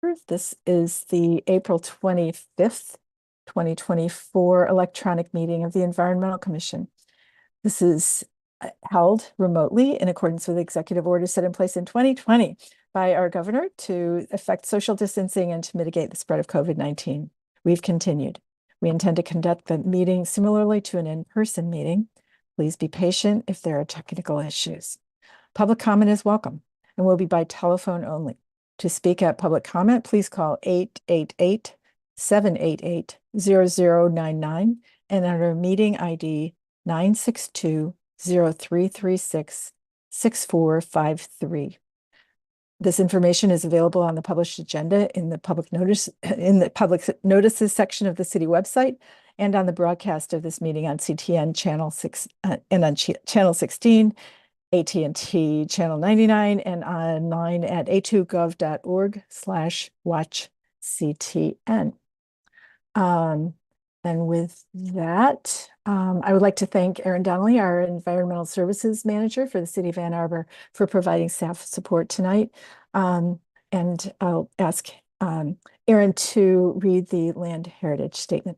This is the April 25th, 2024 electronic meeting of the Environmental Commission. This is held remotely in accordance with executive orders set in place in 2020 by our governor to effect social distancing and to mitigate the spread of COVID-19. We've continued. We intend to conduct the meeting similarly to an in-person meeting. Please be patient if there are technical issues. Public comment is welcome and will be by telephone only. To speak at public comment, please call 888-788-0099 and enter meeting ID 962-0336-6453. This information is available on the published agenda in the public notices section of the city website and on the broadcast of this meeting on CTN channel 6 and on channel 16, AT&T channel 99, and online at a2gov.org/watchctn. And with that, I would like to thank Erin Donnelly, our Environmental Services Manager for the City of Ann Arbor, for providing staff support tonight. And I'll ask Erin to read the land heritage statement.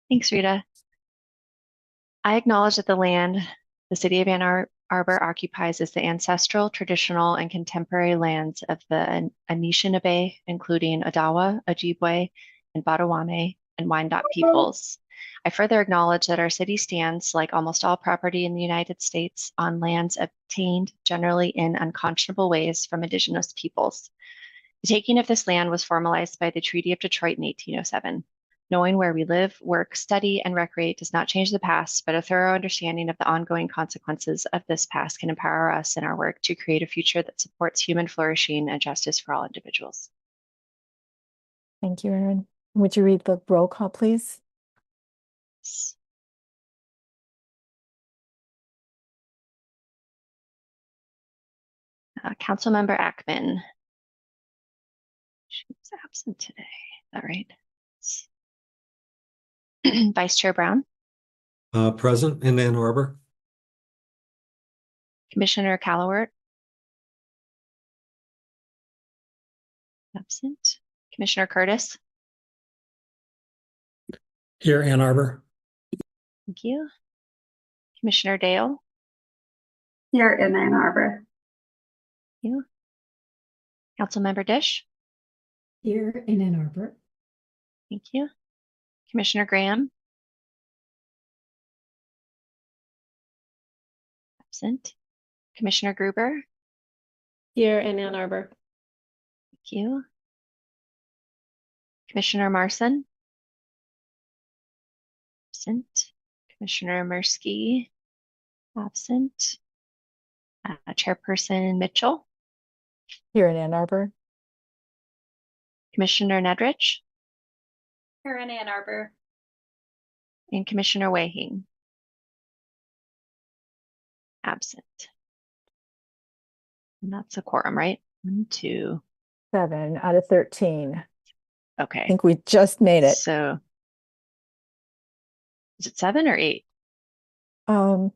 Thanks, Rita. I acknowledge that the land the City of Ann Arbor occupies is the ancestral, traditional, and contemporary lands of the Anishinaabe, including Odawa, Ojibwe, and Potawatomi and Wyandot peoples. I further acknowledge that our city stands, like almost all property in the United States, on lands obtained generally in unconscionable ways from Indigenous peoples. The taking of this land was formalized by the Treaty of Detroit in 1807. Knowing where we live, work, study, and recreate does not change the past, but a thorough understanding of the ongoing consequences of this past can empower us in our work to create a future that supports human flourishing and justice for all individuals. Thank you, Erin. Would you read the roll call, please? Councilmember Ackman. She's absent today. Is that right? Vice Chair Brown. Present in Ann Arbor. Commissioner Callowert. Absent. Commissioner Curtis. Here, Ann Arbor. Thank you. Commissioner Dale. Here in Ann Arbor. Thank you. Councilmember Dish. Here in Ann Arbor. Thank you. Commissioner Graham. Absent. Commissioner Gruber. Here in Ann Arbor. Thank you. Commissioner Marson. Absent. Commissioner Mirsky. Absent. Chairperson Mitchell. Here in Ann Arbor. Commissioner Nedrich. Here in Ann Arbor. And Commissioner Wahing. Absent. And that's a quorum, right? 1, 2. 7 out of 13. Okay. I think we just made it. So is it 7 or 8? Well,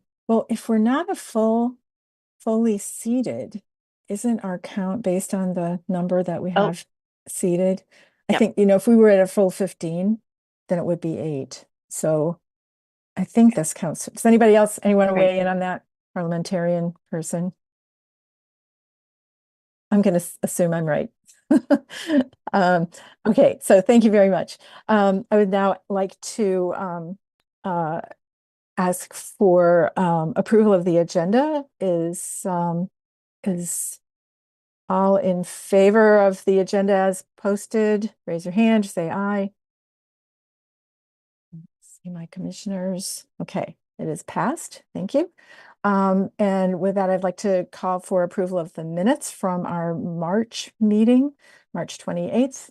if we're not fully seated, isn't our count based on the number that we have seated? I think, if we were at a full 15, then it would be 8. So I think this counts. Does anyone weigh in on that? Parliamentarian person? I'm going to assume I'm right. Okay, so thank you very much. I would now like to ask for approval of the agenda. Is all in favor of the agenda as posted? Raise your hand, say aye. See my commissioners. Okay, it is passed. Thank you. And with that, I'd like to call for approval of the minutes from our March meeting, March 28th.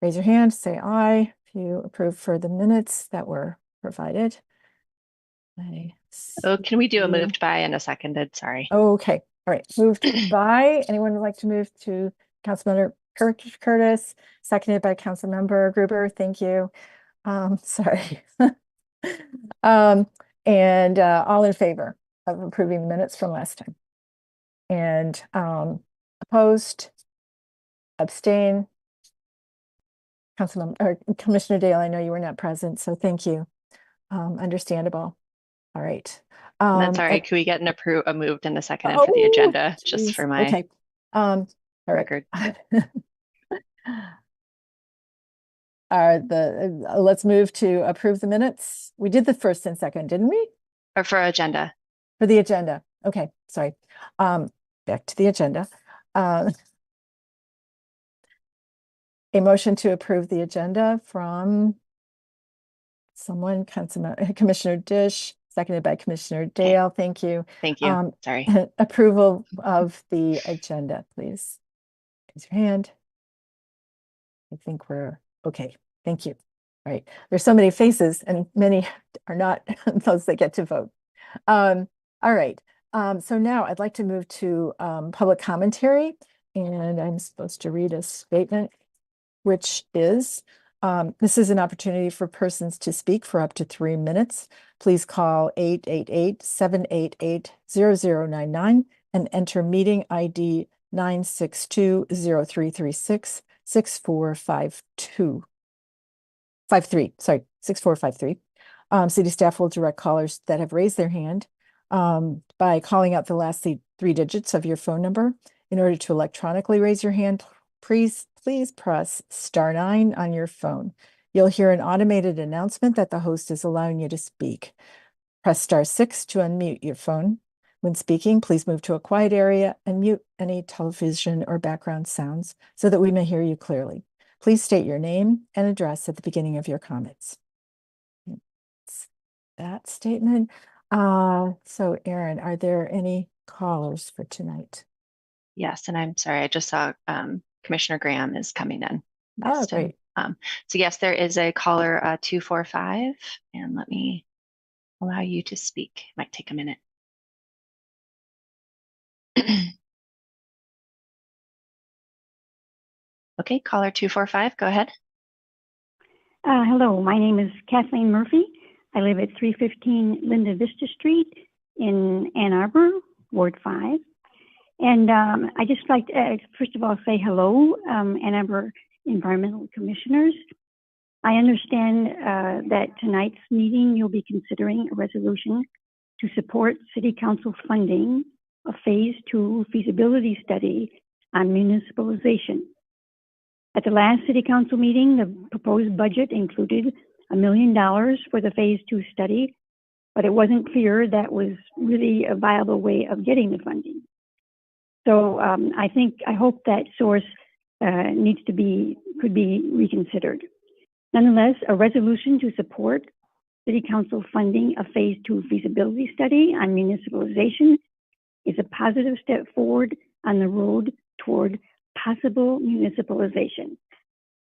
Raise your hand, say aye if you approve for the minutes that were provided. Can we do a moved by and a seconded? Sorry. Okay. All right. Moved by. Anyone would like to move to Councilmember Curtis, seconded by Councilmember Gruber. Thank you. Sorry. And all in favor of approving the minutes from last time. And Opposed? Abstain? Councilman, or Commissioner Dale, I know you were not present, so thank you. Understandable. All right. And then, sorry, at- can we get a moved and a seconded for the Oh, agenda, just geez. for my Okay. All right. record? Let's move to approve the minutes. We did the first and second, didn't we? Or for agenda. For the agenda. Okay, sorry. Back to the agenda. A motion to approve the agenda from someone, Commissioner Dish, seconded by Commissioner Dale. Thank you. Thank you. Sorry. Approval of the agenda, please. Raise your hand. I think we're okay. Thank you. All right. There's so many faces and many are not those that get to vote. All right. So now I'd like to move to public commentary, and I'm supposed to read a statement, which is, this is an opportunity for persons to speak for up to 3 minutes. Please call 888-788-0099 and enter meeting ID 962-0336-6452. 6453. City staff will direct callers that have raised their hand by calling out the last three digits of your phone number. In order to electronically raise your hand, please press *9 on your phone. You'll hear an automated announcement that the host is allowing you to speak. Press *6 to unmute your phone. When speaking, please move to a quiet area and mute any television or background sounds so that we may hear you clearly. Please state your name and address at the beginning of your comments. That's that statement. So Erin, are there any callers for tonight? Yes, and I'm sorry, I just saw Commissioner Graham is coming in. Oh, great. So yes, there is a caller 245, and let me allow you to speak. It might take a minute. Okay, caller 245, go ahead. Hello, my name is Kathleen Murphy. I live at 315 Linda Vista Street in Ann Arbor, Ward 5. And I just like to, first of all, say hello, Ann Arbor Environmental Commissioners. I understand that tonight's meeting, you'll be considering a resolution to support City Council funding a Phase 2 feasibility study on municipalization. At the last City Council meeting, the proposed budget included $1 million for the Phase 2 study, but it wasn't clear that was really a viable way of getting the funding. So I hope that source could be reconsidered. Nonetheless, a resolution to support City Council funding a Phase 2 feasibility study on municipalization is a positive step forward on the road toward possible municipalization.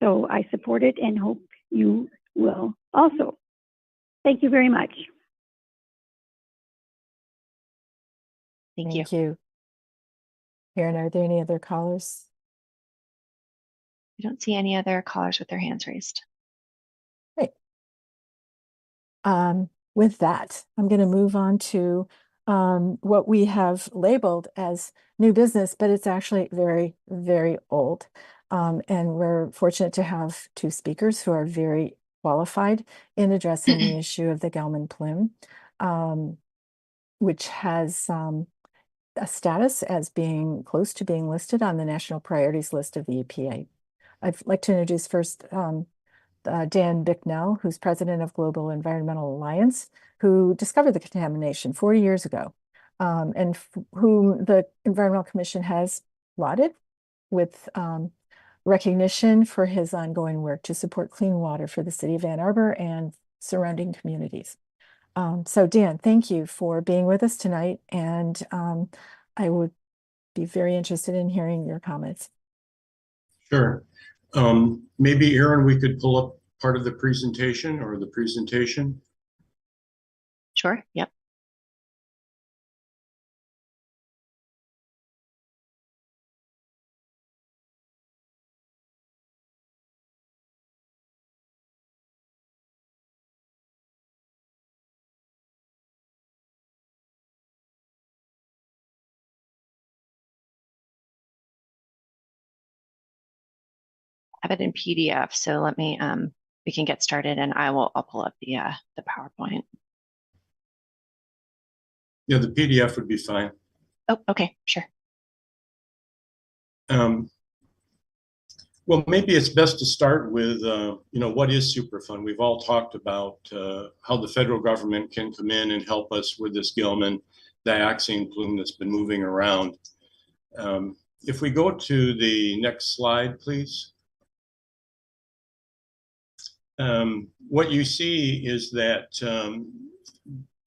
So I support it and hope you will also. Thank you very much. Thank you. Thank you. Erin, are there any other callers? I don't see any other callers with their hands raised. Great. With that, I'm going to move on to what we have labeled as new business, but it's actually very, very old. And we're fortunate to have two speakers who are very qualified in addressing the issue of the Gelman plume, which has a status as being close to being listed on the national priorities list of the EPA. I'd like to introduce first Dan Bicknell, who's president of Global Environmental Alliance, who discovered the contamination 40 years ago, and whom the Environmental Commission has lauded with recognition for his ongoing work to support clean water for the city of Ann Arbor and surrounding communities. So Dan, thank you for being with us tonight, and I would be very interested in hearing your comments. Sure. Maybe Erin, we could pull up part of the presentation or the presentation. Sure, yep. have it in PDF, so let me, we can get started and I'll pull up the PowerPoint. Yeah, the PDF would be fine. Oh, okay, sure. Well, maybe it's best to start with, what is Superfund? We've all talked about how the federal government can come in and help us with this Gelman dioxin plume that's been moving around. If we go to the next slide, please. What you see is that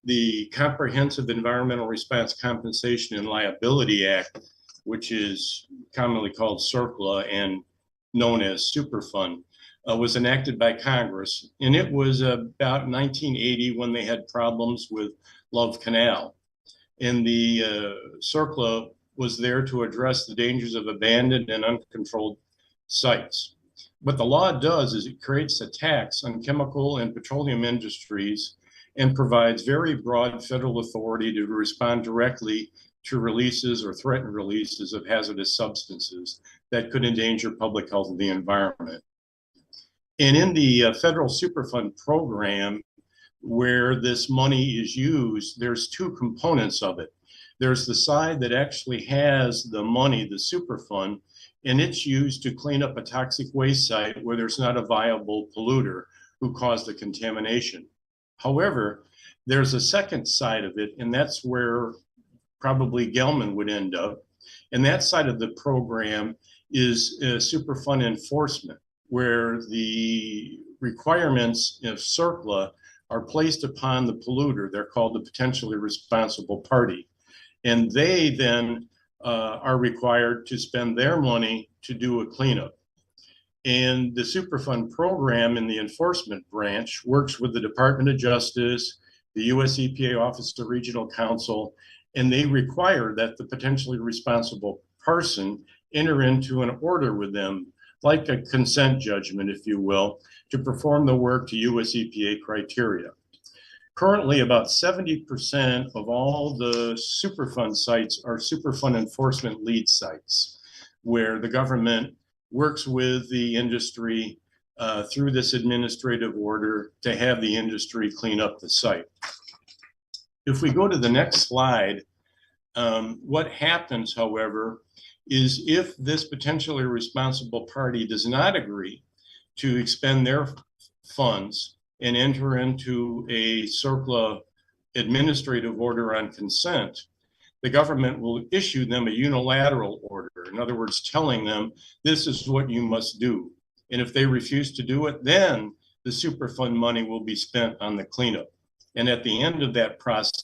the Comprehensive Environmental Response Compensation and Liability Act, which is commonly called CERCLA and known as Superfund, was enacted by Congress. And it was about 1980 when they had problems with Love Canal. And the CERCLA was there to address the dangers of abandoned and uncontrolled sites. What the law does is it creates a tax on chemical and petroleum industries and provides very broad federal authority to respond directly to releases or threatened releases of hazardous substances that could endanger public health and the environment. And in the federal Superfund program, where this money is used, there's two components of it. There's the side that actually has the money, the Superfund, and it's used to clean up a toxic waste site where there's not a viable polluter who caused the contamination. However, there's a second side of it, and that's where probably Gelman would end up. And that side of the program is Superfund enforcement, where the requirements of CERCLA are placed upon the polluter. They're called the potentially responsible party. And they then are required to spend their money to do a cleanup. And the Superfund program in the enforcement branch works with the Department of Justice, the US EPA Office of Regional Counsel, and they require that the potentially responsible person enter into an order with them, like a consent judgment, if you will, to perform the work to US EPA criteria. Currently, about 70% of all the Superfund sites are Superfund enforcement lead sites, where the government works with the industry through this administrative order to have the industry clean up the site. If we go to the next slide, what happens, however, is if this potentially responsible party does not agree to expend their funds and enter into a CERCLA administrative order on consent, the government will issue them a unilateral order. In other words, telling them this is what you must do. And if they refuse to do it, then the Superfund money will be spent on the cleanup. And at the end of that process,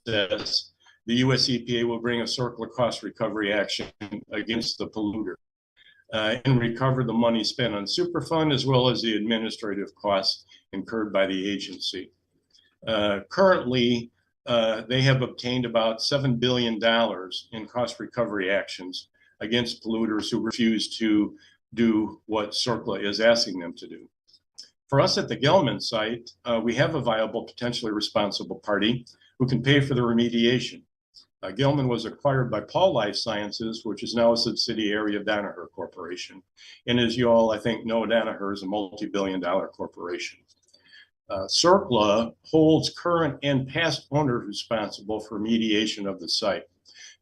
the US EPA will bring a CERCLA cost recovery action against the polluter and recover the money spent on Superfund as well as the administrative costs incurred by the agency. Currently, they have obtained about $7 billion in cost recovery actions against polluters who refuse to do what CERCLA is asking them to do. For us at the Gelman site, we have a viable, potentially responsible party who can pay for the remediation. Gelman was acquired by Paul Life Sciences, which is now a subsidiary of Danaher Corporation. And as you all, I think, know, Danaher is a multi-billion-dollar corporation. CERCLA holds current and past owners responsible for remediation of the site.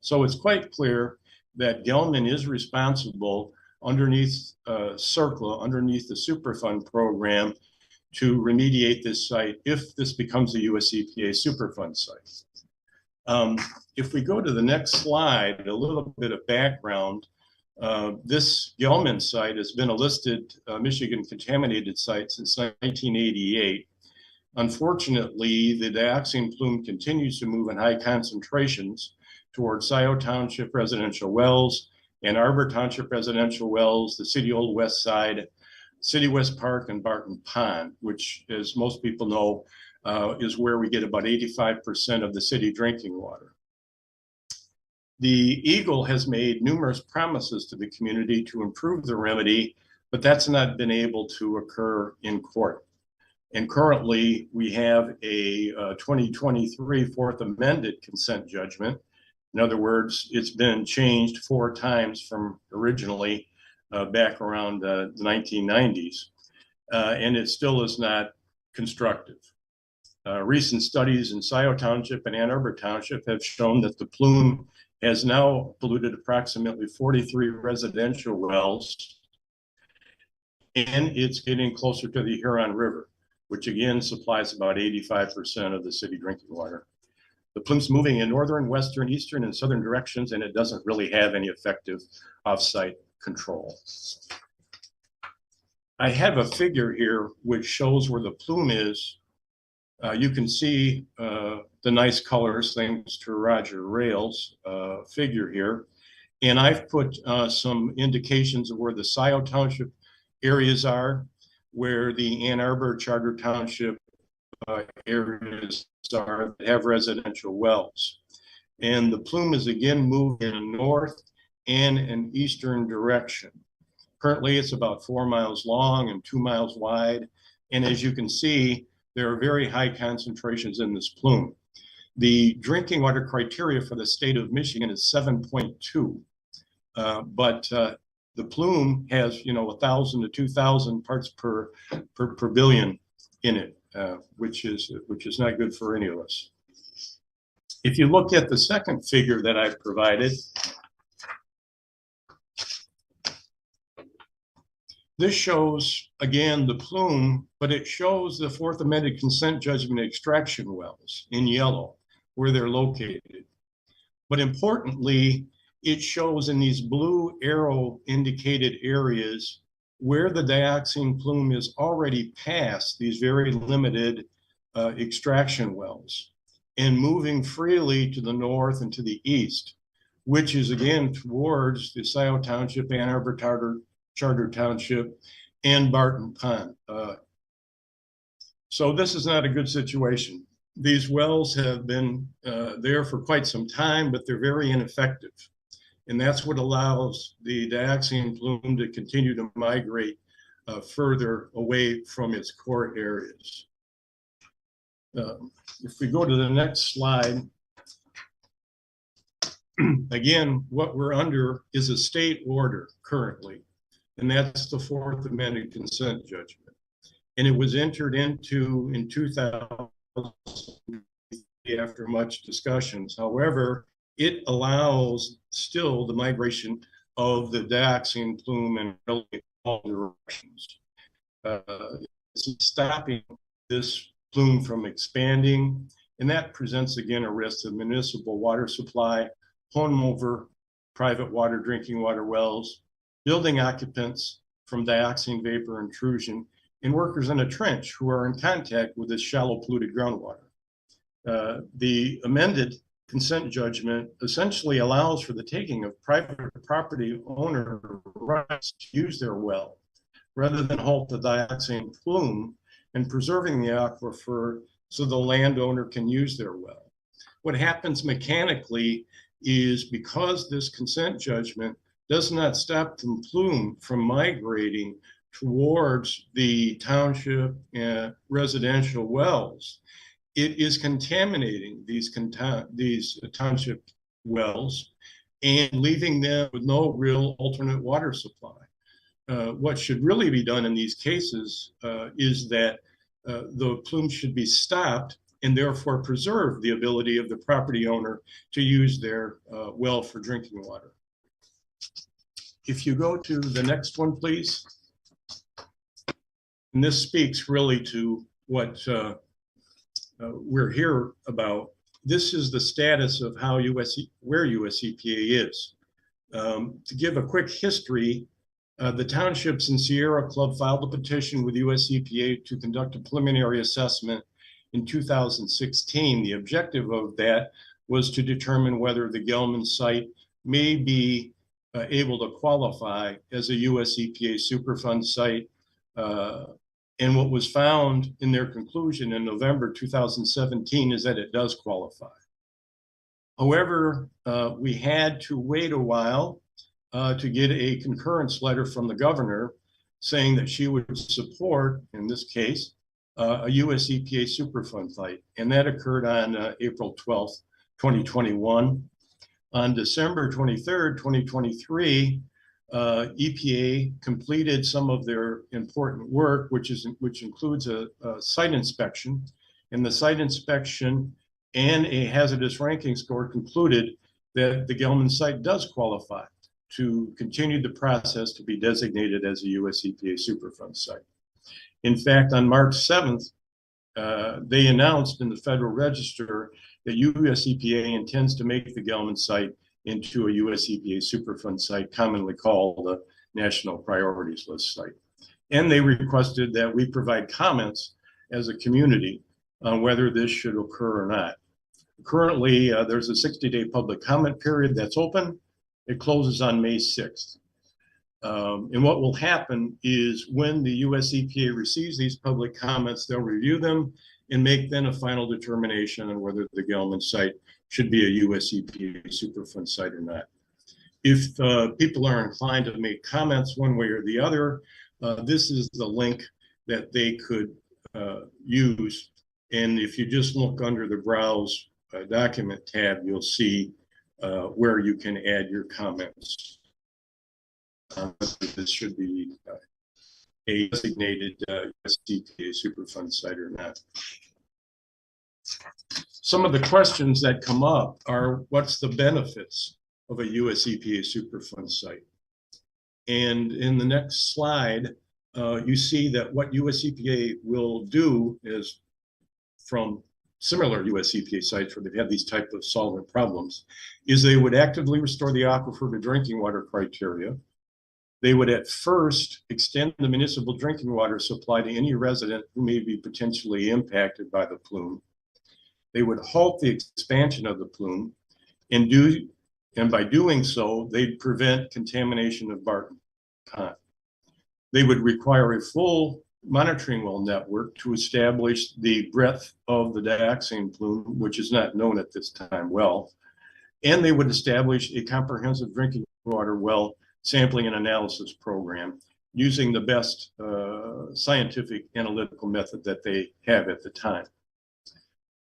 So it's quite clear that Gelman is responsible underneath CERCLA, underneath the Superfund program, to remediate this site if this becomes a US EPA Superfund site. If we go to the next slide, a little bit of background. This Gelman site has been a listed Michigan contaminated site since 1988. Unfortunately, the dioxin plume continues to move in high concentrations towards Scioto Township residential wells and Arbor Township residential wells, the City Old West Side, City West Park, and Barton Pond, which, as most people know, is where we get about 85% of the city drinking water. The Eagle has made numerous promises to the community to improve the remedy, but that's not been able to occur in court. And currently, we have a 2023 Fourth Amended consent judgment. In other words, it's been changed 4 times from originally back around the 1990s, and it still is not constructive. Recent studies in Scioto Township and Ann Arbor Township have shown that the plume has now polluted approximately 43 residential wells, and it's getting closer to the Huron River, which again supplies about 85% of the city drinking water. The plume's moving in northern, western, eastern, and southern directions, and it doesn't really have any effective off-site control. I have a figure here which shows where the plume is. You can see the nice colors thanks to Roger Rail's figure here. And I've put some indications of where the Scioto Township areas are, where the Ann Arbor Charter Township areas are that have residential wells. And the plume is again moving in a north and an eastern direction. Currently, it's about 4 miles long and 2 miles wide. And as you can see, there are very high concentrations in this plume. The drinking water criteria for the state of Michigan is 7.2, but the plume has 1,000 to 2,000 parts per billion in it, which is not good for any of us. If you look at the second figure that I've provided, this shows, again, the plume, but it shows the fourth amended consent judgment extraction wells in yellow, where they're located. But importantly, it shows in these blue arrow indicated areas where the dioxin plume is already past these very limited extraction wells and moving freely to the north and to the east, which is again towards the Scioto Township, Ann Arbor Charter Township, and Barton Pond. So this is not a good situation. These wells have been there for quite some time, but they're very ineffective. And that's what allows the dioxin plume to continue to migrate further away from its core areas. If we go to the next slide, again, what we're under is a state order currently, and that's the fourth amended consent judgment. And it was entered into in 2000 after much discussions. However, it allows still the migration of the dioxin plume in really all directions. It's stopping this plume from expanding, and that presents again a risk to municipal water supply, homeowner private water drinking water wells, building occupants from dioxin vapor intrusion, and workers in a trench who are in contact with this shallow polluted groundwater. The amended consent judgment essentially allows for the taking of private property owner rights to use their well, rather than halt the dioxin plume and preserving the aquifer so the landowner can use their well. What happens mechanically is, because this consent judgment does not stop the plume from migrating towards the township and residential wells, it is contaminating these township wells and leaving them with no real alternate water supply. What should really be done in these cases is that the plume should be stopped and therefore preserve the ability of the property owner to use their well for drinking water. If you go to the next one, please. And this speaks really to what we're here about. This is the status of how where US EPA is. To give a quick history, the townships in Sierra Club filed a petition with US EPA to conduct a preliminary assessment in 2016. The objective of that was to determine whether the Gelman site may be able to qualify as a US EPA Superfund site. And what was found in their conclusion in November 2017 is that it does qualify. However, we had to wait a while to get a concurrence letter from the governor saying that she would support, in this case, a US EPA Superfund site. And that occurred on April 12th, 2021. On December 23rd, 2023, EPA completed some of their important work, which includes a site inspection. And the site inspection and a hazardous ranking score concluded that the Gelman site does qualify to continue the process to be designated as a US EPA Superfund site. In fact, on March 7th, they announced in the Federal Register that US EPA intends to make the Gelman site into a US EPA Superfund site, commonly called a National Priorities List site. And they requested that we provide comments as a community on whether this should occur or not. Currently, there's a 60-day public comment period that's open. It closes on May 6th. And what will happen is when the US EPA receives these public comments, they'll review them and make then a final determination on whether the Gelman site should be a US EPA Superfund site or not. If people are inclined to make comments one way or the other, this is the link that they could use. And if you just look under the Browse Document tab, you'll see where you can add your comments. This should be a designated US EPA Superfund site or not. Some of the questions that come up are, what's the benefits of a US EPA Superfund site? And in the next slide, you see that what US EPA will do is, from similar US EPA sites where they've had these type of solvent problems, is they would actively restore the aquifer to drinking water criteria. They would at first extend the municipal drinking water supply to any resident who may be potentially impacted by the plume. They would halt the expansion of the plume, and by doing so, they'd prevent contamination of Barton Pond. They would require a full monitoring well network to establish the breadth of the dioxane plume, which is not known at this time well. And they would establish a comprehensive drinking water well sampling and analysis program using the best scientific analytical method that they have at the time.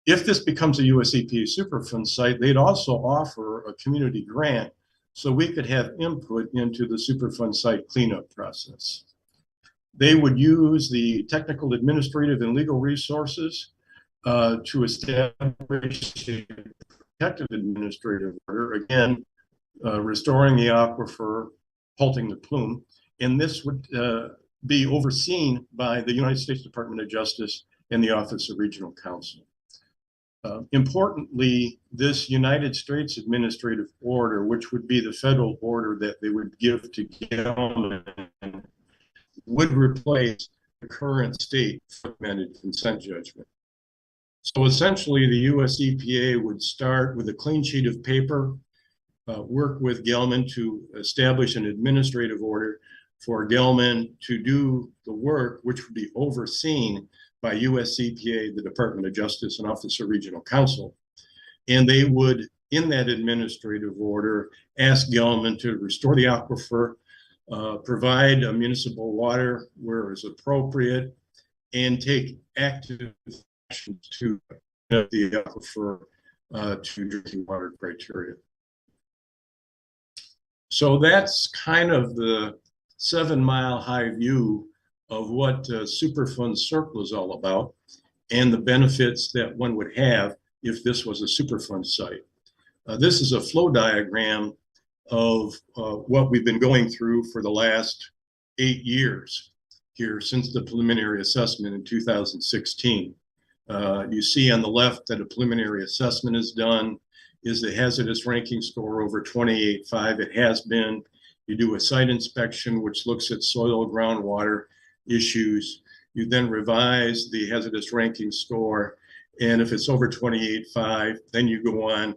If this becomes a US EPA Superfund site, they'd also offer a community grant so we could have input into the Superfund site cleanup process. They would use the technical, administrative, and legal resources to establish a protective administrative order, again, restoring the aquifer, halting the plume. And this would be overseen by the United States Department of Justice and the Office of Regional Counsel. Importantly, this United States administrative order, which would be the federal order that they would give to Gelman, would replace the current state recommended consent judgment. So essentially, the US EPA would start with a clean sheet of paper, work with Gelman to establish an administrative order for Gelman to do the work, which would be overseen by US EPA, the Department of Justice, and Office of Regional Counsel. And they would, in that administrative order, ask Gelman to restore the aquifer, provide municipal water where it's appropriate, and take active action to the aquifer to drinking water criteria. So that's kind of the 7-mile high view of what Superfund Circle is all about and the benefits that one would have if this was a Superfund site. This is a flow diagram of what we've been going through for the last 8 years here since the preliminary assessment in 2016. You see on the left that a preliminary assessment is done. Is the hazardous ranking score over 28.5? It has been. You do a site inspection, which looks at soil, groundwater issues. You then revise the hazardous ranking score. And if it's over 28.5, then you go on,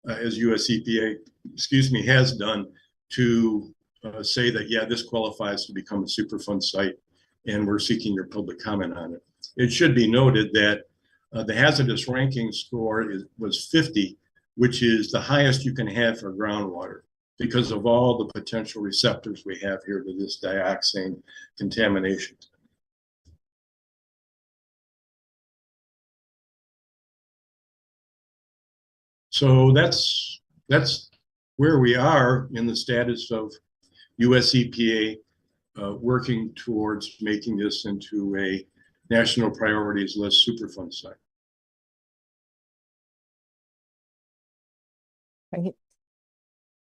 as US EPA, has done, to say that, yeah, this qualifies to become a Superfund site, and we're seeking your public comment on it. It should be noted that the hazardous ranking score was 50, which is the highest you can have for groundwater because of all the potential receptors we have here to this dioxane contamination. So that's where we are in the status of US EPA working towards making this into a national priorities list Superfund site. Right.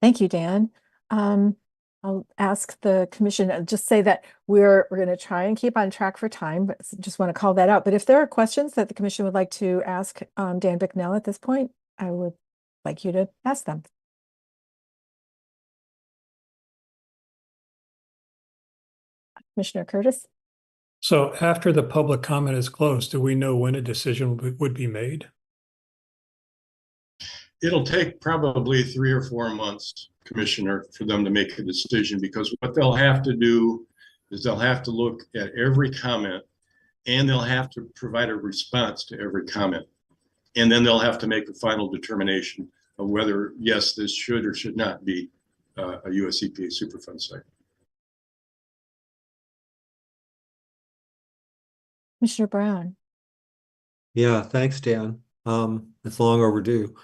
Thank you, Dan. I'll ask the commission, just say that we're going to try and keep on track for time, but just want to call that out. But if there are questions that the commission would like to ask Dan Bicknell at this point, I would like you to ask them. Commissioner Curtis? So after the public comment is closed, do we know when a decision would be made? It'll take probably 3 or 4 months, Commissioner, for them to make a decision, because what they'll have to do is they'll have to look at every comment and they'll have to provide a response to every comment. And then they'll have to make a final determination of whether, yes, this should or should not be a US EPA Superfund site. Commissioner Brown? Yeah, thanks, Dan. It's long overdue.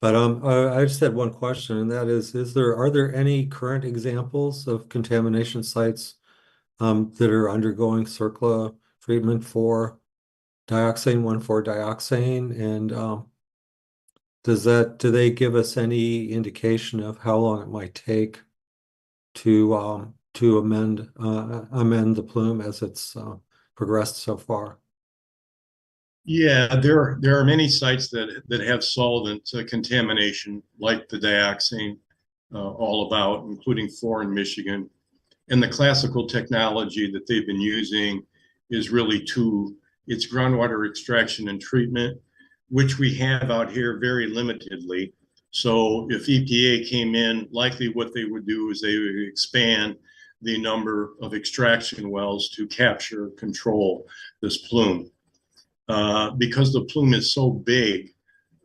But I just had one question, and that is are there any current examples of contamination sites that are undergoing CERCLA treatment for dioxane, 1,4-dioxane? And do they give us any indication of how long it might take to amend the plume as it's progressed so far? Yeah, there are many sites that have solvent contamination, like the dioxane, all about, including 4 in Michigan. And the classical technology that they've been using is really it's groundwater extraction and treatment, which we have out here very limitedly. So if EPA came in, likely what they would do is they would expand the number of extraction wells to capture, control this plume. Because the plume is so big,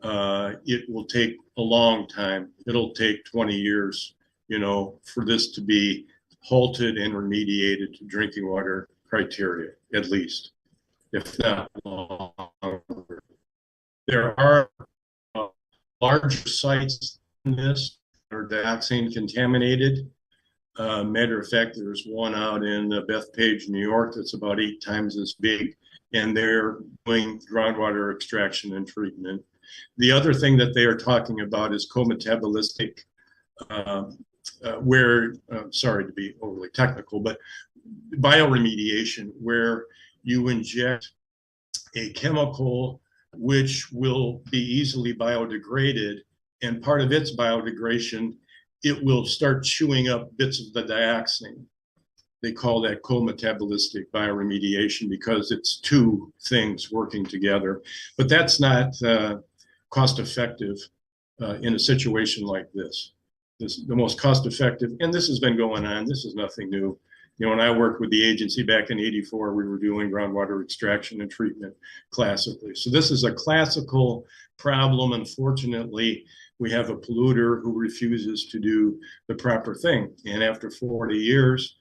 it will take a long time. It'll take 20 years, for this to be halted and remediated to drinking water criteria, at least, if not longer. There are larger sites in this that are dioxane contaminated. Matter of fact, there's one out in Bethpage, New York, that's about 8 times as big, and they're doing groundwater extraction and treatment. The other thing that they are talking about is co-metabolistic, sorry to be overly technical, but bioremediation, where you inject a chemical which will be easily biodegraded, and part of its biodegradation, it will start chewing up bits of the dioxane. They call that co-metabolistic bioremediation because it's 2 things working together. But that's not cost effective in a situation like this. The most cost effective, and this has been going on, this is nothing new. When I worked with the agency back in '84, we were doing groundwater extraction and treatment classically. So this is a classical problem. Unfortunately, we have a polluter who refuses to do the proper thing. And after 40 years,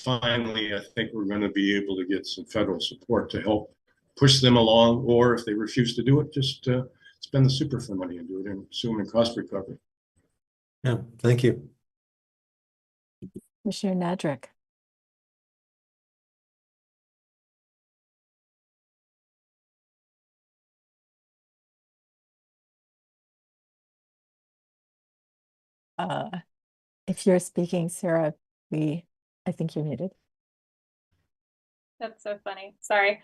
finally, I think we're going to be able to get some federal support to help push them along, or if they refuse to do it, just spend the Superfund money and do it and sue them in cost recovery. Yeah, thank you. Commissioner Nadrick? If you're speaking, Sarah, I think you're muted. That's so funny. Sorry.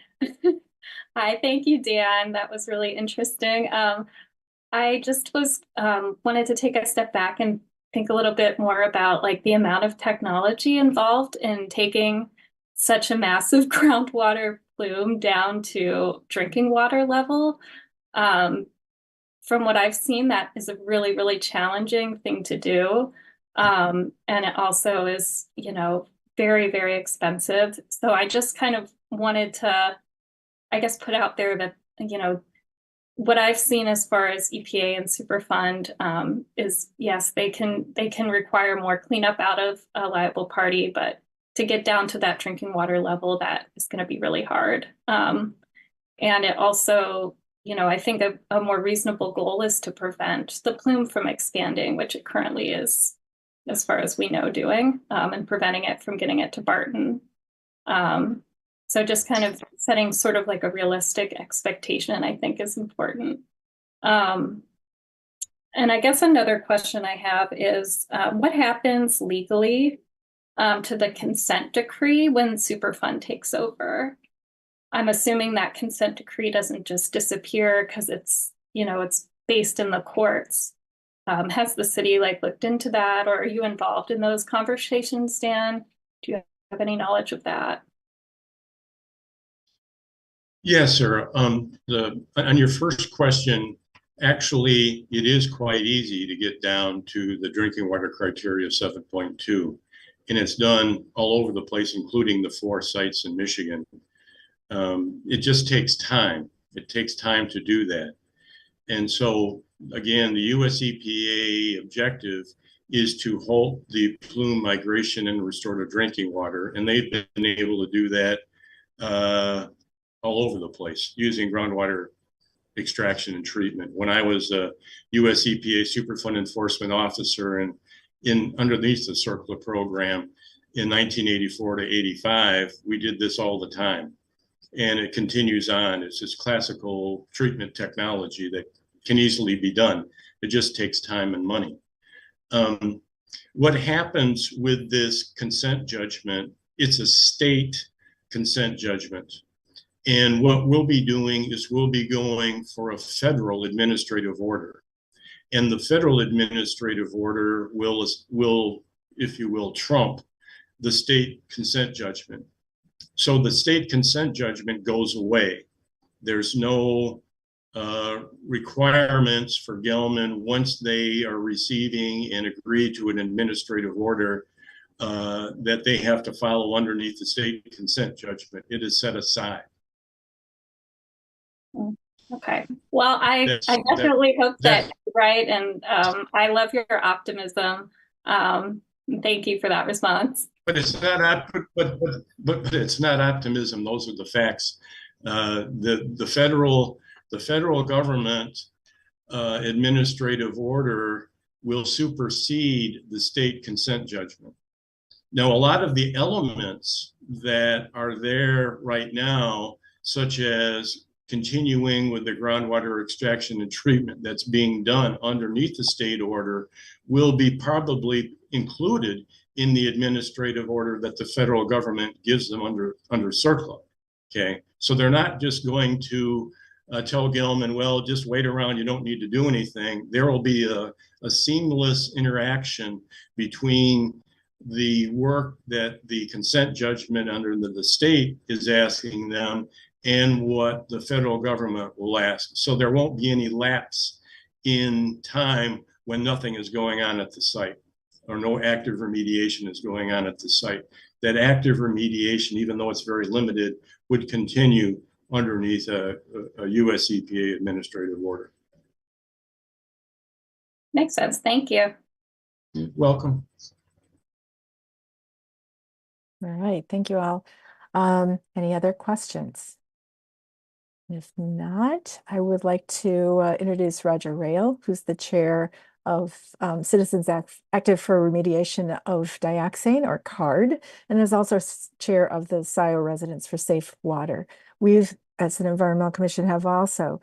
Hi, thank you, Dan. That was really interesting. I just wanted to take a step back and think a little bit more about the amount of technology involved in taking such a massive groundwater plume down to drinking water level. From what I've seen, that is a really, really challenging thing to do. And it also is, very, very expensive. So I just kind of wanted to, I guess, put out there that, what I've seen as far as EPA and Superfund is, yes, they can require more cleanup out of a liable party, but to get down to that drinking water level, that is going to be really hard. And it also, I think a more reasonable goal is to prevent the plume from expanding, which it currently is as far as we know, doing and preventing it from getting it to Barton. So just kind of setting sort of like a realistic expectation, I think, is important. And I guess another question I have is what happens legally to the consent decree when Superfund takes over? I'm assuming that consent decree doesn't just disappear because it's, you know, it's based in the courts. Has the city like looked into that, or are you involved in those conversations, Dan? Do you have any knowledge of that? Yes, sir. On your first question, actually, it is quite easy to get down to the drinking water criteria 7.2, and it's done all over the place, including the 4 sites in Michigan. It just takes time. It takes time to do that. And so, again, the US EPA objective is to halt the plume migration and restore to drinking water, and they've been able to do that all over the place using groundwater extraction and treatment. When I was a US EPA Superfund enforcement officer and underneath the CERCLA program in 1984 to 85, we did this all the time. And it continues on. It's just classical treatment technology that can easily be done. It just takes time and money. What happens with this consent judgment, it's a state consent judgment. And what we'll be doing is we'll be going for a federal administrative order. And the federal administrative order will, if you will, trump the state consent judgment. So the state consent judgment goes away. There's no requirements for Gelman once they are receiving and agree to an administrative order that they have to follow underneath the state consent judgment. It is set aside. Okay. Well, I definitely hope that you're right. And I love your optimism. Thank you for that response. But it's not, but it's not optimism. Those are the facts. The federal government administrative order will supersede the state consent judgment. Now, a lot of the elements that are there right now, such as continuing with the groundwater extraction and treatment that's being done underneath the state order, will be probably included in the administrative order that the federal government gives them under CERCLA. Okay, so they're not just going to tell Gelman, well, just wait around, you don't need to do anything. There will be a seamless interaction between the work that the consent judgment under the state is asking them and what the federal government will ask. So there won't be any lapse in time when nothing is going on at the site or no active remediation is going on at the site. That active remediation, even though it's very limited, would continue underneath a US EPA administrative order. Makes sense. Thank you. You're welcome. All right, thank you all. Any other questions? If not, I would like to introduce Roger Rail, who's the chair of Citizens Active for Remediation of Dioxane, or CARD, and is also chair of the SIO Residents for Safe Water. We've, as an Environmental Commission, have also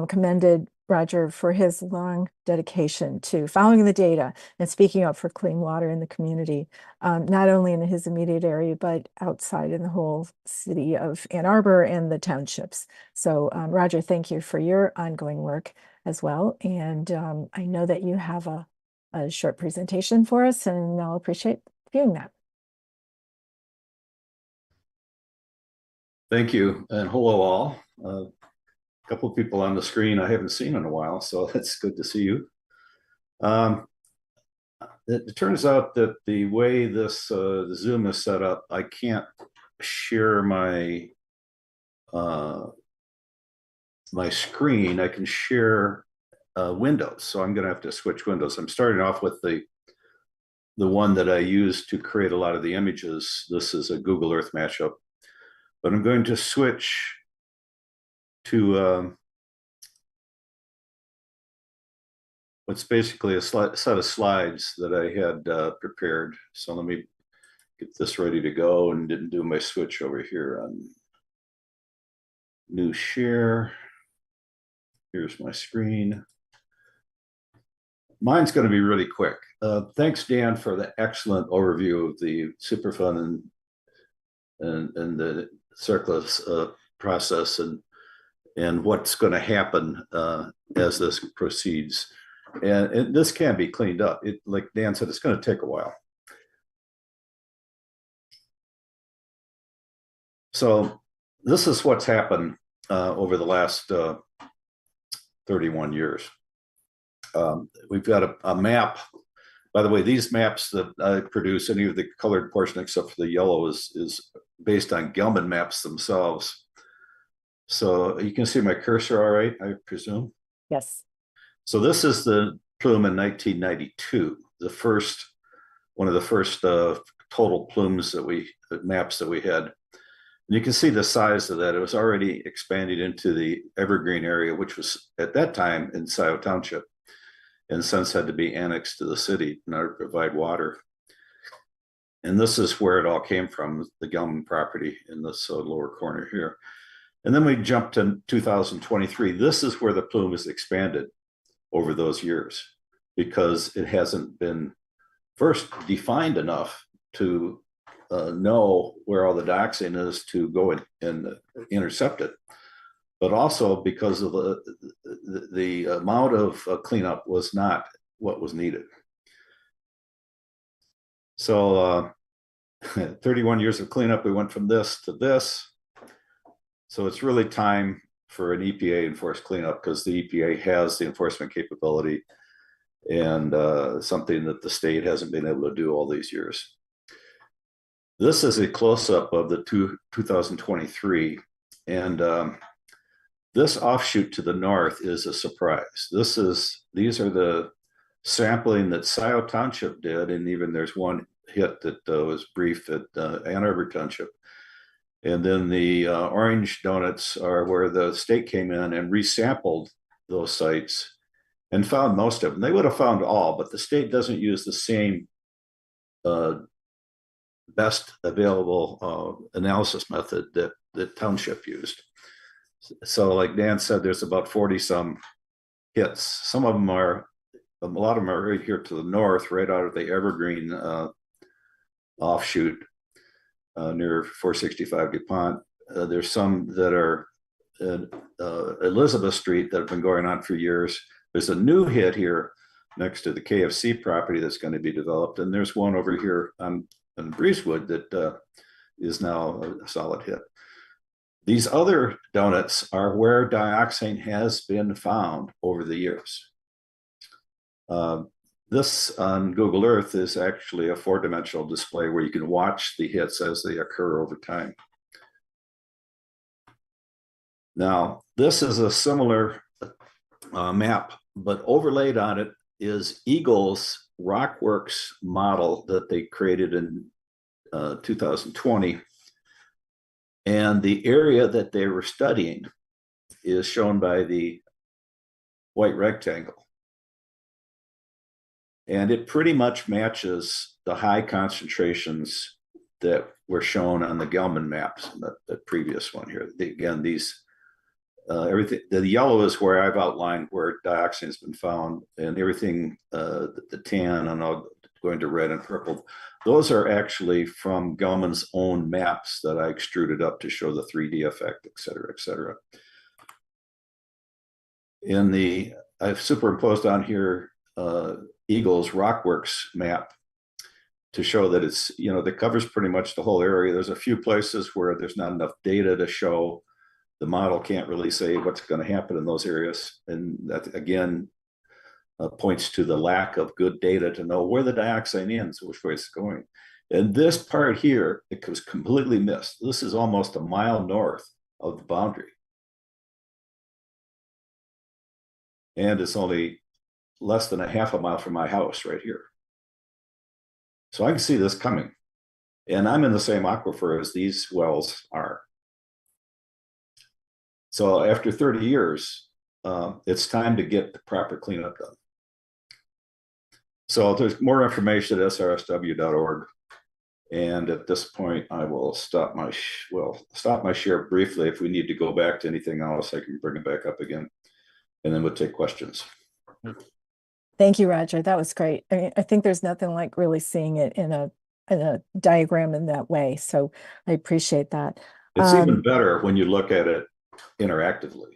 commended Roger for his long dedication to following the data and speaking up for clean water in the community, not only in his immediate area, but outside in the whole city of Ann Arbor and the townships. So Roger, thank you for your ongoing work as well. And I know that you have a short presentation for us, and I'll appreciate viewing that. Thank you, and hello all. A couple of people on the screen I haven't seen in a while, so it's good to see you. It turns out that the way this the Zoom is set up, I can't share my my screen. I can share windows, so I'm going to have to switch windows. I'm starting off with the one that I use to create a lot of the images. This is a Google Earth mashup, but I'm going to switch to what's basically a set of slides that I had prepared. So let me get this ready to go, and didn't do my switch over here on new share. Here's my screen. Mine's going to be really quick. Thanks, Dan, for the excellent overview of the Superfund and the surplus process and what's going to happen as this proceeds. And this can be cleaned up. Like Dan said, it's going to take a while. So this is what's happened over the last 31 years. We've got a map. By the way, these maps that I produce, any of the colored portion except for the yellow is based on Gelman maps themselves. So you can see my cursor all right, I presume? Yes. So this is the plume in 1992, one of the first total plumes maps that we had. And you can see the size of that. It was already expanded into the Evergreen area, which was at that time in Scioto Township, and since had to be annexed to the city in order to provide water. And this is where it all came from, the Gelman property in this lower corner here. And then we jump to 2023. This is where the plume is expanded over those years, because it hasn't been first defined enough to know where all the dioxin is to go and intercept it, but also because of the amount of cleanup was not what was needed. So 31 years of cleanup, we went from this to this. So it's really time for an EPA enforced cleanup, because the EPA has the enforcement capability, and something that the state hasn't been able to do all these years. This is a close-up of the 2023, and this offshoot to the north is a surprise. These are the sampling that Scioto Township did, and even there's one hit that was brief at Ann Arbor Township. And then the orange donuts are where the state came in and resampled those sites and found most of them. They would have found all, but the state doesn't use the same best available analysis method that Township used. So like Dan said, there's about 40 some hits. A lot of them are right here to the north, right out of the Evergreen offshoot near 465 DuPont. There's some that are in Elizabeth Street that have been going on for years. There's a new hit here next to the KFC property that's going to be developed. And there's one over here on Breezewood that is now a solid hit. These other donuts are where dioxin has been found over the years. This on Google Earth is actually a 4-dimensional display where you can watch the hits as they occur over time. Now, this is a similar map, but overlaid on it is Eagle's Rockworks model that they created in 2020. And the area that they were studying is shown by the white rectangle. And it pretty much matches the high concentrations that were shown on the Gelman maps, the previous one here. Again, these everything, the yellow is where I've outlined where dioxin has been found, and everything, the tan and all going to red and purple, those are actually from Gelman's own maps that I extruded up to show the 3D effect, et cetera, et cetera. I've superimposed on here Eagle's Rockworks map to show that it's, that covers pretty much the whole area. There's a few places where there's not enough data to show. The model can't really say what's going to happen in those areas. And that, again, points to the lack of good data to know where the dioxin is, which way it's going. And this part here, it was completely missed. This is almost a mile north of the boundary. And it's only less than a half a mile from my house right here. So I can see this coming. And I'm in the same aquifer as these wells are. So after 30 years, it's time to get the proper cleanup done. So there's more information at srsw.org. And at this point, I will stop my share briefly. If we need to go back to anything else, I can bring it back up again, and then we'll take questions. Thank you, Roger. That was great. I mean, I think there's nothing like really seeing it in a diagram in that way. So I appreciate that. It's even better when you look at it interactively,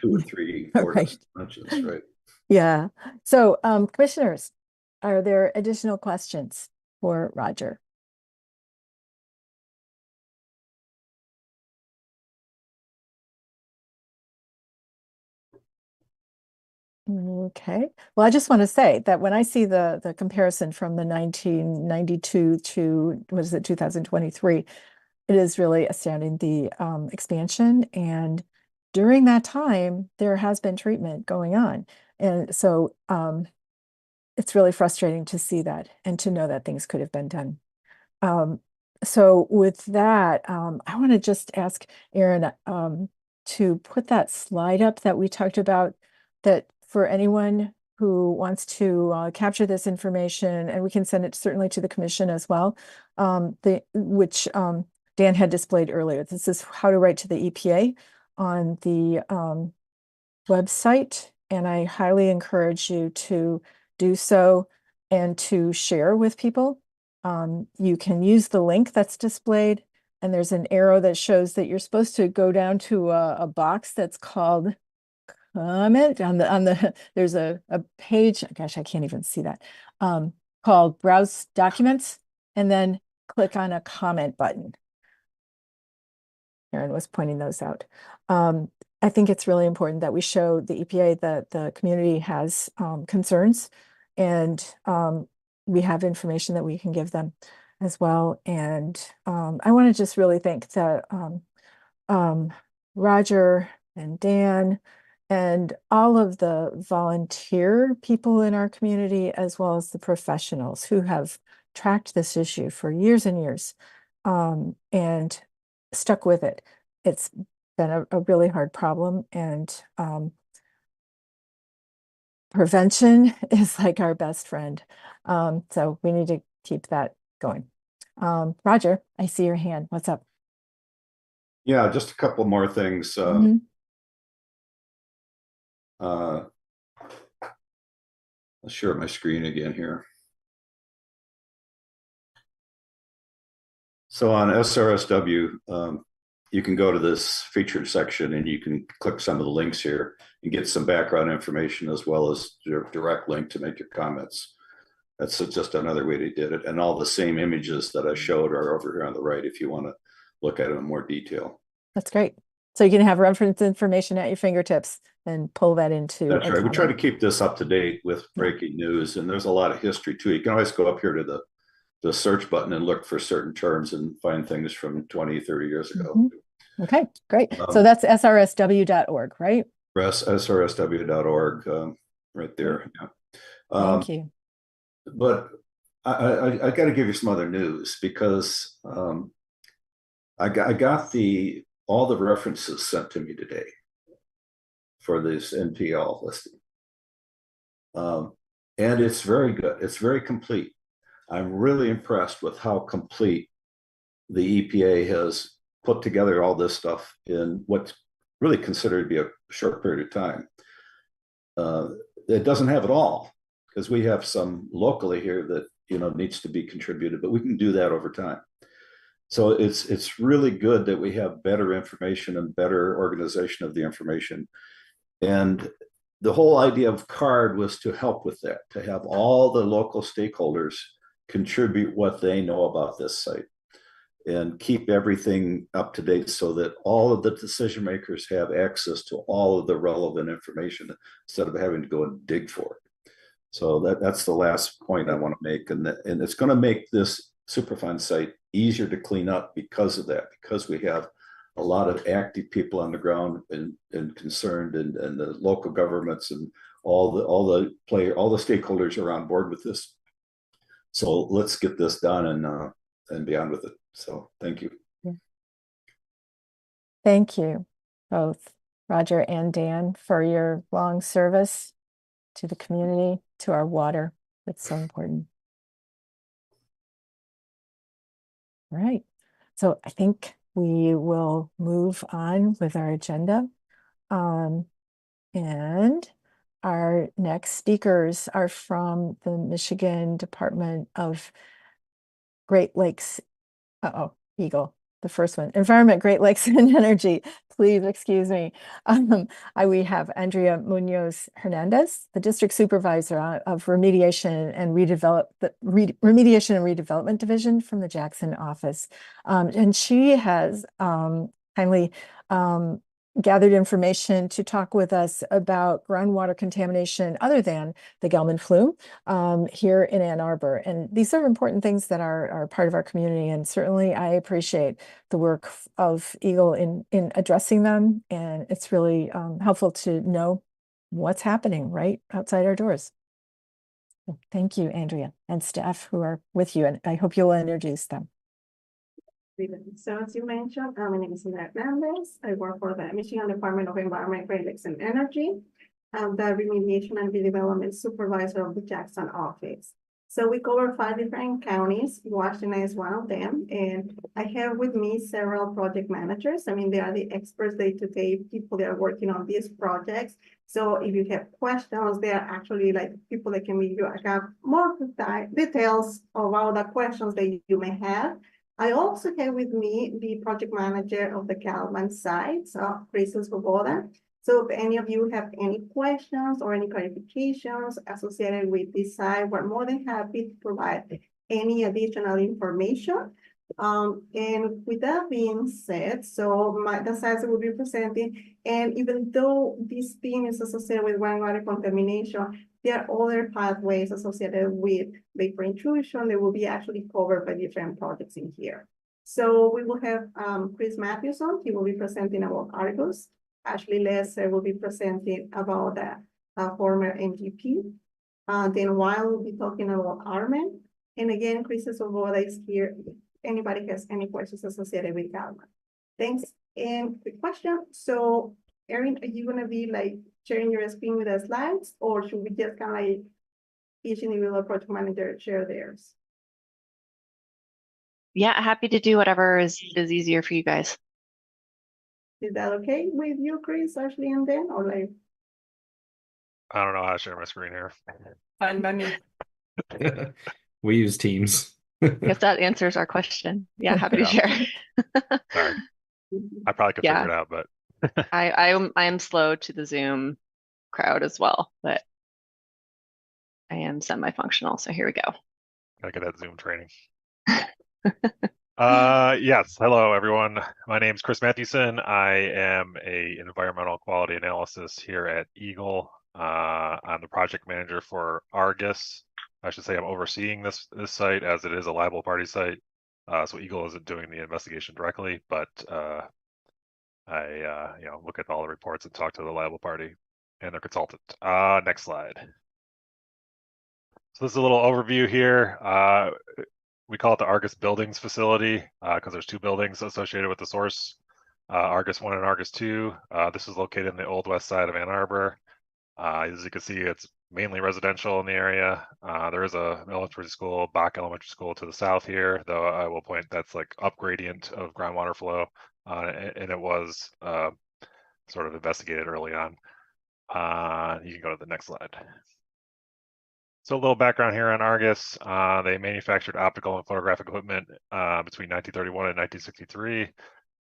2 or 3, 4 Right. dimensions, right? Yeah. So, commissioners, are there additional questions for Roger? Okay. Well, I just want to say that when I see the comparison from the 1992 to, what is it, 2023, it is really astounding, the expansion. And during that time, there has been treatment going on. And so it's really frustrating to see that and to know that things could have been done. So with that, I want to just ask Aaron to put that slide up that we talked about, that for anyone who wants to capture this information, and we can send it certainly to the commission as well, which Dan had displayed earlier. This is how to write to the EPA on the website, and I highly encourage you to do so and to share with people. You can use the link that's displayed, and there's an arrow that shows that you're supposed to go down to a box that's called comment on the there's a page, gosh, I can't even see that, called browse documents, and then click on a comment button. Aaron was pointing those out. I think it's really important that we show the EPA that the community has concerns, and we have information that we can give them as well. And I want to just really thank Roger and Dan and all of the volunteer people in our community, as well as the professionals who have tracked this issue for years and years and stuck with it. It's been a really hard problem, and prevention is like our best friend. So we need to keep that going. Roger, I see your hand. What's up? Yeah, just a couple more things. Let's share my screen again here. So on SRSW, you can go to this featured section and you can click some of the links here and get some background information, as well as your direct link to make your comments. That's just another way they did it. And all the same images that I showed are over here on the right if you want to look at it in more detail. That's great. So you can have reference information at your fingertips and pull that into. That's right. We try to keep this up to date with breaking news, and there's a lot of history too. You can always go up here to the search button and look for certain terms and find things from 20, 30 years ago. Okay, great. So that's srsw.org, right? srsw.org, right there. Yeah. Thank you. But I got to give you some other news, because I got all the references sent to me today for this NPL listing. And it's very good. It's very complete. I'm really impressed with how complete the EPA has put together all this stuff in what's really considered to be a short period of time. It doesn't have it all, because we have some locally here that needs to be contributed, but we can do that over time. So it's really good that we have better information and better organization of the information. And the whole idea of CARD was to help with that, to have all the local stakeholders contribute what they know about this site and keep everything up to date, so that all of the decision makers have access to all of the relevant information instead of having to go and dig for it. So that's the last point I want to make. And it's going to make this Superfund site easier to clean up because of that, because we have a lot of active people on the ground and concerned, and the local governments and all the stakeholders are on board with this. So let's get this done and be on with it. So thank you. Thank you, both Roger and Dan, for your long service to the community, to our water. It's so important. All right. So I think we will move on with our agenda. And our next speakers are from the Michigan Department of Great Lakes. Eagle, the first one, Environment, Great Lakes and Energy. Please excuse me. We have Andrea Munoz Hernandez, the District Supervisor of Remediation and Remediation and Redevelopment Division from the Jackson office. And she has kindly gathered information to talk with us about groundwater contamination other than the Gelman flume here in Ann Arbor. And these are important things that are part of our community. And certainly I appreciate the work of Eagle in addressing them. And it's really helpful to know what's happening right outside our doors. So thank you, Andrea, and staff who are with you. And I hope you'll introduce them. So as you mentioned, my name is Andrea Hernandez. I work for the Michigan Department of Environment, Great Lakes and Energy. I'm the Remediation and Redevelopment Supervisor of the Jackson office. So we cover 5 different counties. Washington is one of them. And I have with me several project managers. I mean, they are the experts day-to-day people that are working on these projects. So if you have questions, they are actually like people that can give you more details about the questions that you may have. I also have with me the project manager of the Calvin site, so Chris Svoboda. So if any of you have any questions or any clarifications associated with this site, we're more than happy to provide any additional information. And with that being said, so the sites will be presenting, and even though this theme is associated with groundwater contamination, there are other pathways associated with vapor intrusion that will be actually covered by different projects in here. So we will have Chris Mathewson. He will be presenting about Argus. Ashley Lesser will be presenting about the former MGP. Then Weil will be talking about Armen. And again, Chris Svoboda is here. If anybody has any questions associated with Calvin. Thanks. And quick question. So Erin, are you gonna be like sharing your screen with the slides, or should we just kind of like each individual project manager share theirs? Yeah, happy to do whatever is easier for you guys. Is that okay with you, Chris, Ashley, and Dan, or like? I don't know how to share my screen here. Fine by me. We use Teams. Guess that answers our question. Yeah, happy to share. Sorry. I probably could figure it out, but I am slow to the Zoom crowd as well, but I am semi-functional. So here we go. gotta get that Zoom training. Yes, hello everyone. My name is Chris Mathewson. I am a environmental quality analysis here at Eagle. I'm the project manager for Argus. I should say I'm overseeing this site as it is a liable party site. So Eagle isn't doing the investigation directly, but I look at all the reports and talk to the liable party and their consultant. Next slide. So this is a little overview here. We call it the Argus Buildings Facility because there's 2 buildings associated with the source, Argus 1 and Argus 2. This is located in the old west side of Ann Arbor. As you can see, it's mainly residential in the area. There is a elementary school, Bach Elementary School to the south here, though I will point that's like up gradient of groundwater flow, and it was sort of investigated early on. You can go to the next slide. So a little background here on Argus. They manufactured optical and photographic equipment between 1931 and 1963.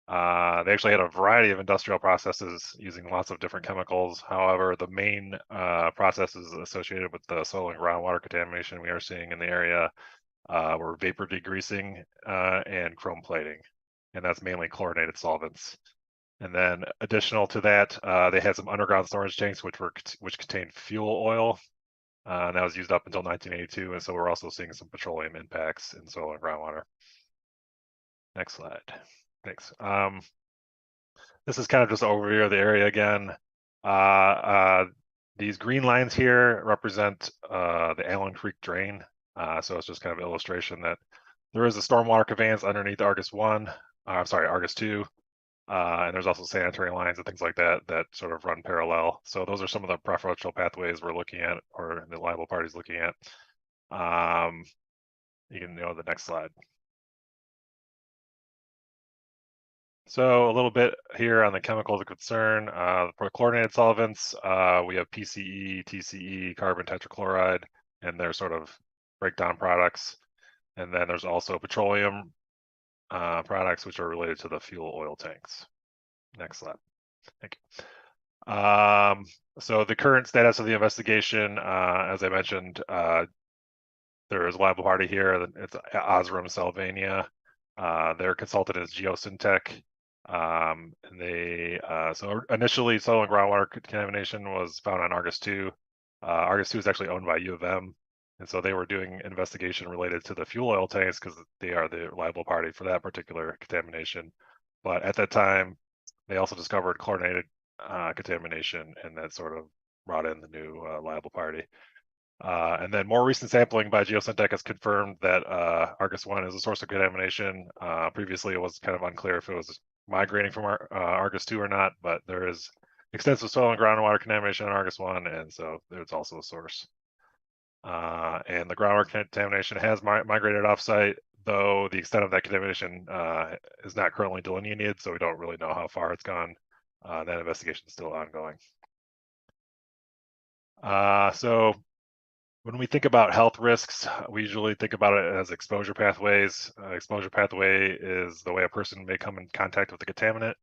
They actually had a variety of industrial processes using lots of different chemicals. However, the main processes associated with the soil and groundwater contamination we are seeing in the area were vapor degreasing and chrome plating, and that's mainly chlorinated solvents. And then additional to that, they had some underground storage tanks which contained fuel oil. And that was used up until 1982, and so we're also seeing some petroleum impacts in soil and groundwater. Next slide. Thanks. This is kind of just an overview of the area again. These green lines here represent the Allen Creek drain. So it's just kind of an illustration that there is a stormwater conveyance underneath Argus 1, Argus 2. And there's also sanitary lines and things like that that sort of run parallel. So those are some of the preferential pathways we're looking at, or the liable parties looking at. You can go to the next slide. So a little bit here on the chemicals of concern. For chlorinated solvents, we have PCE, TCE, carbon tetrachloride, and their sort of breakdown products. And then there's also petroleum products, which are related to the fuel oil tanks. Next slide. Thank you. So the current status of the investigation, as I mentioned, there is a liable party here. It's Osram Sylvania. Their consultant is Geosyntec. And they so initially soil and groundwater contamination was found on Argus 2. Argus 2 is actually owned by U of M, and so they were doing investigation related to the fuel oil tanks because they are the liable party for that particular contamination. But at that time, they also discovered chlorinated contamination, and that sort of brought in the new liable party. And then more recent sampling by Geosyntec has confirmed that Argus 1 is a source of contamination. Previously, it was kind of unclear if it was migrating from Argus 2 or not, but there is extensive soil and groundwater contamination in Argus 1, and so there's also a source. And the groundwater contamination has migrated offsite, though the extent of that contamination is not currently delineated, so we don't really know how far it's gone. That investigation is still ongoing. So when we think about health risks, we usually think about it as exposure pathways. Exposure pathway is the way a person may come in contact with the contaminant.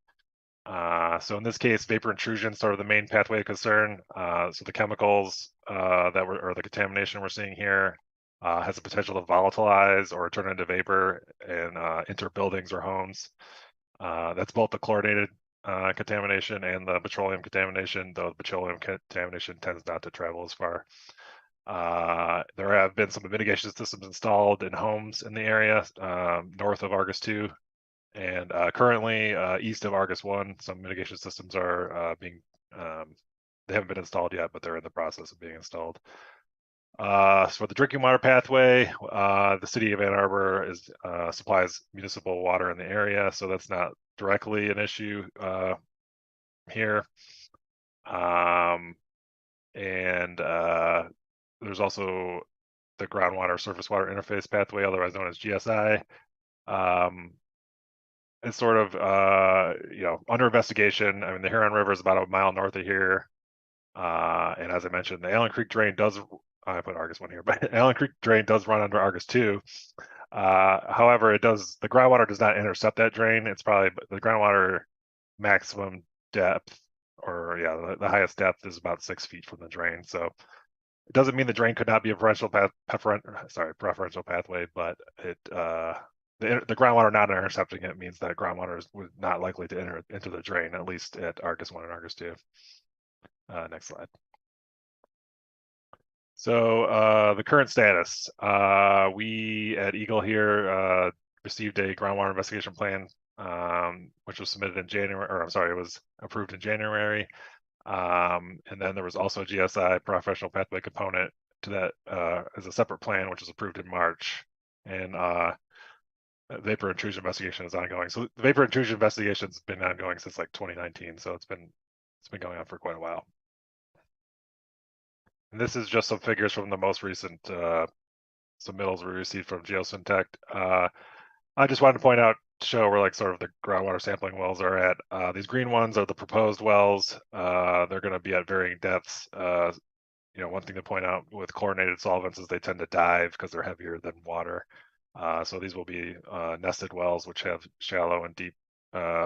So in this case, vapor intrusion is sort of the main pathway of concern. So the chemicals or the contamination we're seeing here has the potential to volatilize or turn into vapor and enter buildings or homes. That's both the chlorinated contamination and the petroleum contamination, though the petroleum contamination tends not to travel as far. There have been some mitigation systems installed in homes in the area north of Argus 2, and currently east of Argus 1. Some mitigation systems are they haven't been installed yet, but they're in the process of being installed. For the drinking water pathway, the city of Ann Arbor supplies municipal water in the area, so that's not directly an issue here. There's also the groundwater surface water interface pathway, otherwise known as GSI. It's sort of under investigation. I mean, the Huron River is about a mile north of here, and as I mentioned, the Allen Creek drain does. I put Argus 1 here, but Allen Creek drain does run under Argus 2. However, the groundwater does not intercept that drain. It's probably the groundwater maximum depth, or the highest depth is about 6 feet from the drain. So it doesn't mean the drain could not be a preferential pathway, but the groundwater not intercepting it means that groundwater is not likely to enter into the drain, at least at Argus 1 and Argus 2. Next slide. So the current status, we at Eagle here received a groundwater investigation plan, which was submitted in January, or I'm sorry, it was approved in January. And then there was also a GSI professional pathway component to that as a separate plan, which was approved in March. And vapor intrusion investigation is ongoing. So the vapor intrusion investigation has been ongoing since like 2019. So it's been going on for quite a while. And this is just some figures from the most recent submittals we received from Geosyntec. I just wanted to point out, show where like sort of the groundwater sampling wells are at. These green ones are the proposed wells. They're going to be at varying depths. One thing to point out with chlorinated solvents is they tend to dive because they're heavier than water. So these will be nested wells, which have shallow and deep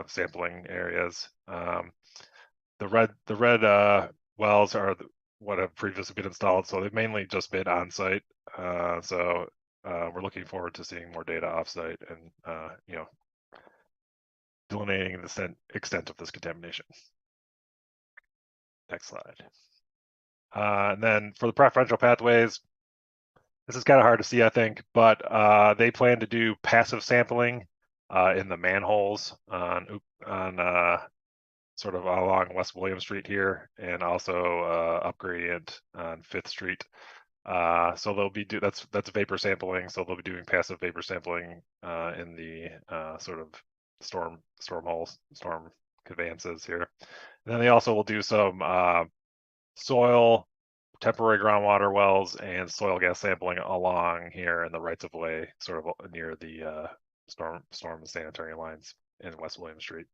sampling areas. The red wells are what have previously been installed, so they've mainly just been on site. So we're looking forward to seeing more data offsite and delineating the extent of this contamination. Next slide. And then for the preferential pathways, this is kind of hard to see, I think, but they plan to do passive sampling in the manholes on sort of along West William Street here, and also up gradient on 5th Street. So they'll be that's vapor sampling. So they'll be doing passive vapor sampling in the sort of storm holes, storm conveyances here. And then they also will do some soil temporary groundwater wells and soil gas sampling along here in the rights of way, sort of near the storm and sanitary lines in West William Street.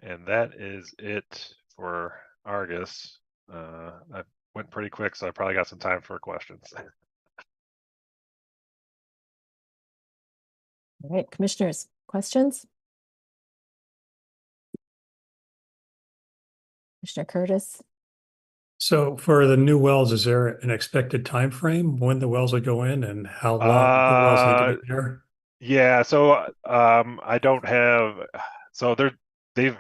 And that is it for Argus. I went pretty quick, so I probably got some time for questions. All right, commissioners, questions? Commissioner Curtis? So for the new wells, is there an expected time frame when the wells would go in and how long the wells need to be there? Yeah, so I don't have, so they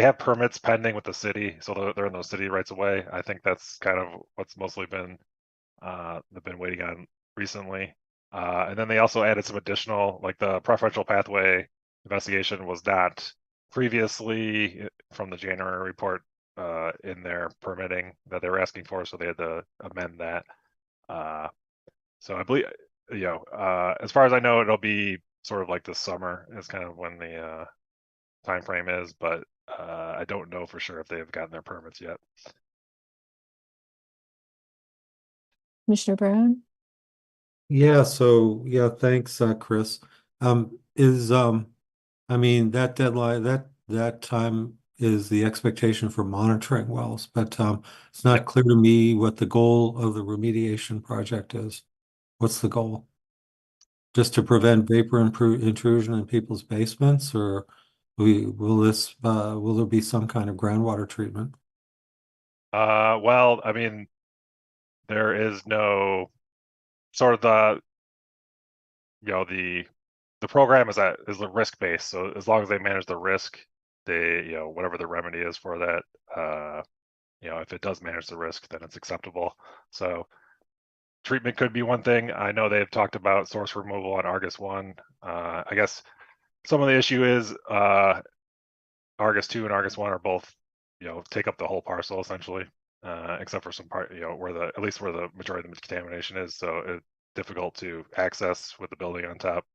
have permits pending with the city, so they're in those city rights of way. I think that's kind of what's mostly been they've been waiting on recently. And then they also added some additional, like the preferential pathway investigation was not previously from the January report in their permitting that they were asking for, so they had to amend that. So I believe, as far as I know, it'll be sort of like this summer is kind of when the time frame is, but I don't know for sure if they've gotten their permits yet. Commissioner Brown? Yeah, so yeah, thanks, Chris. I mean, that deadline, that time is the expectation for monitoring wells, but it's not clear to me what the goal of the remediation project is. What's the goal? Just to prevent vapor intrusion in people's basements, or will there be some kind of groundwater treatment? Well, I mean, there is no sort of the program is a risk based. So as long as they manage the risk, they, whatever the remedy is for that, if it does manage the risk, then it's acceptable. So treatment could be one thing. I know they've talked about source removal on Argus 1. I guess some of the issue is Argus 2 and Argus 1 are both, take up the whole parcel essentially, except for some part, where at least where the majority of the contamination is. So it's difficult to access with the building on top.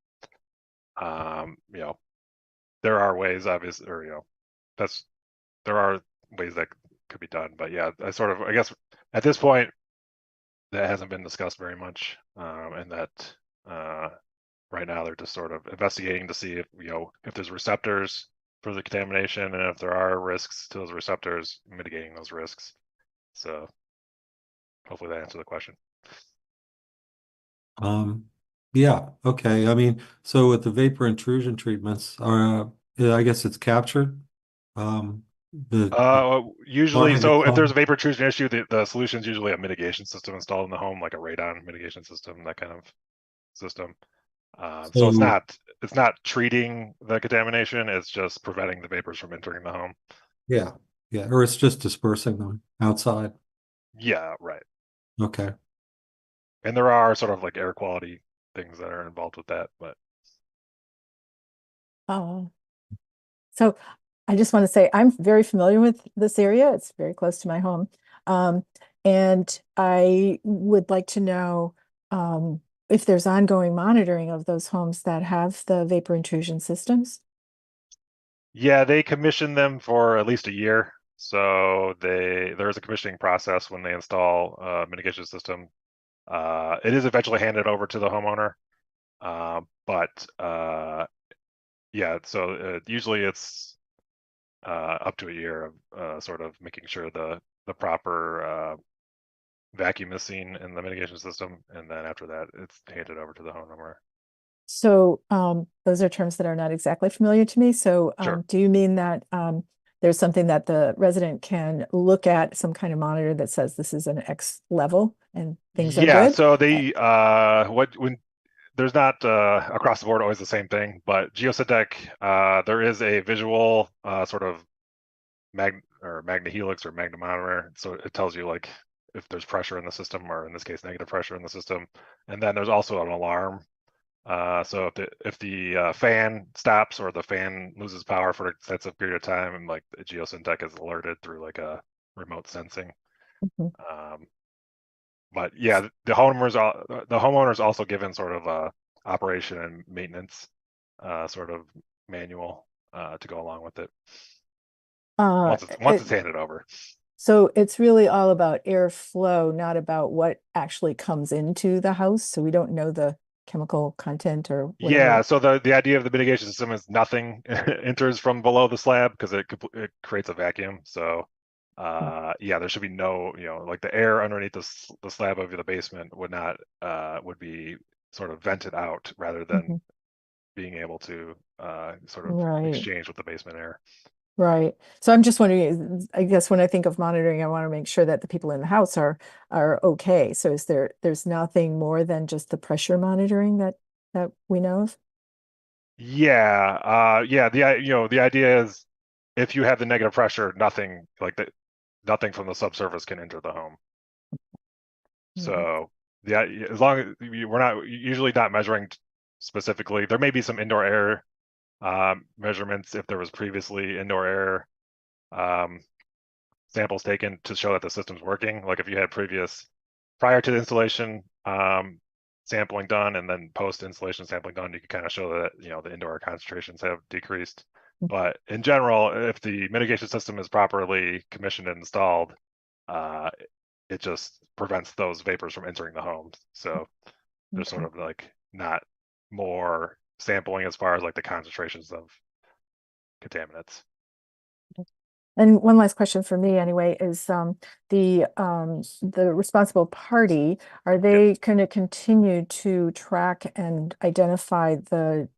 There are ways, obviously, or there are ways that could be done. But yeah, I guess at this point, that hasn't been discussed very much, and that right now they're just sort of investigating to see if there's receptors for the contamination, and if there are risks to those receptors, mitigating those risks. So hopefully that answers the question. Yeah, okay. I mean, so with the vapor intrusion treatments, I guess it's captured. Usually, Farming so if there's a decline. vapor intrusion issue, the solution is usually a mitigation system installed in the home, like a radon mitigation system, that kind of system. So it's not treating the contamination, it's just preventing the vapors from entering the home. Yeah, or it's just dispersing them outside. Yeah, right. Okay. And there are sort of like air quality things that are involved with that, but So I just want to say I'm very familiar with this area. It's very close to my home. And I would like to know if there's ongoing monitoring of those homes that have the vapor intrusion systems. yeah, they commission them for at least a year. So there's a commissioning process when they install a mitigation system. It is eventually handed over to the homeowner. Yeah, so usually it's up to a year of sort of making sure the proper vacuum is seen in the mitigation system, and then after that, it's handed over to the homeowner. So those are terms that are not exactly familiar to me. So Sure. do you mean that there's something that the resident can look at, some kind of monitor that says this is an X level and things are Yeah, good? so they when there's not across the board always the same thing, but geosyntec, there is a visual sort of magnehelix or magnetometer, so it tells you like if there's pressure in the system, or in this case negative pressure in the system. And then there's also an alarm. So if the fan stops or the fan loses power for an extensive period of time, and like the geosyntec is alerted through like a remote sensing. But yeah, the homeowner's also given sort of a operation and maintenance sort of manual to go along with it once it's handed over. So it's really all about airflow, not about what actually comes into the house. So we don't know the chemical content or whatever. Yeah, so the idea of the mitigation system is nothing enters from below the slab because it creates a vacuum. So yeah, there should be no, like the air underneath the slab of the basement would not would be sort of vented out rather than being able to sort of Right. exchange with the basement air. Right. So I'm just wondering, I guess when I think of monitoring, I want to make sure that the people in the house are okay. So there's nothing more than just the pressure monitoring that we know of? Yeah, yeah, the idea is if you have the negative pressure, nothing nothing from the subsurface can enter the home. So as long as we're not usually not measuring specifically, there may be some indoor air measurements if there was previously indoor air samples taken to show that the system's working. Like if you had prior to the installation sampling done and then post installation sampling done, you can kind of show that the indoor air concentrations have decreased. But in general, if the mitigation system is properly commissioned and installed, it just prevents those vapors from entering the homes. So there's sort of like not more sampling as far as like the concentrations of contaminants. And one last question for me anyway is the responsible party, are they going to continue to track and identify the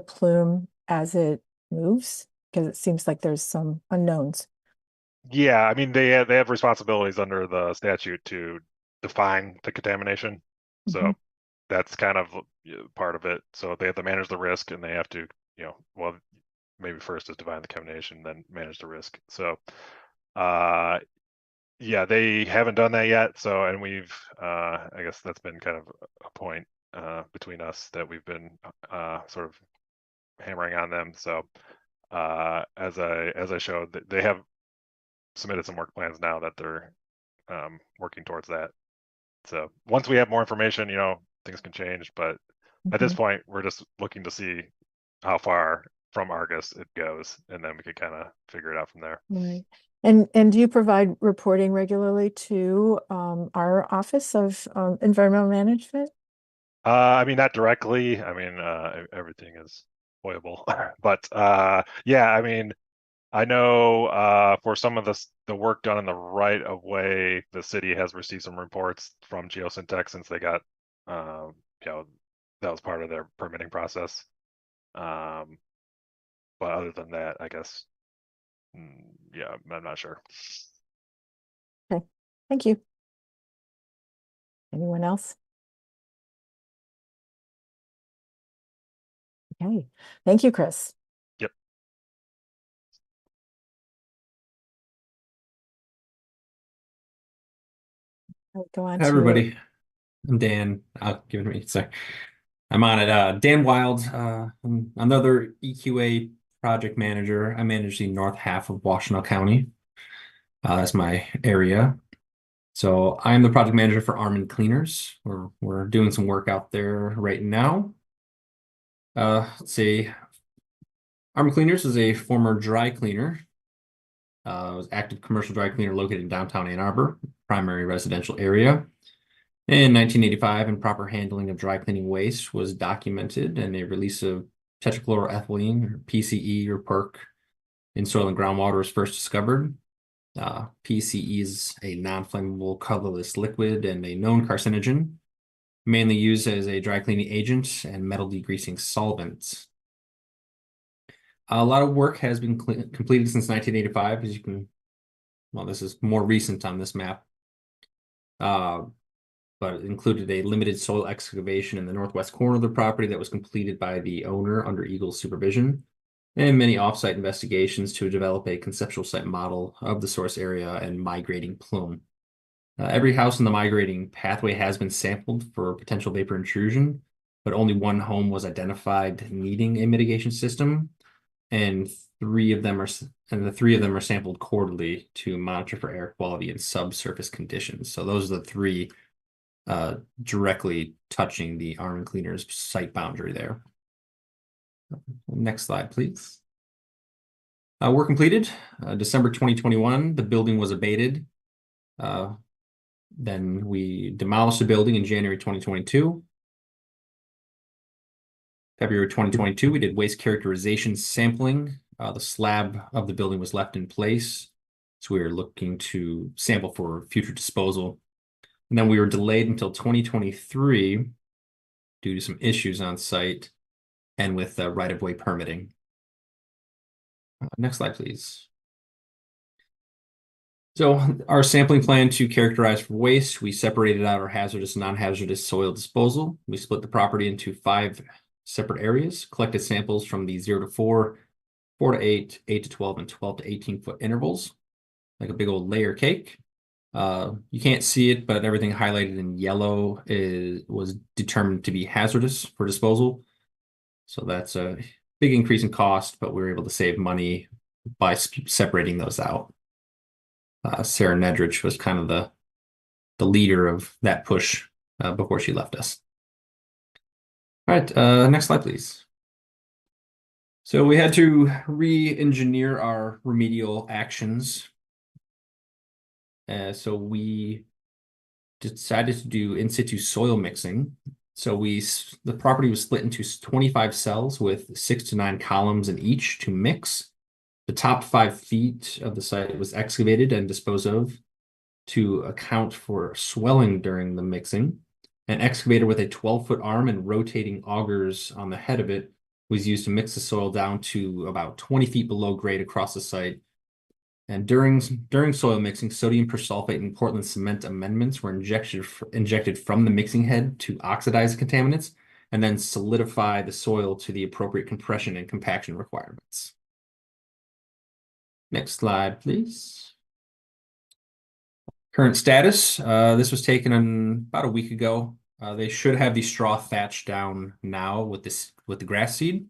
plume as it moves? Because it seems like there's some unknowns. Yeah, I mean they have responsibilities under the statute to define the contamination. So that's kind of part of it. So they have to manage the risk and they have to, well, maybe first is define the contamination, then manage the risk. So yeah, they haven't done that yet. So, and we've I guess that's been kind of a point between us that we've been sort of hammering on them. So as I showed, they have submitted some work plans now that they're working towards that. So once we have more information, things can change. But at this point, we're just looking to see how far from Argus it goes, and then we could kind of figure it out from there. Right. And do you provide reporting regularly to our Office of Environmental Management? I mean, not directly. I mean, everything is foible, but yeah, I mean, I know for some of the work done in the right of way, the city has received some reports from Geosyntex since they got, that was part of their permitting process. But other than that, I guess, yeah, I'm not sure. Okay, thank you. Anyone else? Okay, thank you, Chris. Yep. I'll go on Hi, everybody. I'm Dan. I'll give it to me. Sorry. I'm on it. Dan Wild. I'm another EQA project manager. I manage the north half of Washtenaw County. That's my area. So I'm the project manager for Arm Cleaners. We're doing some work out there right now. Let's see. Arm Cleaners is a former dry cleaner. It was active commercial dry cleaner located in downtown Ann Arbor, primary residential area. In 1985, improper handling of dry cleaning waste was documented, and a release of tetrachloroethylene, or PCE, or PERC, in soil and groundwater was first discovered. PCE is a non-flammable, colorless liquid and a known carcinogen, mainly used as a dry cleaning agent and metal degreasing solvent. A lot of work has been completed since 1985, as you can, well, this is more recent on this map. But it included a limited soil excavation in the northwest corner of the property that was completed by the owner under Eagle's supervision, and many offsite investigations to develop a conceptual site model of the source area and migrating plume. Every house in the migrating pathway has been sampled for potential vapor intrusion, but only one home was identified needing a mitigation system, and the three of them are sampled quarterly to monitor for air quality and subsurface conditions. So those are the three directly touching the Arm Cleaners site boundary there. Next slide, please. Work completed, December 2021. The building was abated. Then we demolished the building in January 2022. February 2022, we did waste characterization sampling. The slab of the building was left in place. So we were looking to sample for future disposal. And then we were delayed until 2023 due to some issues on site and with right-of-way permitting. Next slide, please. So our sampling plan to characterize for waste, we separated out our hazardous and non-hazardous soil disposal. We split the property into 5 separate areas, collected samples from the 0 to 4, 4 to 8, 8 to 12, and 12 to 18-foot intervals, like a big old layer cake. You can't see it, but everything highlighted in yellow was determined to be hazardous for disposal. So that's a big increase in cost, but we were able to save money by separating those out. Sarah Nedrich was kind of the leader of that push before she left us. All right, next slide, please. So we had to re-engineer our remedial actions. So we decided to do in situ soil mixing. So the property was split into 25 cells with 6 to 9 columns in each to mix. The top 5 feet of the site was excavated and disposed of to account for swelling during the mixing. An excavator with a 12-foot arm and rotating augers on the head of it was used to mix the soil down to about 20 feet below grade across the site. And during soil mixing, sodium persulfate and Portland cement amendments were injected from the mixing head to oxidize the contaminants and then solidify the soil to the appropriate compression and compaction requirements. Next slide, please. Current status. This was taken about a week ago. They should have the straw thatch down now with the grass seed,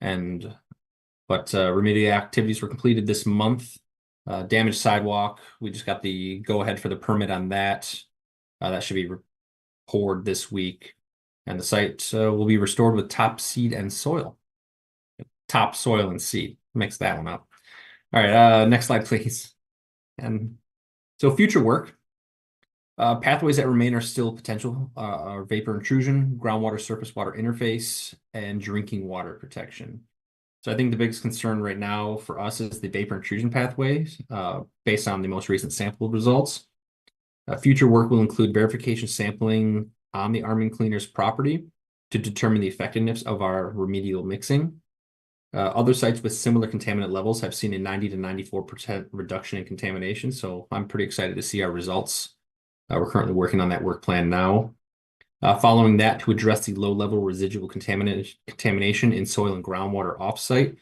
but remedial activities were completed this month. Damaged sidewalk. We just got the go-ahead for the permit on that. That should be poured this week, and the site will be restored with top seed and soil. Top soil and seed. Mix that one up. All right, next slide, please. And so future work. Pathways that remain are still potential are vapor intrusion, groundwater surface water interface, and drinking water protection. So I think the biggest concern right now for us is the vapor intrusion pathways based on the most recent sample results. Future work will include verification sampling on the Armin Cleaner's property to determine the effectiveness of our remedial mixing. Other sites with similar contaminant levels have seen a 90 to 94% reduction in contamination. So I'm pretty excited to see our results. We're currently working on that work plan now. Following that, to address the low-level residual contamination in soil and groundwater offsite,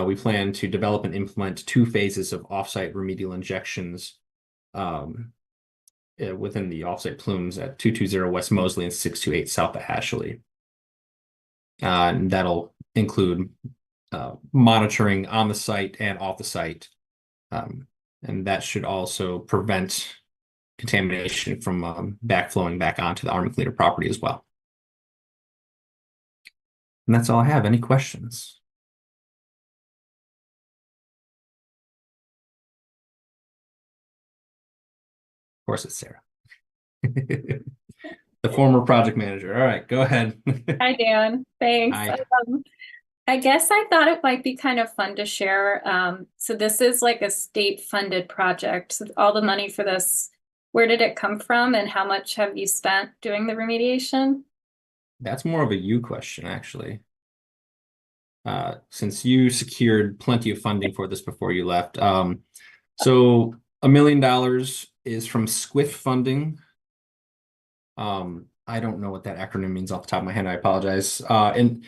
we plan to develop and implement 2 phases of offsite remedial injections within the offsite plumes at 220 West Mosley and 628 South of Ashley. And that'll include monitoring on the site and off the site. And that should also prevent contamination from backflowing back onto the Armin Cleaner property as well. And that's all I have. Any questions? Of course, it's Sarah. The former project manager. All right, go ahead. Hi, Dan. Thanks. Hi. I guess I thought it might be kind of fun to share. So this is like a state-funded project. So all the money for this, where did it come from and how much have you spent doing the remediation? That's more of a you question, actually. Since you secured plenty of funding for this before you left. So $1 million is from SQIF funding. I don't know what that acronym means off the top of my head. I apologize. And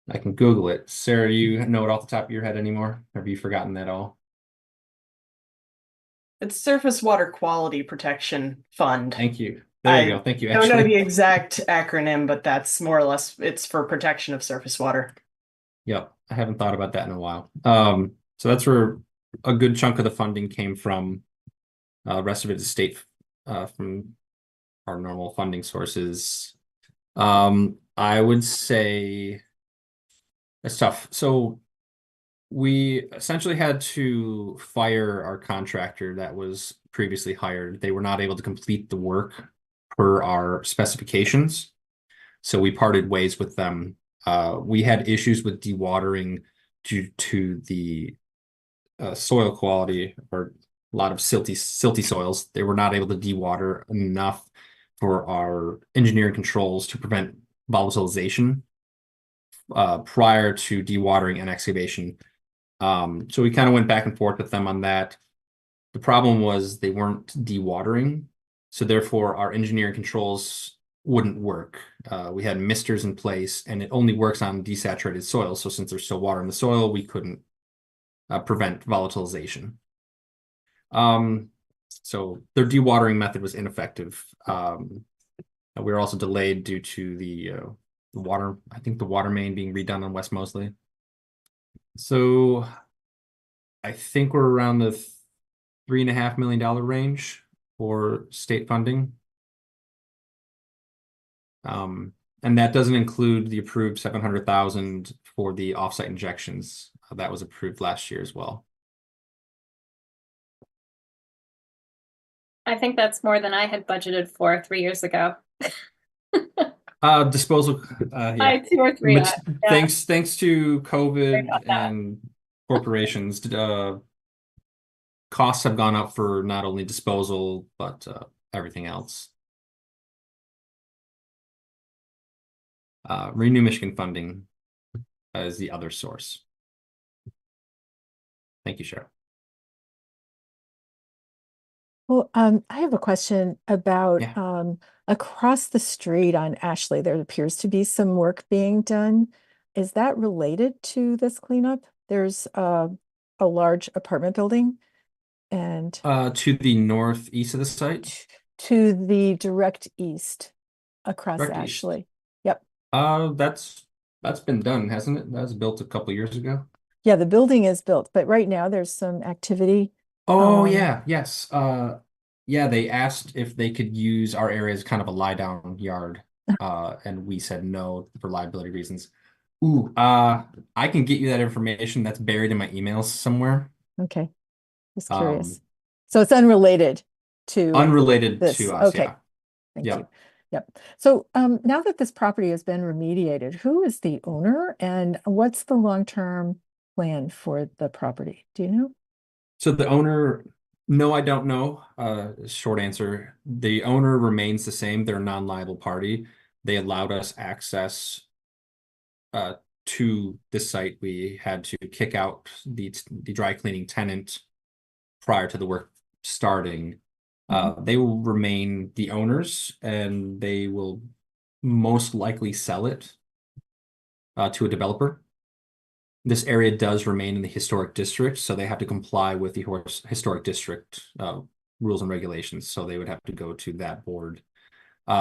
I can Google it. Sarah, do you know it off the top of your head anymore? Have you forgotten that all? It's Surface Water Quality Protection Fund. Thank you. There you go. Thank you. I don't know the exact acronym, but that's more or less, it's for protection of surface water. Yep. I haven't thought about that in a while. So that's where a good chunk of the funding came from. The rest of it is state from our normal funding sources. I would say it's tough. So We essentially had to fire our contractor that was previously hired. They were not able to complete the work per our specifications, so we parted ways with them. We had issues with dewatering due to the soil quality, or a lot of silty soils. They were not able to dewater enough for our engineering controls to prevent volatilization prior to dewatering and excavation. So we kind of went back and forth with them on that. The problem was they weren't dewatering, so therefore our engineering controls wouldn't work. We had misters in place, and it only works on desaturated soil. So since there's still water in the soil, we couldn't prevent volatilization. So their dewatering method was ineffective. We were also delayed due to the water, I think the water main being redone on West Mosley. So I think we're around the $3.5 million range for state funding. And that doesn't include the approved 700,000 for the offsite injections. That was approved last year as well. I think that's more than I had budgeted for 3 years ago. Disposal, yeah. 2 or 3. Yeah. Thanks to Sorry COVID about that. and corporations, costs have gone up for not only disposal, but everything else. Renew Michigan funding is the other source. Thank you, Cheryl. Well, I have a question about Yeah. across the street on Ashley, there appears to be some work being done. Is that related to this cleanup? There's a large apartment building and To the northeast of the site? to the direct east across Direct east. Ashley. Yep. That's been done, hasn't it? That was built a couple years ago. Yeah, the building is built, but right now there's some activity. Oh, yeah, yes. Yeah, they asked if they could use our area as kind of a lie down yard. And we said no for liability reasons. Ooh, I can get you that information. That's buried in my emails somewhere. Okay. Just curious. So it's unrelated to Unrelated this. to us, Okay. yeah. Thank Yep. you. Yep. So now that this property has been remediated, who is the owner and what's the long-term plan for the property? Do you know? So the owner, no, I don't know. Short answer, the owner remains the same. They're a non-liable party. They allowed us access to this site. We had to kick out the dry cleaning tenant prior to the work starting. They will remain the owners, and they will most likely sell it to a developer. This area does remain in the historic district, so they have to comply with the historic district rules and regulations. So they would have to go to that board.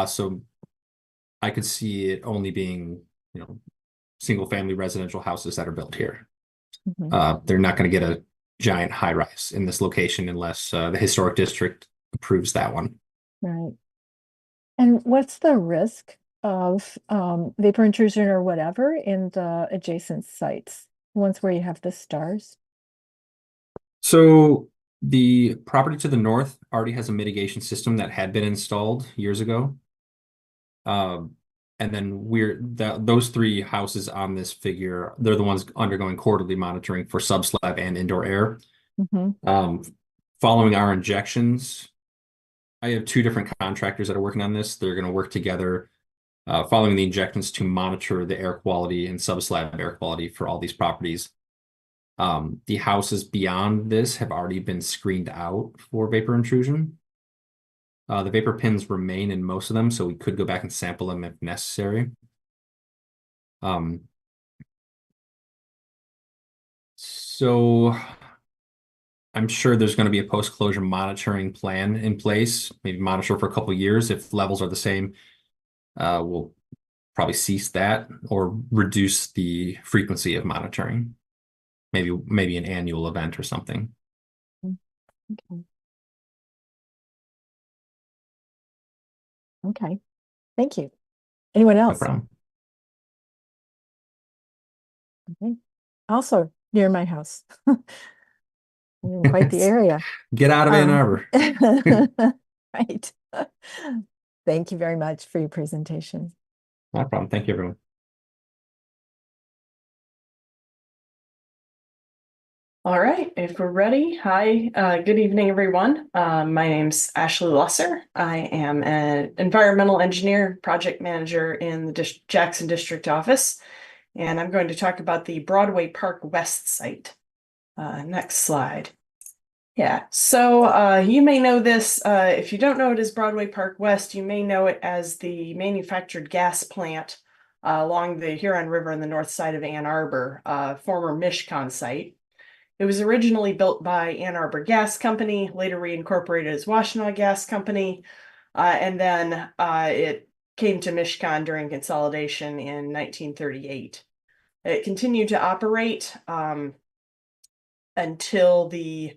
So I could see it only being, single family residential houses that are built here. They're not going to get a giant high rise in this location unless the historic district approves that one. Right. And what's the risk of vapor intrusion or whatever in the adjacent sites, ones where you have the stars? So the property to the north already has a mitigation system that had been installed years ago. And then those 3 houses on this figure, they're the ones undergoing quarterly monitoring for subslab and indoor air. Following our injections, I have 2 different contractors that are working on this. They're going to work together following the injections to monitor the air quality and subslab air quality for all these properties. The houses beyond this have already been screened out for vapor intrusion. The vapor pins remain in most of them, so we could go back and sample them if necessary. So I'm sure there's going to be a post-closure monitoring plan in place, maybe monitor for a couple of years. If levels are the same, we'll probably cease that or reduce the frequency of monitoring. Maybe an annual event or something. Okay. Thank you. Anyone No else? problem. Okay. Also, near my house. In quite the area. Get out of Ann Arbor. Right. Thank you very much for your presentation. No problem. Thank you, everyone. All right, if we're ready. Hi, good evening, everyone. My name's Ashley Lusser. I am an environmental engineer, project manager in the Jackson District Office, and I'm going to talk about the Broadway Park West site. Next slide. Yeah, so you may know this. If you don't know it as Broadway Park West, you may know it as the manufactured gas plant along the Huron River on the north side of Ann Arbor, former Mishcon site. It was originally built by Ann Arbor Gas Company, later reincorporated as Washtenaw Gas Company, and then it came to Mishcon during consolidation in 1938. It continued to operate until the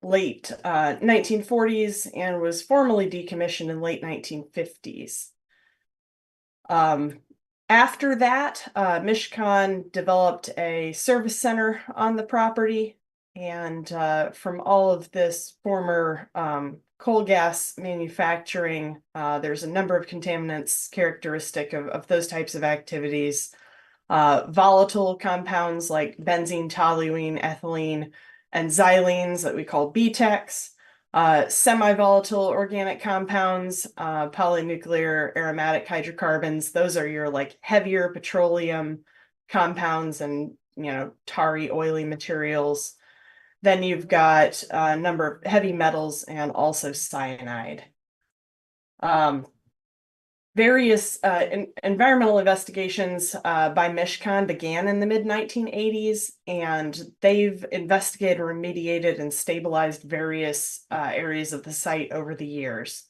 late 1940s and was formally decommissioned in late 1950s. After that, Mishcon developed a service center on the property, and from all of this former coal gas manufacturing, there's a number of contaminants characteristic of those types of activities. Volatile compounds like benzene, toluene, ethylene, and xylenes that we call BTEX. Semi-volatile organic compounds, polynuclear aromatic hydrocarbons. Those are your like heavier petroleum compounds and, you know, tarry, oily materials. Then you've got a number of heavy metals and also cyanide. Various environmental investigations by Mishcon began in the mid-1980s, and they've investigated, remediated, and stabilized various areas of the site over the years.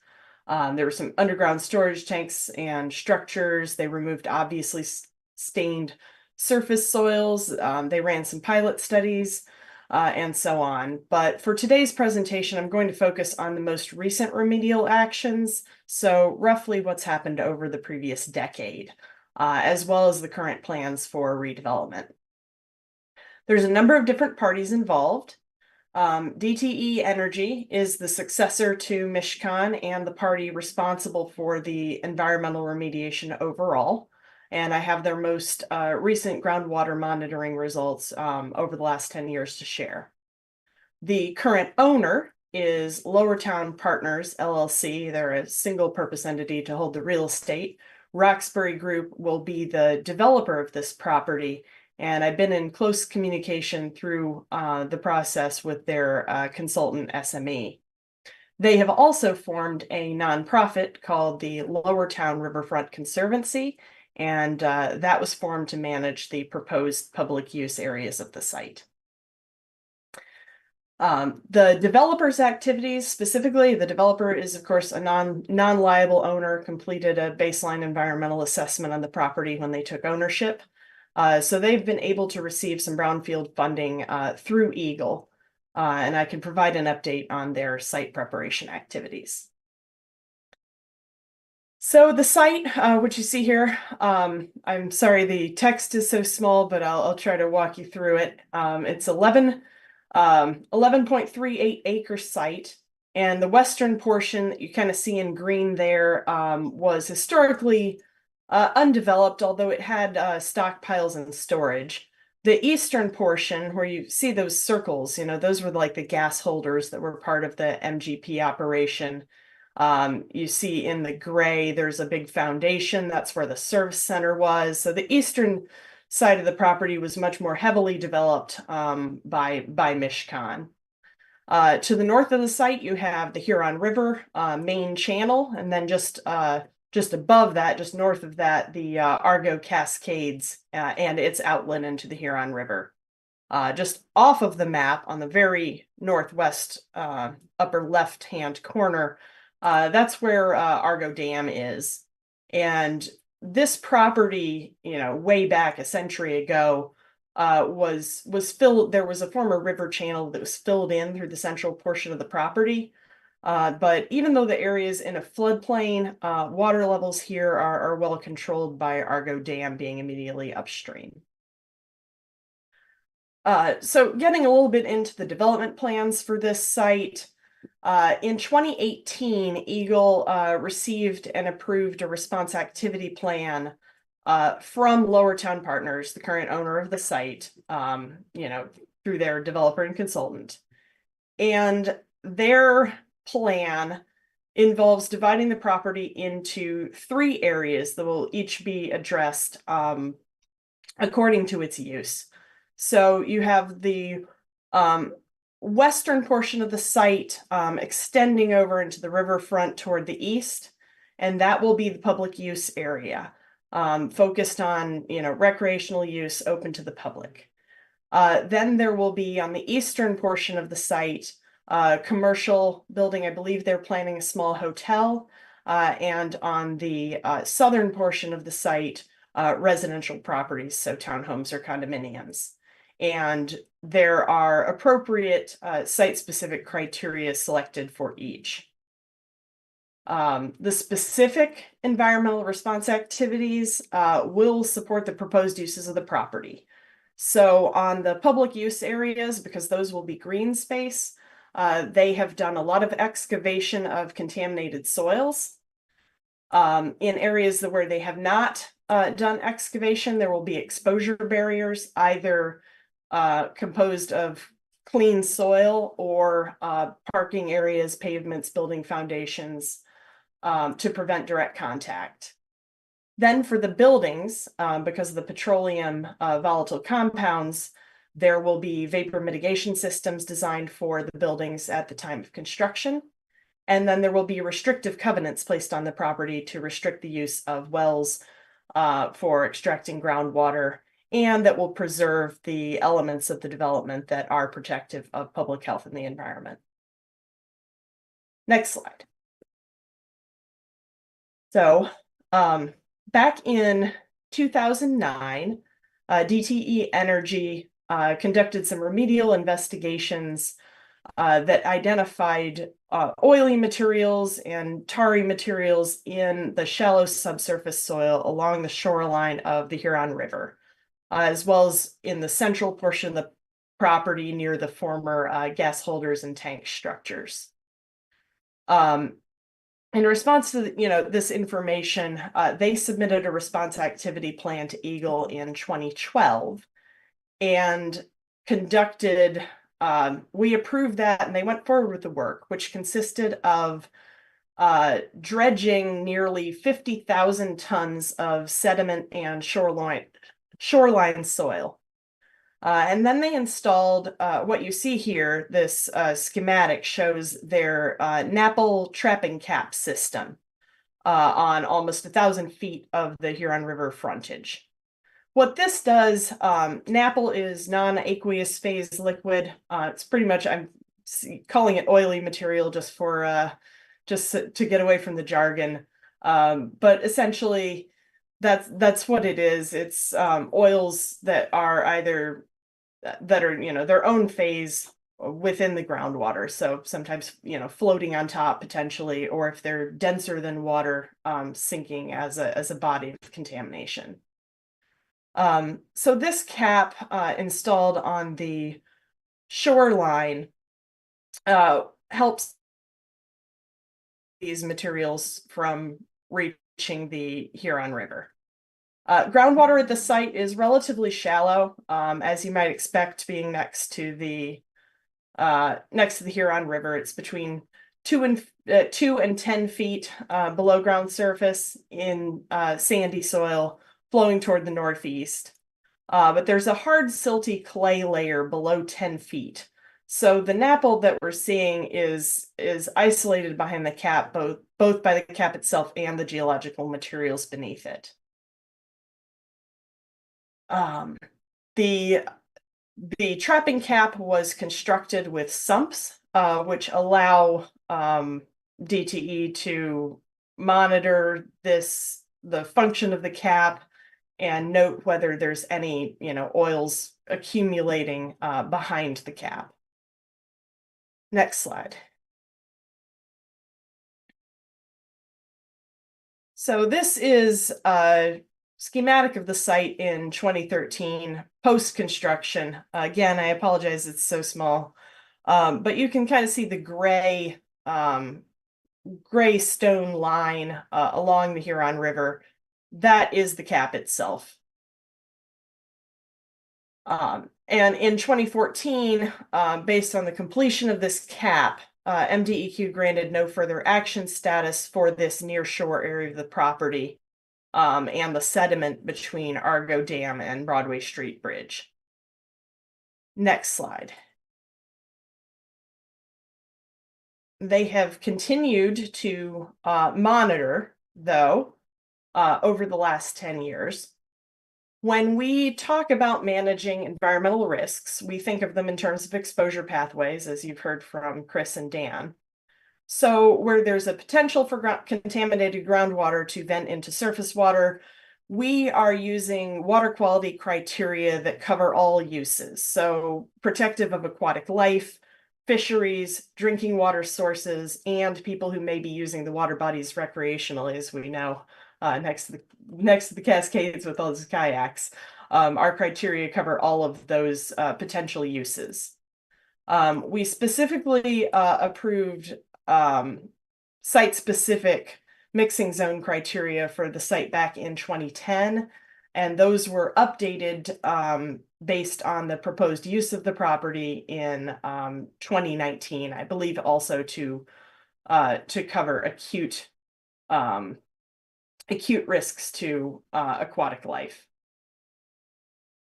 There were some underground storage tanks and structures. They removed obviously stained surface soils. They ran some pilot studies and so on. But for today's presentation, I'm going to focus on the most recent remedial actions. So roughly what's happened over the previous decade, as well as the current plans for redevelopment. There's a number of different parties involved. DTE Energy is the successor to Mishcon and the party responsible for the environmental remediation overall. And I have their most recent groundwater monitoring results over the last 10 years to share. The current owner is Lowertown Partners, LLC. They're a single purpose entity to hold the real estate. Roxbury Group will be the developer of this property, and I've been in close communication through the process with their consultant SME. They have also formed a nonprofit called the Lowertown Riverfront Conservancy, and that was formed to manage the proposed public use areas of the site. The developer's activities, specifically, the developer is, of course, a non-liable owner, completed a baseline environmental assessment on the property when they took ownership. So they've been able to receive some brownfield funding through Eagle, and I can provide an update on their site preparation activities. So the site, which you see here, I'm sorry the text is so small, but I'll try to walk you through it. It's 11.38 acre site, and the western portion that you kind of see in green there was historically undeveloped, although it had stockpiles and storage. The eastern portion, where you see those circles, you know, those were like the gas holders that were part of the MGP operation. You see in the gray, there's a big foundation. That's where the service center was. So the eastern side of the property was much more heavily developed by Mishcon. To the north of the site, you have the Huron River main channel, and then just above that, just north of that, the Argo Cascades and its outlet into the Huron River. Just off of the map on the very northwest upper left-hand corner, that's where Argo Dam is. And this property, you know, way back a century ago, was filled. There was a former river channel that was filled in through the central portion of the property. But even though the area is in a floodplain, water levels here are well controlled by Argo Dam being immediately upstream. So getting a little bit into the development plans for this site, in 2018, Eagle received and approved a response activity plan from Lower Town Partners, the current owner of the site, through their developer and consultant. And their plan involves dividing the property into 3 areas that will each be addressed according to its use. So you have the western portion of the site extending over into the riverfront toward the east, and that will be the public use area, focused on recreational use open to the public. Then there will be on the eastern portion of the site commercial building. I believe they're planning a small hotel, and on the southern portion of the site, residential properties, so townhomes or condominiums. And there are appropriate site-specific criteria selected for each. The specific environmental response activities will support the proposed uses of the property. So on the public use areas, because those will be green space, they have done a lot of excavation of contaminated soils. In areas where they have not done excavation, there will be exposure barriers, either composed of clean soil or parking areas, pavements, building foundations, to prevent direct contact. Then for the buildings, because of the petroleum volatile compounds, there will be vapor mitigation systems designed for the buildings at the time of construction. And then there will be restrictive covenants placed on the property to restrict the use of wells for extracting groundwater, and that will preserve the elements of the development that are protective of public health and the environment. Next slide. So back in 2009, DTE Energy conducted some remedial investigations that identified oily materials and tarry materials in the shallow subsurface soil along the shoreline of the Huron River, as well as in the central portion of the property near the former gas holders and tank structures. In response to this information, they submitted a response activity plan to Eagle in 2012 and conducted, we approved that, and they went forward with the work, which consisted of dredging nearly 50,000 tons of sediment and shoreline soil. And then they installed what you see here. This schematic shows their NAPL trapping cap system on almost 1,000 feet of the Huron River frontage. What this does, NAPL is non-aqueous phase liquid. It's pretty much, I'm calling it oily material just for just to get away from the jargon. But essentially, that's what it is. It's oils that are either their own phase within the groundwater. So sometimes floating on top potentially, or if they're denser than water, sinking as a body of contamination. So this cap installed on the shoreline helps these materials from reaching the Huron River. Groundwater at the site is relatively shallow, as you might expect, being next to the Huron River. It's between 2 and 10 feet below ground surface in sandy soil flowing toward the northeast. But there's a hard silty clay layer below 10 feet. So the NAPL that we're seeing is isolated behind the cap, both by the cap itself and the geological materials beneath it. The trapping cap was constructed with sumps, which allow DTE to monitor the function of the cap and note whether there's any oils accumulating behind the cap. Next slide. So this is schematic of the site in 2013, post-construction. Again, I apologize, it's so small. But you can kind of see the gray stone line along the Huron River. That is the cap itself. And in 2014, based on the completion of this cap, MDEQ granted no further action status for this near shore area of the property and the sediment between Argo Dam and Broadway Street Bridge. Next slide. They have continued to monitor, though, over the last 10 years. When we talk about managing environmental risks, we think of them in terms of exposure pathways, as you've heard from Chris and Dan. So where there's a potential for contaminated groundwater to vent into surface water, we are using water quality criteria that cover all uses. So protective of aquatic life, fisheries, drinking water sources, and people who may be using the water bodies recreationally, as we know, next to the Cascades with all those kayaks. Our criteria cover all of those potential uses. We specifically approved site-specific mixing zone criteria for the site back in 2010, and those were updated based on the proposed use of the property in 2019, I believe, also to cover acute risks to aquatic life.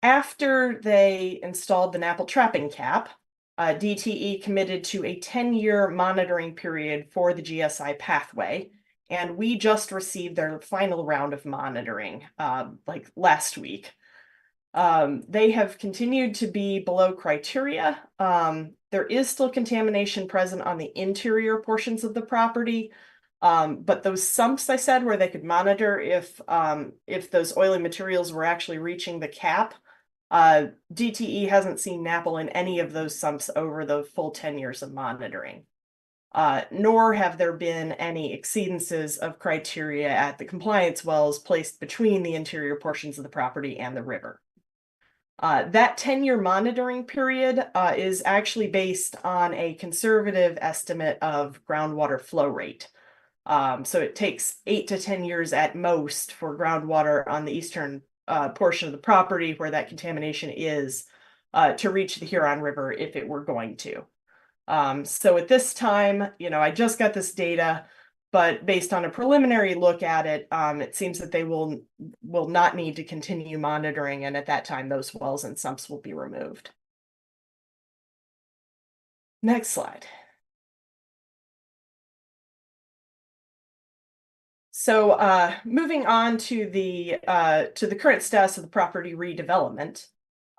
After they installed the Napple trapping cap, DTE committed to a 10-year monitoring period for the GSI pathway, and we just received their final round of monitoring like last week. They have continued to be below criteria. There is still contamination present on the interior portions of the property, but those sumps I said where they could monitor if those oily materials were actually reaching the cap, DTE hasn't seen Napple in any of those sumps over the full 10 years of monitoring. Nor have there been any exceedances of criteria at the compliance wells placed between the interior portions of the property and the river. That 10-year monitoring period is actually based on a conservative estimate of groundwater flow rate. So it takes 8 to 10 years at most for groundwater on the eastern portion of the property where that contamination is to reach the Huron River if it were going to. So at this time, I just got this data, but based on a preliminary look at it, it seems that they will not need to continue monitoring, and at that time, those wells and sumps will be removed. Next slide. So moving on to the current status of the property redevelopment,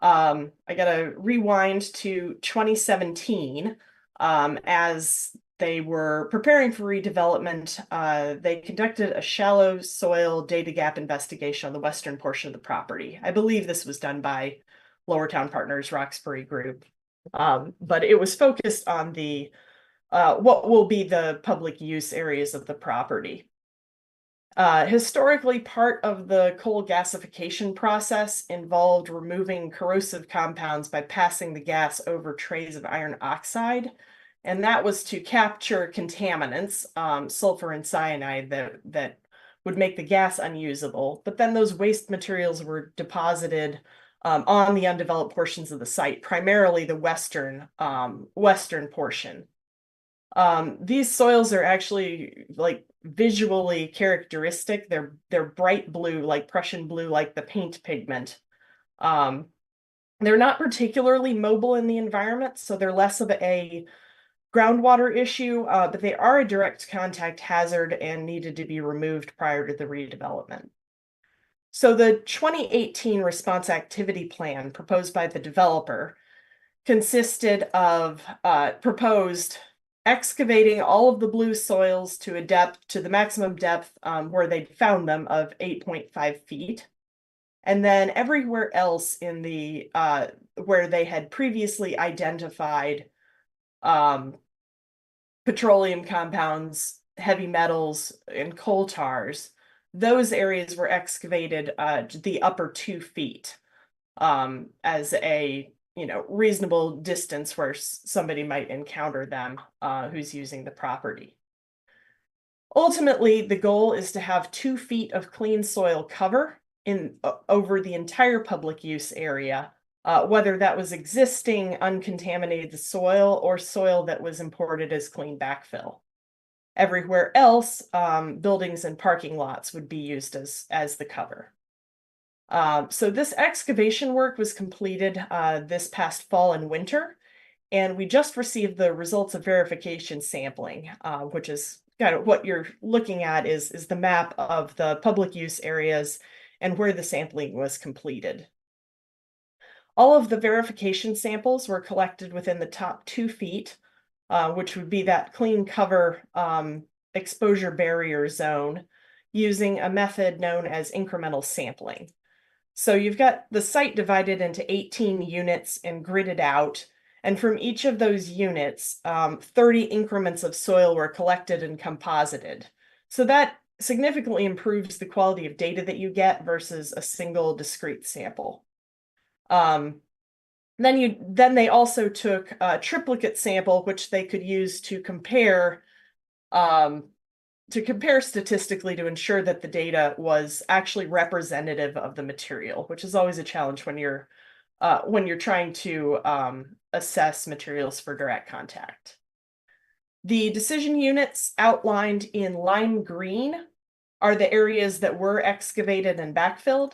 I got to rewind to 2017. As they were preparing for redevelopment, they conducted a shallow soil data gap investigation on the western portion of the property. I believe this was done by Lower Town Partners Roxbury Group, but it was focused on the what will be the public use areas of the property. Historically, part of the coal gasification process involved removing corrosive compounds by passing the gas over trays of iron oxide, and that was to capture contaminants, sulfur and cyanide, that would make the gas unusable. But then those waste materials were deposited on the undeveloped portions of the site, primarily the western portion. These soils are actually like visually characteristic. They're bright blue, like Prussian blue, like the paint pigment. They're not particularly mobile in the environment, so they're less of a groundwater issue, but they are a direct contact hazard and needed to be removed prior to the redevelopment. So the 2018 response activity plan proposed by the developer consisted of proposed excavating all of the blue soils to the maximum depth where they'd found them of 8.5 feet. And then everywhere else in the where they had previously identified petroleum compounds, heavy metals, and coal tars, those areas were excavated the upper 2 feet as a reasonable distance where somebody might encounter them who's using the property. Ultimately, the goal is to have 2 feet of clean soil cover over the entire public use area, whether that was existing uncontaminated soil or soil that was imported as clean backfill. Everywhere else, buildings and parking lots would be used as the cover. So this excavation work was completed this past fall and winter, and we just received the results of verification sampling, which is kind of what you're looking at is the map of the public use areas and where the sampling was completed. All of the verification samples were collected within the top 2 feet, which would be that clean cover exposure barrier zone, using a method known as incremental sampling. So you've got the site divided into 18 units and gridded out. And from each of those units, 30 increments of soil were collected and composited. So that significantly improves the quality of data that you get versus a single discrete sample. Then they also took a triplicate sample, which they could use to compare statistically to ensure that the data was actually representative of the material, which is always a challenge when you're trying to assess materials for direct contact. The decision units outlined in lime green are the areas that were excavated and backfilled.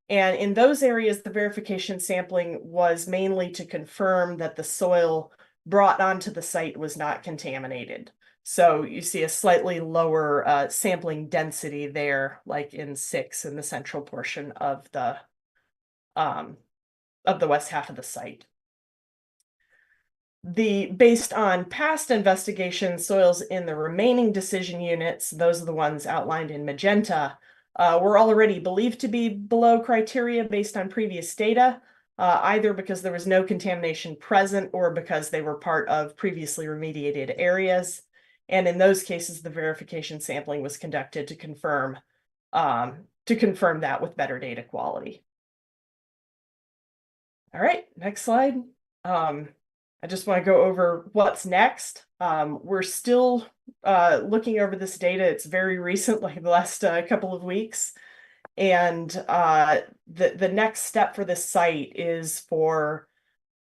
And in those areas, the verification sampling was mainly to confirm that the soil brought onto the site was not contaminated. So you see a slightly lower sampling density there, like in 6 in the central portion of the west half of the site. Based on past investigations, soils in the remaining decision units, those are the ones outlined in magenta, were already believed to be below criteria based on previous data, either because there was no contamination present or because they were part of previously remediated areas. And in those cases, the verification sampling was conducted to confirm that with better data quality. All right, next slide. I just want to go over what's next. We're still looking over this data. It's very recent, like the last couple of weeks. And the next step for this site is for,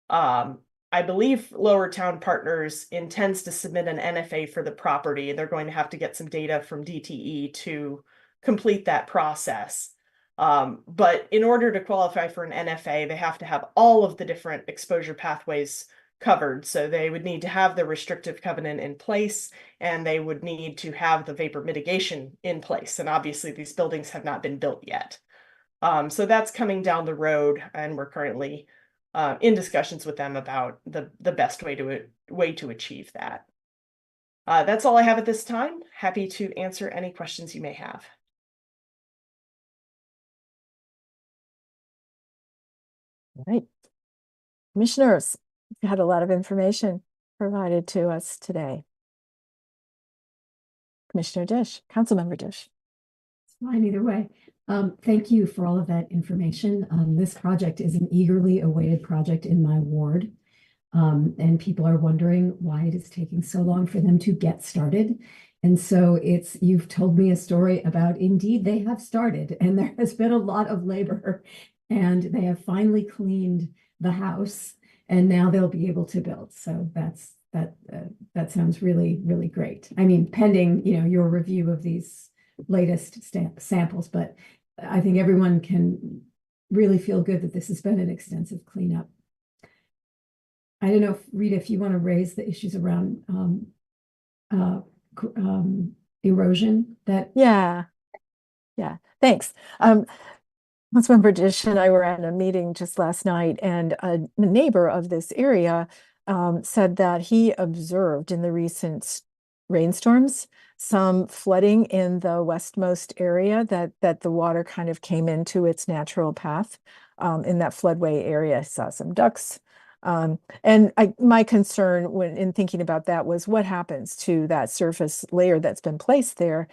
I believe Lower Town Partners intends to submit an NFA for the property. They're going to have to get some data from DTE to complete that process. But in order to qualify for an NFA, they have to have all of the different exposure pathways covered. So they would need to have the restrictive covenant in place, and they would need to have the vapor mitigation in place. And obviously these buildings have not been built yet. So that's coming down the road, and we're currently in discussions with them about the best way to achieve that. That's all I have at this time. Happy to answer any questions you may have. All right. Commissioners, you had a lot of information provided to us today. Commissioner Dish, Councilmember Dish. It's fine either way. Thank you for all of that information. This project is an eagerly awaited project in my ward. And people are wondering why it is taking so long for them to get started. And so you've told me a story about, indeed, they have started, and there has been a lot of labor, and they have finally cleaned the house, and now they'll be able to build. So that sounds really, really great. I mean, pending, your review of these latest samples, but I think everyone can really feel good that this has been an extensive cleanup. I don't know, Rita, if you want to raise the issues around erosion that. Yeah, thanks. Councilmember Dish and I were at a meeting just last night, and a neighbor of this area said that he observed in the recent rainstorms some flooding in the westmost area, that the water kind of came into its natural path in that floodway area. Saw some ducks And my concern when in thinking about that was what happens to that surface layer that's been placed there?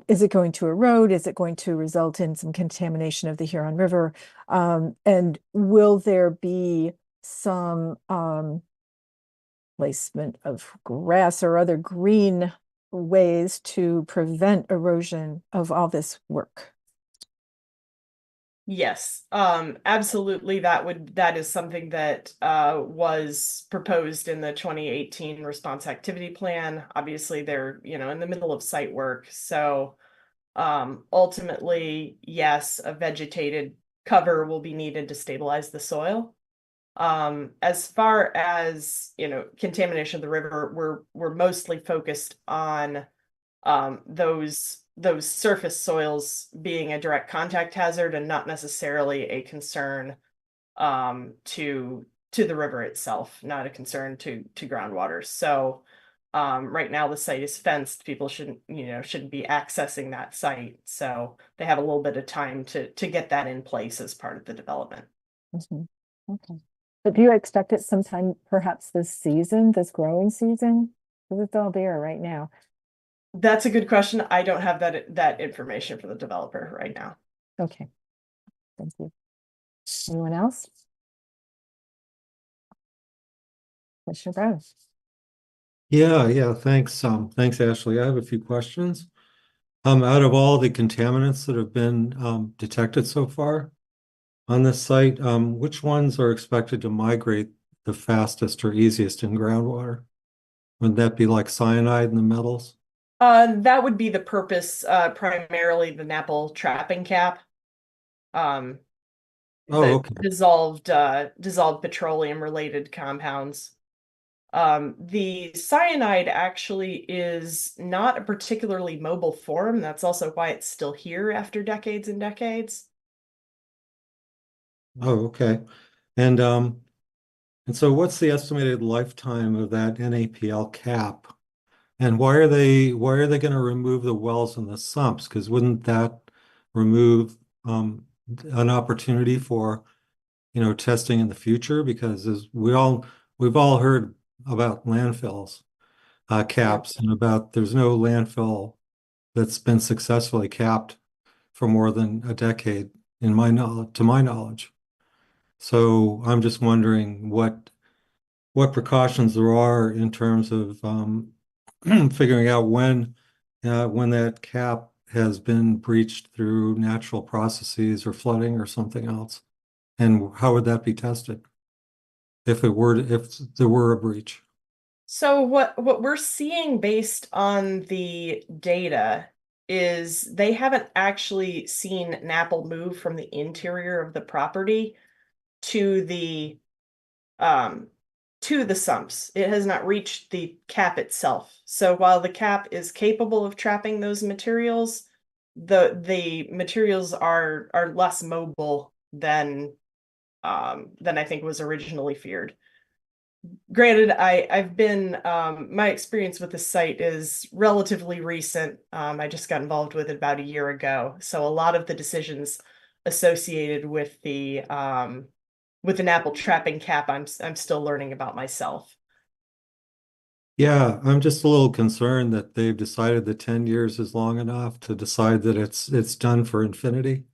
Is it going to erode? Is it going to result in some contamination of the Huron River? And will there be some placement of grass or other green ways to prevent erosion of all this work? Yes, absolutely. That is something that was proposed in the 2018 response activity plan. Obviously, they're, in the middle of site work. So ultimately, yes, a vegetated cover will be needed to stabilize the soil. As far as, contamination of the river, we're mostly focused on those surface soils being a direct contact hazard and not necessarily a concern to the river itself, not a concern to groundwater. So right now the site is fenced. People shouldn't be accessing that site. So they have a little bit of time to get that in place as part of the development. Mhm. Okay. But do you expect it sometime perhaps this season, this growing season? Because it's all there right now. That's a good question. I don't have that information for the developer right now. Okay. Thank you. Anyone else? Commissioner Brown. Yeah, thanks. Thanks, Ashley. I have a few questions. Out of all the contaminants that have been detected so far on this site, which ones are expected to migrate the fastest or easiest in groundwater? Would that be like cyanide in the metals? That would be the purpose, primarily the Napple trapping cap. Oh, The okay. dissolved petroleum related compounds. The cyanide actually is not a particularly mobile form. That's also why it's still here after decades and decades. Oh, okay. And so what's the estimated lifetime of that NAPL cap? And why are they going to remove the wells and the sumps? Because wouldn't that remove an opportunity for testing in the future? Because as we've all heard about landfills caps and about there's no landfill that's been successfully capped for more than a decade to my knowledge. So I'm just wondering what precautions there are in terms of figuring out when that cap has been breached through natural processes or flooding or something else, and how would that be tested if there were a breach? So what we're seeing based on the data is they haven't actually seen Napple move from the interior of the property to the um to the sumps. It has not reached the cap itself. So while the cap is capable of trapping those materials, the materials are less mobile than I think was originally feared. Granted, I've been my experience with the site is relatively recent. I just got involved with it about a year ago, so a lot of the decisions associated with the Napple trapping cap, I'm still learning about myself. Yeah, I'm just a little concerned that they've decided that 10 years is long enough to decide that it's done for infinity,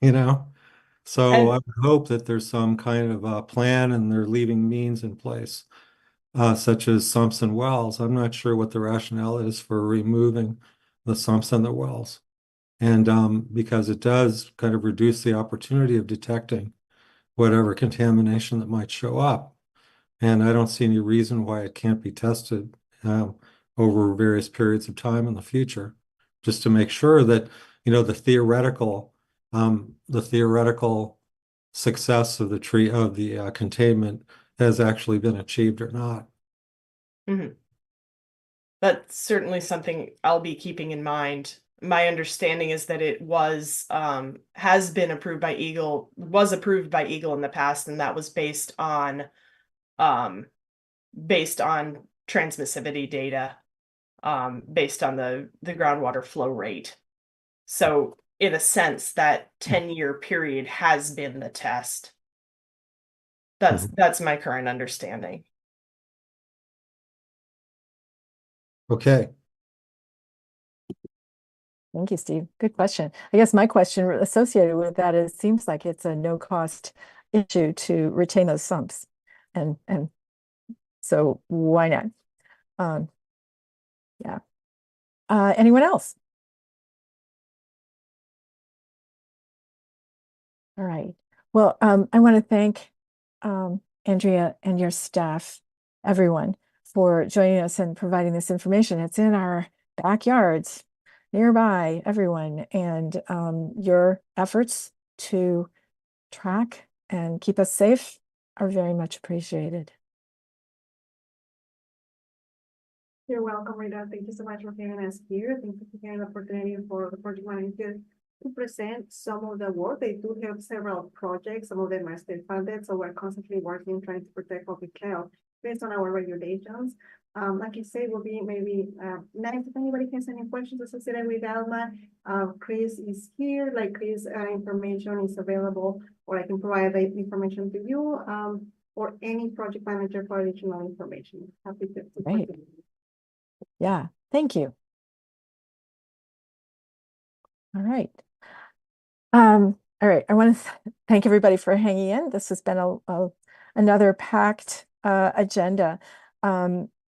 you know? So I And would hope that there's some kind of a plan and they're leaving means in place, such as sumps and wells. I'm not sure what the rationale is for removing the sumps and the wells. And because it does kind of reduce the opportunity of detecting whatever contamination that might show up. And I don't see any reason why it can't be tested over various periods of time in the future, just to make sure that, the theoretical success of the containment has actually been achieved or not. mhm. That's certainly something I'll be keeping in mind. My understanding is that it has been approved by Eagle, was approved by Eagle in the past, and that was um, based on transmissivity data, based on the groundwater flow rate. So in a sense, that 10-year period has been the test. That's my current understanding. Okay. Thank you, Steve. Good question. I guess my question associated with that is, seems like it's a no cost issue to retain those sumps. And so why not? Yeah. Anyone else? All right. Well, I want to thank Andrea and your staff, everyone, for joining us and providing this information. It's in our backyards, nearby, everyone, and your efforts to track and keep us safe are very much appreciated. You're welcome, Rita. Thank you so much for having us here. Thank you for giving the opportunity for the project manager to present some of the work. They do have several projects. Some of them are state funded, so we're constantly working, trying to protect public health based on our regulations. Like I say, will be maybe nice if anybody has any questions associated with Alma. Chris is here. Like Chris, information is available, or I can provide the information to you, or any project manager for additional information. Happy to. Great. Yeah, thank you. All right. All right. I want to thank everybody for hanging in. This has been another packed agenda.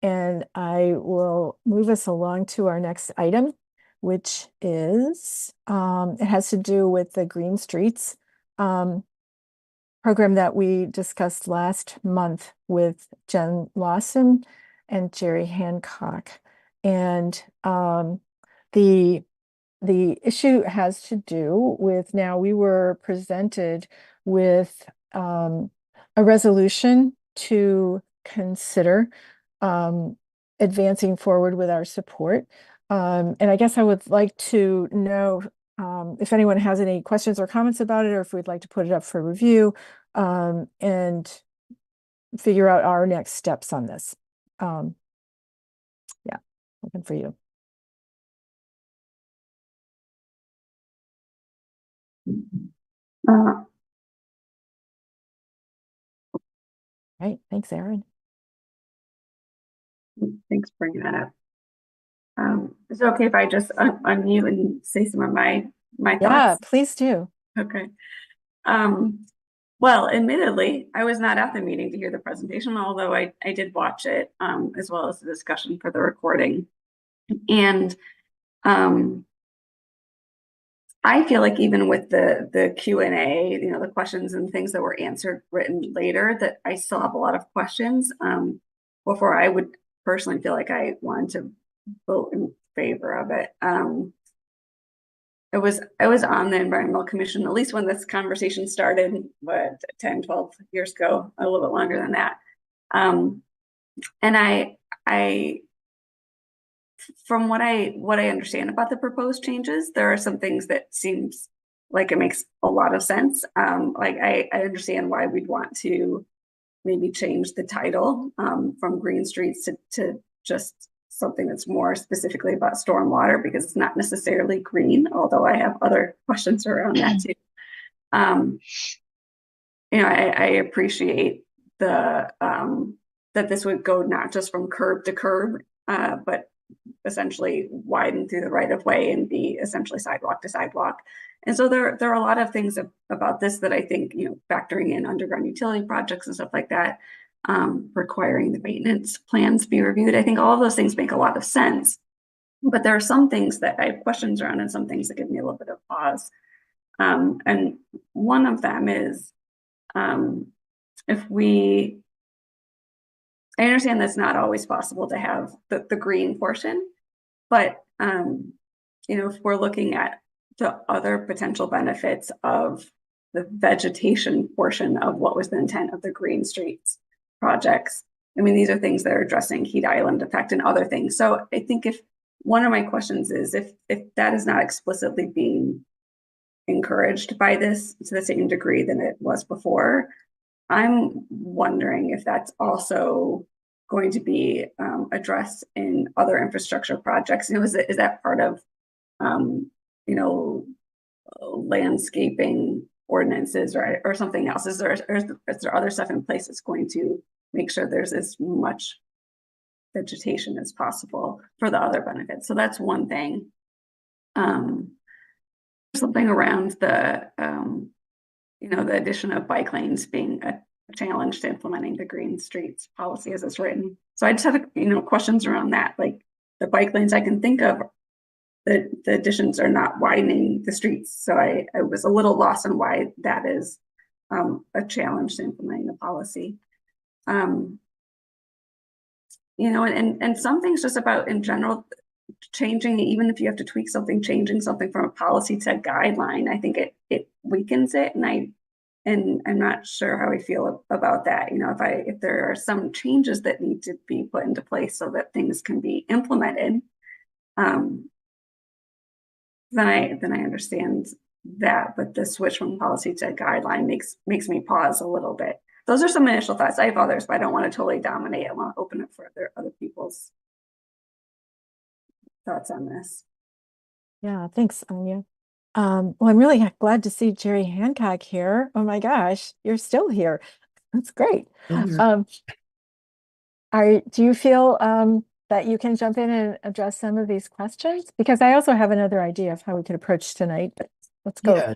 And I will move us along to our next item, which is it has to do with the Green Streets program that we discussed last month with Jen Lawson and Jerry Hancock. And the issue has to do with, now we were presented with a resolution to consider advancing forward with our support. And I guess I would like to know if anyone has any questions or comments about it, or if we'd like to put it up for review and figure out our next steps on this. Yeah, open for you. Right, thanks, Erin. Thanks for bringing that up. Is it okay if I just unmute and say some of my thoughts? Yeah, please do. Okay. Well, admittedly, I was not at the meeting to hear the presentation, although I did watch it, as well as the discussion for the recording. And I feel like even with the Q&A, the questions and things that were answered written later, that I still have a lot of questions before I would personally feel like I wanted to vote in favor of it. I was on the Environmental Commission, at least when this conversation started, 10, 12 years ago, a little bit longer than that. And I from what I understand about the proposed changes, there are some things that seems like it makes a lot of sense. Like I understand why we'd want to maybe change the title from Green Streets to just something that's more specifically about stormwater, because it's not necessarily green, although I have other questions around that too. I appreciate the that this would go not just from curb to curb, but essentially widen through the right of way and be essentially sidewalk to sidewalk. And so there are a lot of things about this that I think, factoring in underground utility projects and stuff like that, requiring the maintenance plans be reviewed. I think all of those things make a lot of sense, but there are some things that I have questions around and some things that give me a little bit of pause. And one of them is, I understand that's not always possible to have the green portion, but if we're looking at the other potential benefits of the vegetation portion of what was the intent of the Green Streets projects, I mean, these are things that are addressing heat island effect and other things. So I think if one of my questions is if that is not explicitly being encouraged by this to the same degree than it was before, I'm wondering if that's also going to be addressed in other infrastructure projects. Is that part of, landscaping ordinances or something else? Is there other stuff in place that's going to make sure there's as much vegetation as possible for the other benefits? So that's one thing. Something around the the addition of bike lanes being a challenge to implementing the green streets policy as it's written. So I just have questions around that. Like the bike lanes I can think of, the additions are not widening the streets. So I was a little lost on why that is a challenge to implementing the policy. And some things just about in general changing, even if you have to tweak something, changing something from a policy to a guideline, I think it weakens it. And I'm not sure how I feel about that. If there are some changes that need to be put into place so that things can be implemented, then I understand that. But the switch from policy to guideline makes me pause a little bit. Those are some initial thoughts. I have others, but I don't want to totally dominate. I want to open it for other people's thoughts on this. Yeah, thanks, Anya. Well, I'm really glad to see Jerry Hancock here. Oh my gosh, you're still here. That's great. Do you feel that you can jump in and address some of these questions? Because I also have another idea of how we could approach tonight, but let's go. Yeah,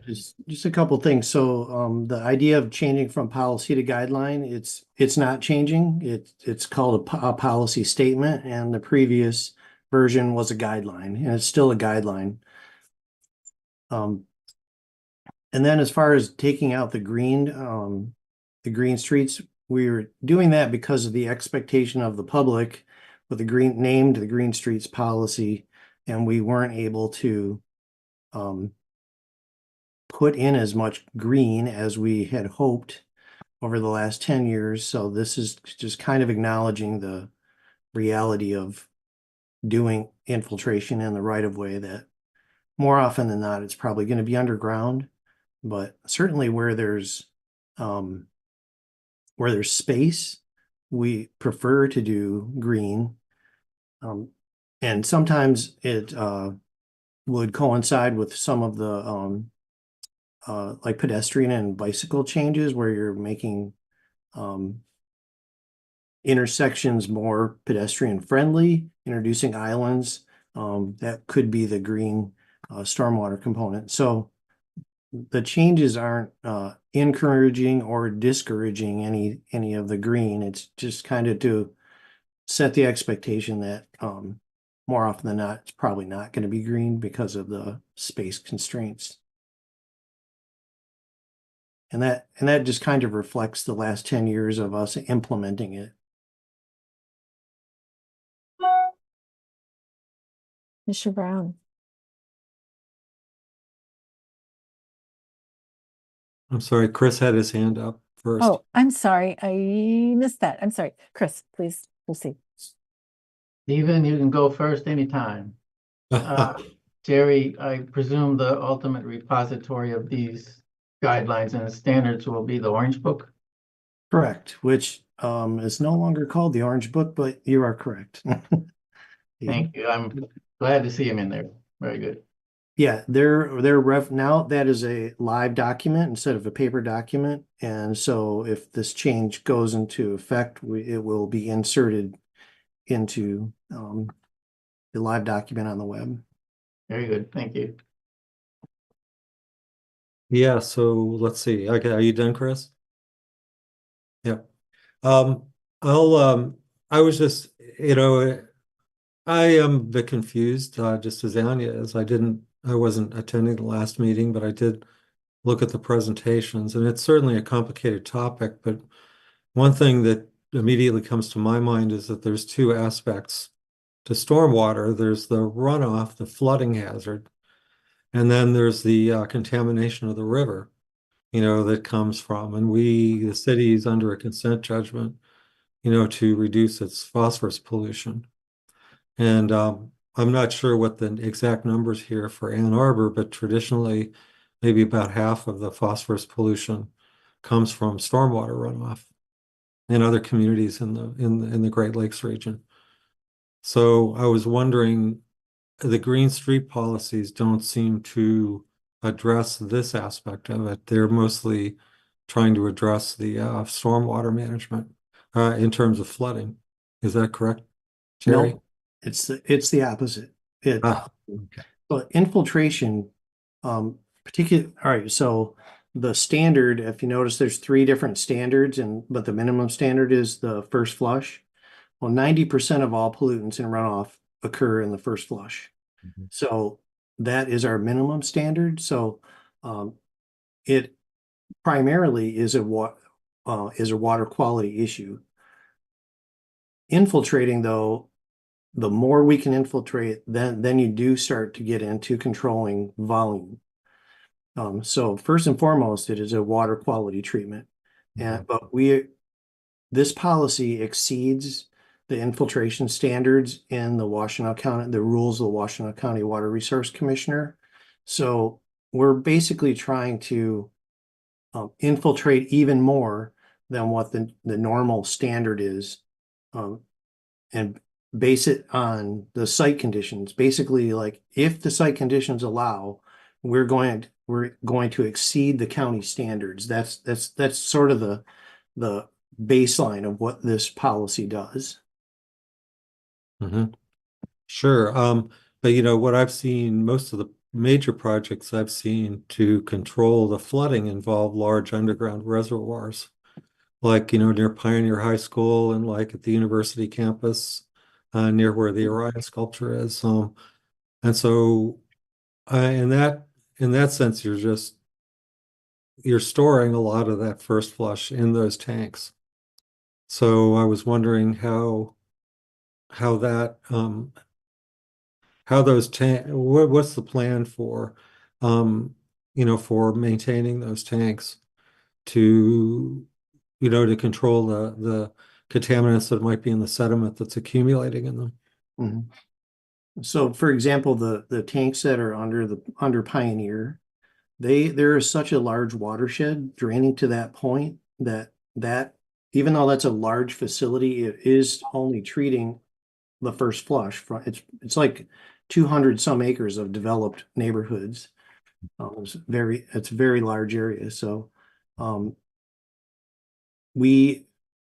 just a couple things. So the idea of changing from policy to guideline, it's not changing. It's called a policy statement, and the previous version was a guideline, and it's still a guideline. And then as far as taking out the green streets, we were doing that because of the expectation of the public with the green streets policy, and we weren't able to put in as much green as we had hoped over the last 10 years. So this is just kind of acknowledging the reality of doing infiltration in the right of way, that more often than not, it's probably going to be underground, but certainly where there's space, we prefer to do green. And sometimes it would coincide with some of the like pedestrian and bicycle changes where you're making intersections more pedestrian friendly, introducing islands. That could be the green stormwater component. So the changes aren't encouraging or discouraging any of the green. It's just kind of to set the expectation that more often than not, it's probably not going to be green because of the space constraints. And that just kind of reflects the last 10 years of us implementing it. Mr. Brown. I'm sorry, Chris had his hand up first. Oh, I'm sorry. I missed that. I'm sorry. Chris, please proceed. Stephen, you can go first anytime. Jerry, I presume the ultimate repository of these guidelines and standards will be the Orange Book? Correct, which is no longer called the Orange Book, but you are correct. Thank you. I'm glad to see him in there. Very good. Yeah, now that is a live document instead of a paper document. And so if this change goes into effect, it will be inserted into the live document on the web. Very good. Thank you. Yeah, so let's see. Okay, are you done, Chris? Yeah. I was just, I am a bit confused, just as Anya is. I wasn't attending the last meeting, but I did look at the presentations, and it's certainly a complicated topic. But one thing that immediately comes to my mind is that there's two aspects to stormwater. There's the runoff, the flooding hazard, and then there's the contamination of the river, that comes from. And the city is under a consent judgment, to reduce its phosphorus pollution. And I'm not sure what the exact numbers here for Ann Arbor, but traditionally, maybe about half of the phosphorus pollution comes from stormwater runoff in other communities in the Great Lakes region. So I was wondering, the green street policies don't seem to address this aspect of it. They're mostly trying to address the stormwater management in terms of flooding. Is that correct, Jerry? No, it's the opposite. Okay. But infiltration, all right, so the standard, if you notice, there's three different standards, but the minimum standard is the first flush. Well, 90% of all pollutants in runoff occur in the first flush. Mm-hmm. So that is our minimum standard. So it primarily is a water quality issue. Infiltrating, though, the more we can infiltrate, then you do start to get into controlling volume. So first and foremost, it is a water quality treatment. Mm-hmm. But this policy exceeds the infiltration standards in the rules of the Washtenaw County Water Resource Commissioner. So we're basically trying to infiltrate even more than what the normal standard is, and base it on the site conditions. Basically, like if the site conditions allow, we're going to exceed the county standards. That's sort of the baseline of what this policy does. Mm-hmm. Sure. But what I've seen, most of the major projects I've seen to control the flooding involve large underground reservoirs, like, near Pioneer High School and like at the university campus, near where the Orion sculpture is. And so in that sense, you're storing a lot of that first flush in those tanks. So I was wondering how that how those what's the plan for for maintaining those tanks to to control the contaminants that might be in the sediment that's accumulating in them. Mm-hmm. So for example, the tanks that are under Pioneer, there is such a large watershed draining to that point that even though that's a large facility, it is only treating the first flush. It's like 200 some acres of developed neighborhoods. It's a very large area. So we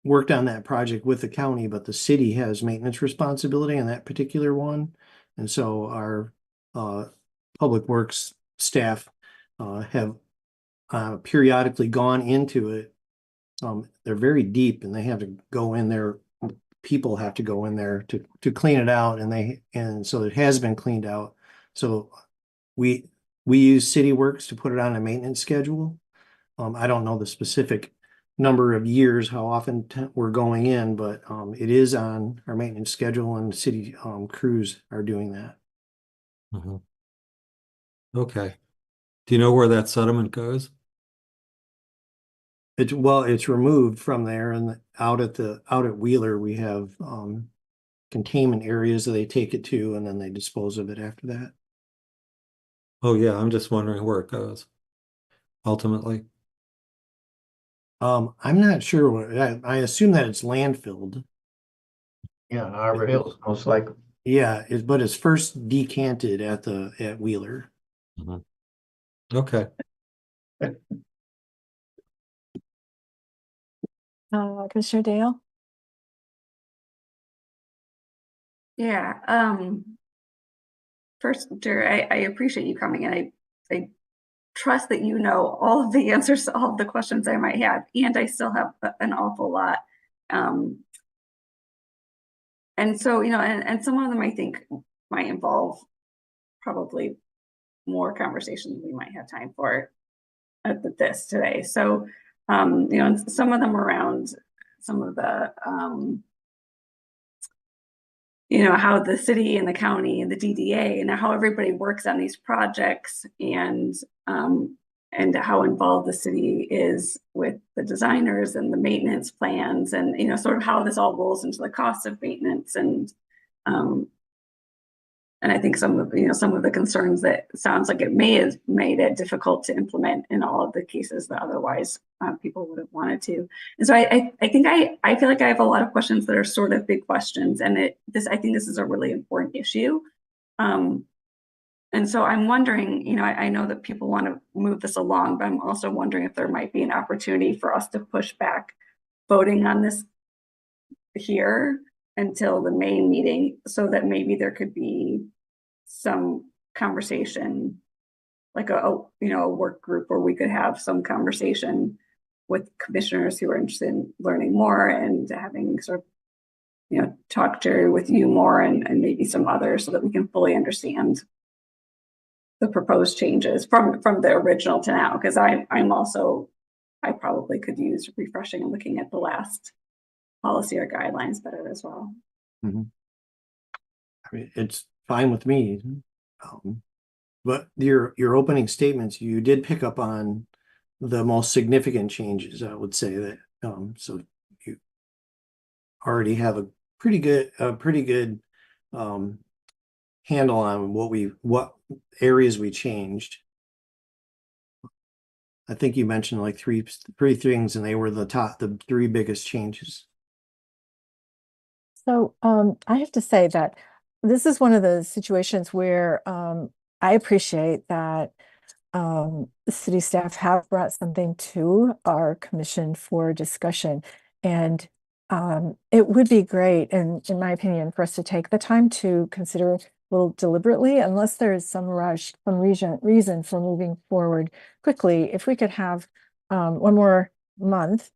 worked on that project with the county, but the city has maintenance responsibility on that particular one. And so our public works staff have periodically gone into it. They're very deep and they have to go in there. People have to go in there to clean it out, and so it has been cleaned out. So we use City Works to put it on a maintenance schedule. I don't know the specific number of years, how often we're going in, but it is on our maintenance schedule, and city crews are doing that. Mm-hmm. Okay. Do you know where that sediment goes? It's removed from there, and out at Wheeler, we have containment areas that they take it to, and then they dispose of it after that. Oh yeah, I'm just wondering where it goes ultimately. I'm not sure I assume that it's landfilled. Yeah, Arbor Hills, most likely. Yeah, but it's first decanted at Wheeler. Mm-hmm. Okay. Commissioner Dale? Yeah, first, Jerry, I appreciate you coming in. I trust that you know all of the answers to all of the questions I might have, and I still have an awful lot. And so, and some of them I think might involve probably more conversation than we might have time for at this today. So, and some of them around some of the, how the city and the county and the DDA and how everybody works on these projects, and how involved the city is with the designers and the maintenance plans, and sort of how this all rolls into the cost of maintenance, and I think some of the concerns that sounds like it may have made it difficult to implement in all of the cases that otherwise people would have wanted to. And so I think I feel like I have a lot of questions that are sort of big questions, and I think this is a really important issue. And so I'm wondering, you know, I know that people want to move this along, but I'm also wondering if there might be an opportunity for us to push back voting on this here until the May meeting, so that maybe there could be some conversation, like a you know, a work group where we could have some conversation with commissioners who are interested in learning more and having sort of, you know, talk, Jerry, with you more and maybe some others, so that we can fully understand the proposed changes from the original to now. Because I'm also, I probably could use refreshing and looking at the last policy or guidelines better as well. I mean, it's fine with me. But your opening statements, you did pick up on the most significant changes. I would say that so you already have a pretty good handle on what areas we changed. I think you mentioned like three things, and they were the three biggest changes. So I have to say that this is one of the situations where I appreciate that the city staff have brought something to our commission for discussion. And it would be great, and in my opinion, for us to take the time to consider a little deliberately, unless there is some rush, some reason for moving forward quickly. If we could have one more month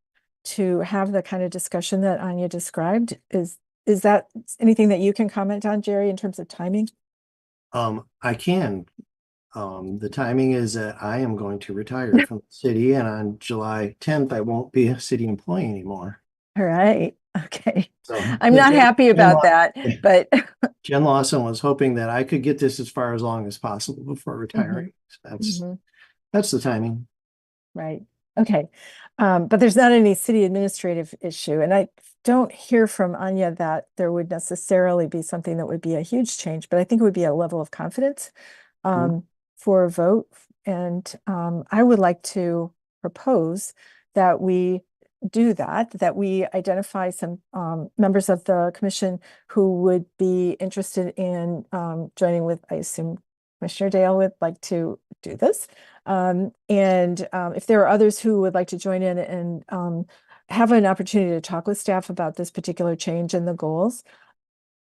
to have the kind of discussion that Anya described, is that anything that you can comment on, Jerry, in terms of timing? I can. The timing is that I am going to retire from the city, and on July 10th, I won't be a city employee anymore. All right. Okay. So I'm not happy about that, but Jen Lawson was hoping that I could get this as far as long as possible before retiring. So that's the timing. Right. Okay. But there's not any city administrative issue. And I don't hear from Anya that there would necessarily be something that would be a huge change, but I think it would be a level of confidence for a vote. And I would like to propose that we do that we identify some members of the commission who would be interested in joining with, I assume Commissioner Dale would like to do this. And if there are others who would like to join in and have an opportunity to talk with staff about this particular change and the goals,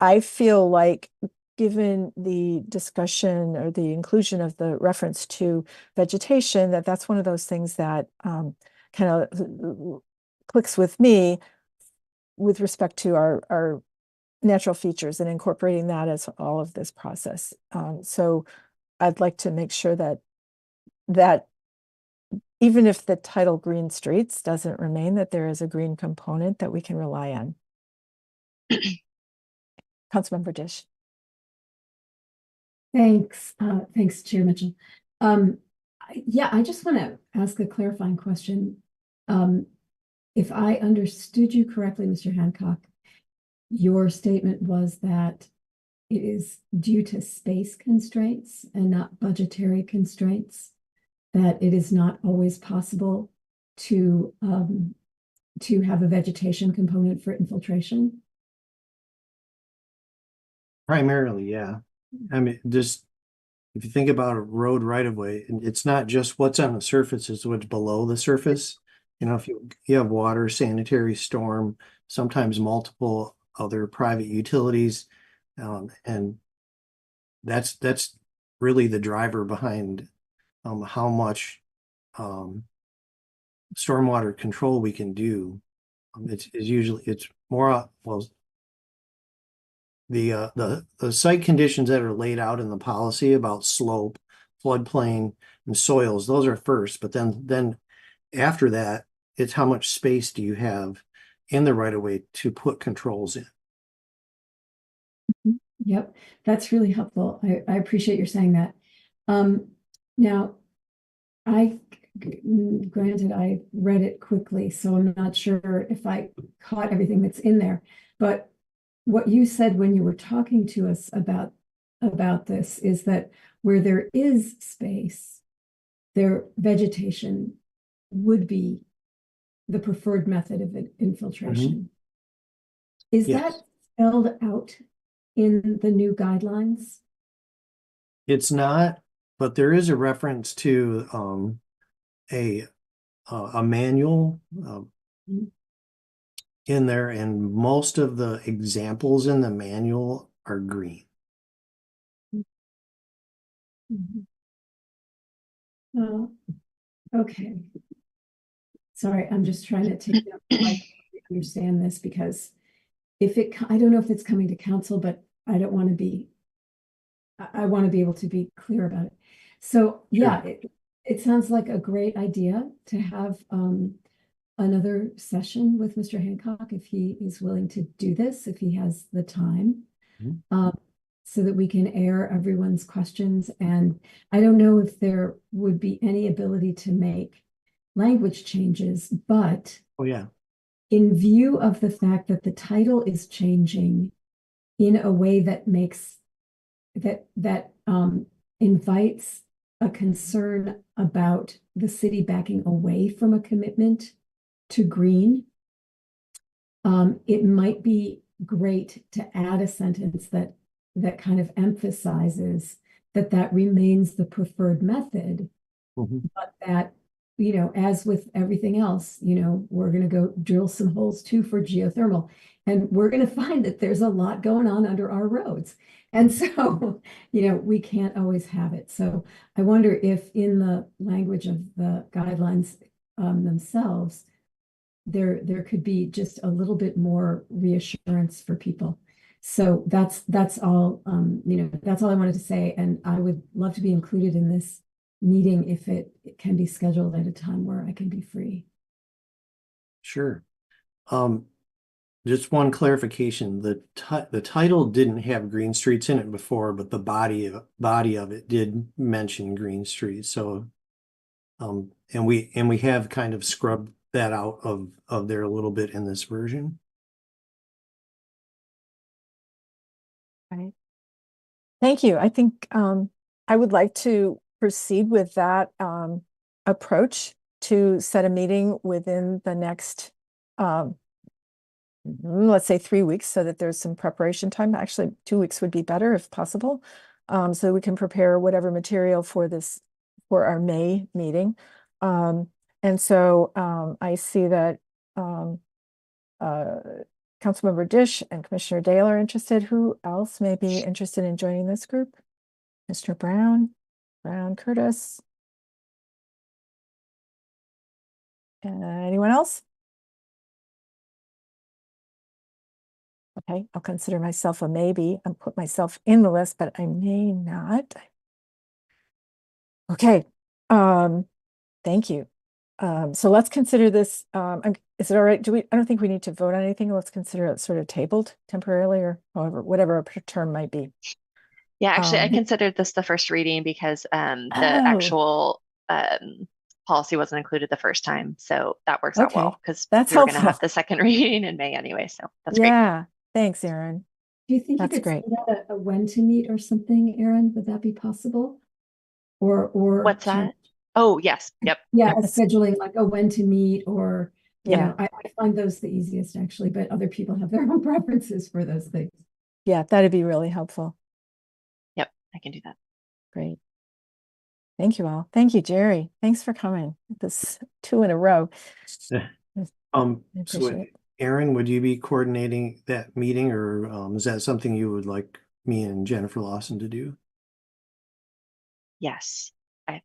I feel like, given the discussion or the inclusion of the reference to vegetation, that's one of those things that kind of clicks with me with respect to our natural features and incorporating that as all of this process. So I'd like to make sure that even if the title Green Streets doesn't remain, that there is a green component that we can rely on. Councilmember Dish. Thanks. Thanks, Chair Mitchell. Yeah, I just want to ask a clarifying question. If I understood you correctly, Mr. Hancock, your statement was that it is due to space constraints and not budgetary constraints, that it is not always possible to have a vegetation component for infiltration? Primarily, yeah. I mean, just if you think about a road right of way, it's not just what's on the surface, it's what's below the surface. You know, if you have water, sanitary, storm, sometimes multiple other private utilities, and that's really the driver behind how much stormwater control we can do. It's more well, the site conditions that are laid out in the policy about slope, floodplain, and soils, those are first, but then after that, it's how much space do you have in the right of way to put controls in. Yep, that's really helpful. I appreciate your saying that. Now, granted, I read it quickly, so I'm not sure if I caught everything that's in there, but what you said when you were talking to us about this is that where there is space, their vegetation would be the preferred method of infiltration. Is that spelled out in the new guidelines? It's not, but there is a reference to a manual in there, and most of the examples in the manual are green. Oh, okay. Sorry, I'm just trying to take note so I understand this, because I don't know if it's coming to council, but I don't want to be, I want to be able to be clear about it. So yeah, it sounds like a great idea to have another session with Mr. Hancock if he is willing to do this, if he has the time. So that we can air everyone's questions. And I don't know if there would be any ability to make language changes, but Oh yeah. in view of the fact that the title is changing in a way that makes that invites a concern about the city backing away from a commitment to green, it might be great to add a sentence that kind of emphasizes that remains the preferred method, but that, you know, as with everything else, you know, we're going to go drill some holes too for geothermal, and we're going to find that there's a lot going on under our roads. And so, you know, we can't always have it. So I wonder if in the language of the guidelines themselves, there could be just a little bit more reassurance for people. So that's all, you know, that's all I wanted to say. And I would love to be included in this meeting if it can be scheduled at a time where I can be free. Sure. Just one clarification. The title didn't have green streets in it before, but the body of it did mention green streets. So and we have kind of scrubbed that out of there a little bit in this version. Right. Thank you. I think I would like to proceed with that approach to set a meeting within the next, let's say 3 weeks, so that there's some preparation time. Actually, 2 weeks would be better if possible, so we can prepare whatever material for our May meeting. And so I see that Councilmember Dish and Commissioner Dale are interested. Who else may be interested in joining this group? Mr. Brown Curtis. Anyone else? Okay, I'll consider myself a maybe and put myself in the list, but I may not. Okay, thank you. So let's consider this. Is it all right? I don't think we need to vote on anything. Let's consider it sort of tabled temporarily, or however, whatever a term might be. Yeah, actually, I considered this the first reading because the actual policy wasn't included the first time. So that works out well because that's we were going to helpful. have the second reading in May anyway. So that's great. Thanks, Erin. Do you think that's you could great. send out a when to meet or something, Erin? Would that be possible? Or what's that? Oh, yes. Yep. Yeah, scheduling like a when to meet, or you Yeah. know, I find those the easiest actually, but other people have their own preferences for those things. Yeah, that'd be really helpful. Yep, I can do that. Great. Thank you all. Thank you, Jerry. Thanks for coming. This 2 in a row. So Erin, would you be coordinating that meeting, or is that something you would like me and Jennifer Lawson to do? Yes, at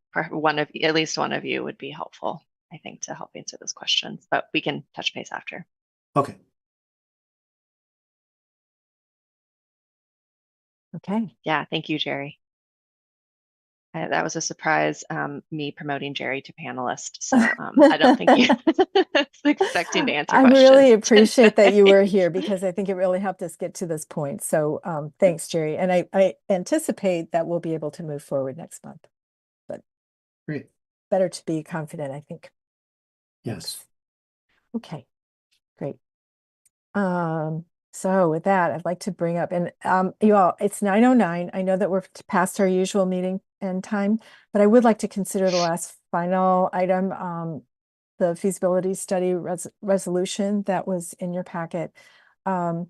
least one of you would be helpful, I think, to help answer those questions, but we can touch base after. Okay. Okay. Yeah, thank you, Jerry. That was a surprise, me promoting Jerry to panelist. So I don't think you was expecting to answer questions. I really appreciate that you were here, because I think it really helped us get to this point. So thanks, Jerry. And I anticipate that we'll be able to move forward next month. But great. Better to be confident, I think. Yes. Okay, great. So with that, I'd like to bring up, and you all, it's 9:09. I know that we're past our usual meeting end time, but I would like to consider the last final item, the feasibility study resolution that was in your packet. And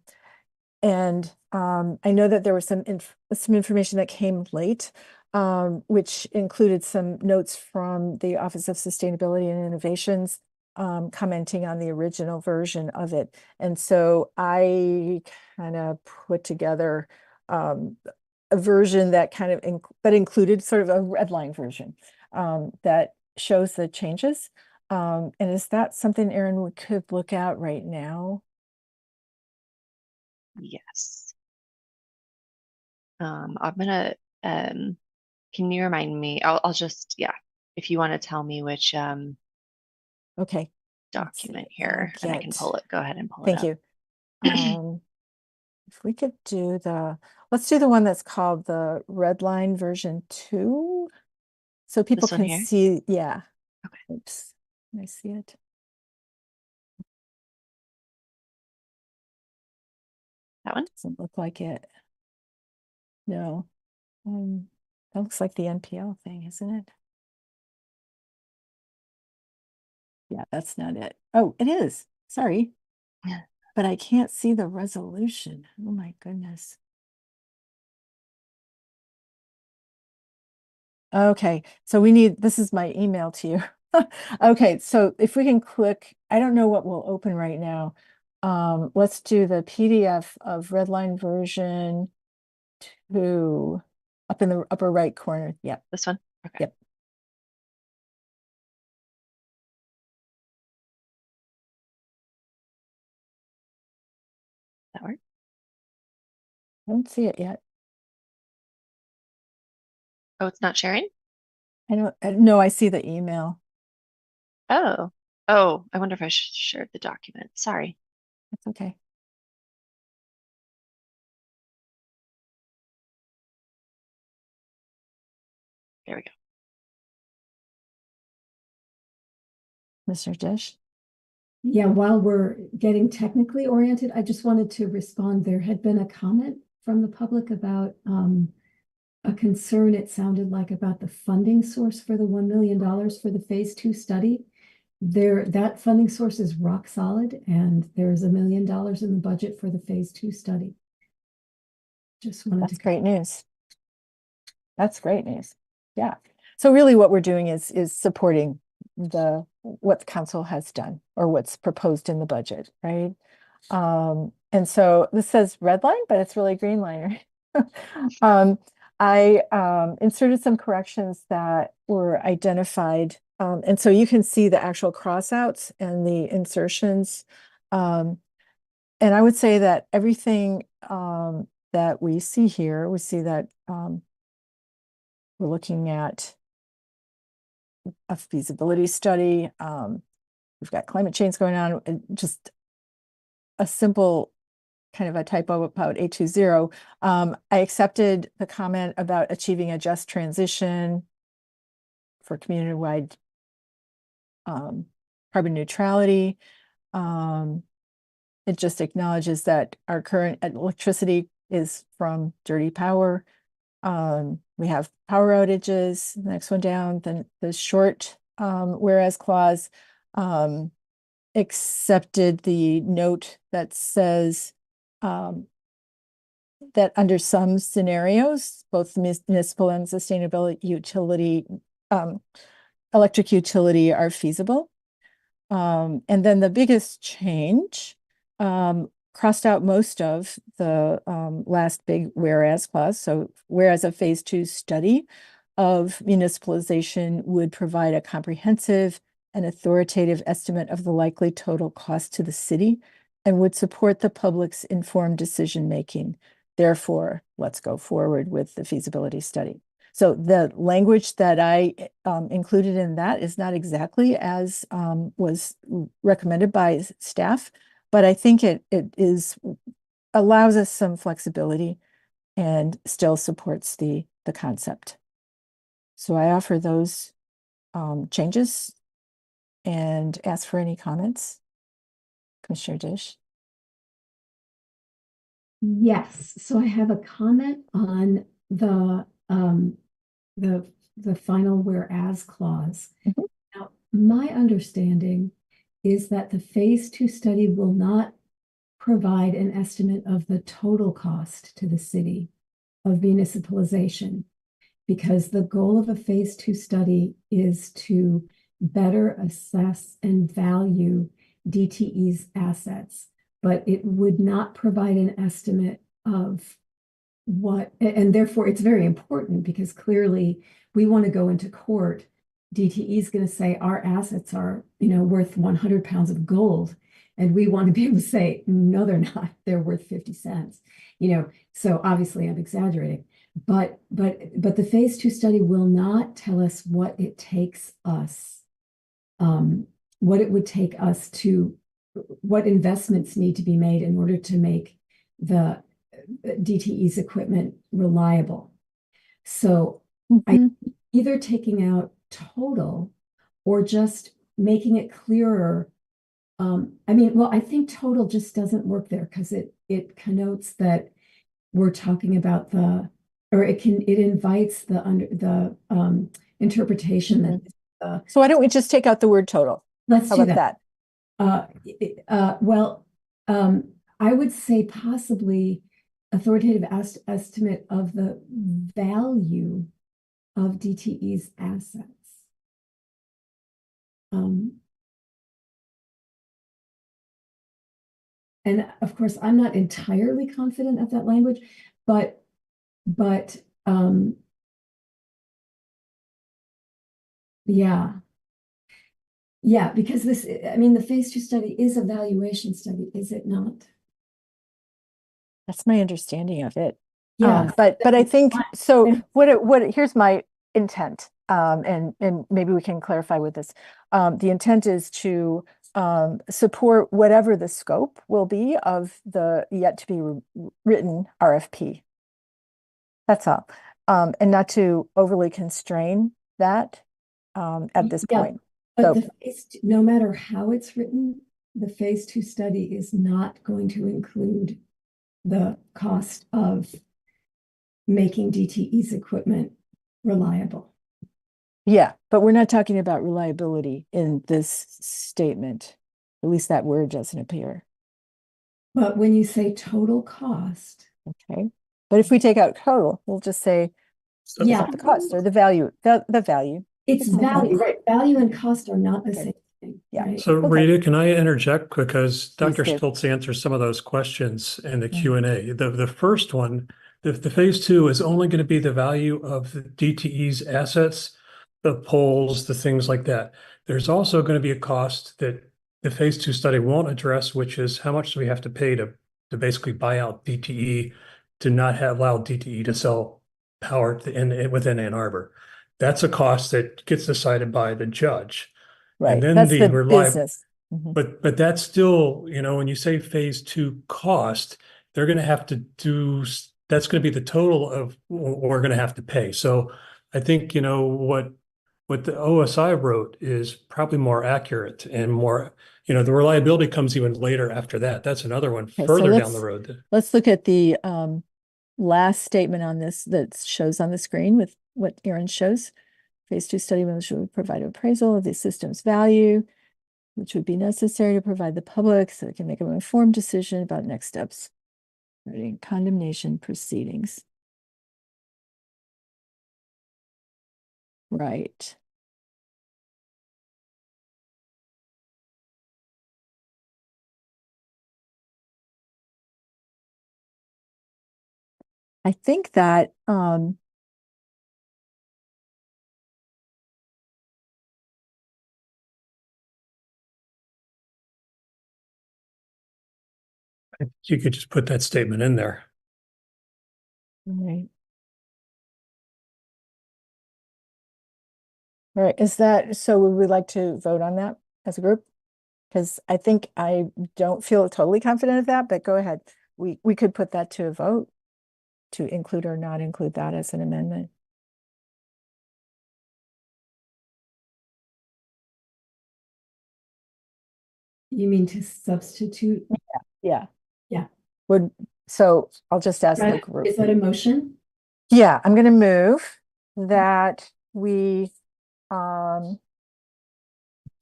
I know that there was some information that came late. which included some notes from the Office of Sustainability and Innovations, commenting on the original version of it. And so I kind of put together a version that kind of that included sort of a red line version that shows the changes. And is that something, Erin, we could look at right now? Yes. I'm gonna, can you remind me? I'll just, yeah, if you want to tell me which okay document here, and I can pull it. Go ahead and pull it Thank up. you. If we could do let's do the one that's called the red line version 2. So people This one can here? see, yeah. Okay. Oops, can I see it? That one? Doesn't look like it. No. That looks like the NPL thing, isn't it? Yeah, that's not it. Oh, it is. Sorry. But I can't see the resolution. Oh my goodness. Okay, so this is my email to you. Okay, so if we can click, I don't know what will open right now. Let's do the PDF of Redline version 2 up in the upper right corner. Yep. This one? Okay. Yep. That work? I don't see it yet. Oh, it's not sharing? I don't, no, I see the email. Oh, I wonder if I shared the document. Sorry. That's okay. There we go. Mr. Dish? Yeah, while we're getting technically oriented, I just wanted to respond. There had been a comment from the public about a concern, it sounded like, about the funding source for the $1 million for the phase 2 study. That funding source is rock solid, and there's $1 million in the budget for the phase 2 study. Just wanted That's great news. That's great news. Yeah. So really what we're doing is supporting what the council has done or what's proposed in the budget, right? And so this says red line, but it's really green line, right? I inserted some corrections that were identified. And so you can see the actual crossouts and the insertions. And I would say that everything that we see here, we see that we're looking at a feasibility study. We've got climate change going on, and just a simple kind of a typo about 820. I accepted the comment about achieving a just transition for community-wide carbon neutrality. It just acknowledges that our current electricity is from dirty power. We have power outages, the next one down, then the short whereas clause accepted the note that says that under some scenarios, both municipal and sustainable utility, electric utility are feasible. And then the biggest change, crossed out most of the last big whereas clause. So whereas a phase 2 study of municipalization would provide a comprehensive and authoritative estimate of the likely total cost to the city and would support the public's informed decision making. Therefore, let's go forward with the feasibility study. So the language that I included in that is not exactly as was recommended by staff, but I think it allows us some flexibility and still supports the concept. So I offer those changes and ask for any comments. Commissioner Dish. Yes, so I have a comment on the final whereas clause. Mm-hmm. Now, my understanding is that the phase 2 study will not provide an estimate of the total cost to the city of municipalization, because the goal of a phase 2 study is to better assess and value DTE's assets, but it would not provide an estimate of what, and therefore it's very important because clearly we want to go into court. DTE is going to say our assets are, worth 100 pounds of gold. And we want to be able to say, no, they're not. They're worth 50 cents. So obviously I'm exaggerating, but the phase 2 study will not tell us what it takes us, what it would take us to, what investments need to be made in order to make the DTE's equipment reliable. So I either taking out total or just making it clearer. I think total just doesn't work there because it connotes that we're talking about it invites the interpretation that. So why don't we just take out the word total? Let's How do about that. I would say possibly authoritative estimate of the value of DTE's assets. And of course, I'm not entirely confident of that language, but yeah, because the phase 2 study is a valuation study, is it not? That's my understanding of it. Yeah. But I think so. Here's my intent, and maybe we can clarify with this. The intent is to support whatever the scope will be of the yet to be written RFP. That's all, and not to overly constrain that at this point. But no matter how it's written, the phase 2 study is not going to include the cost of making DTE's equipment reliable. Yeah, but we're not talking about reliability in this statement. At least that word doesn't appear. But when you say total cost. Okay. But if we take out total, we'll just say the cost or the value, the value. It's value, right? Value and cost are not the same thing. Yeah. Right? So Rita, can I interject because Dr. Please do. Stoltz answered some of those questions in the Q&A. The first one, the phase 2 is only going to be the value of the DTE's assets, the poles, the things like that. There's also going to be a cost that the phase 2 study won't address, which is how much do we have to pay to basically buy out DTE to not allow DTE to sell power within Ann Arbor. That's a cost that gets decided by the judge. Right. And then that's the business. But that's still, when you say phase 2 cost, they're going to have to that's going to be the total of what we're going to have to pay. So I think, what the OSI wrote is probably more accurate and more, the reliability comes even later after that. That's another one further down the road. Let's look at the last statement on this that shows on the screen with what Aaron shows. Phase 2 study should provide appraisal of the system's value, which would be necessary to provide the public so they can make an informed decision about next steps regarding condemnation proceedings. Right. I think that you could just put that statement in there. Right. All right. Is that so? Would we like to vote on that as a group? Because I think I don't feel totally confident of that, but go ahead. We could put that to a vote to include or not include that as an amendment. You mean to substitute? Yeah. So I'll just ask the group. Is that a motion? Yeah, I'm going to move that we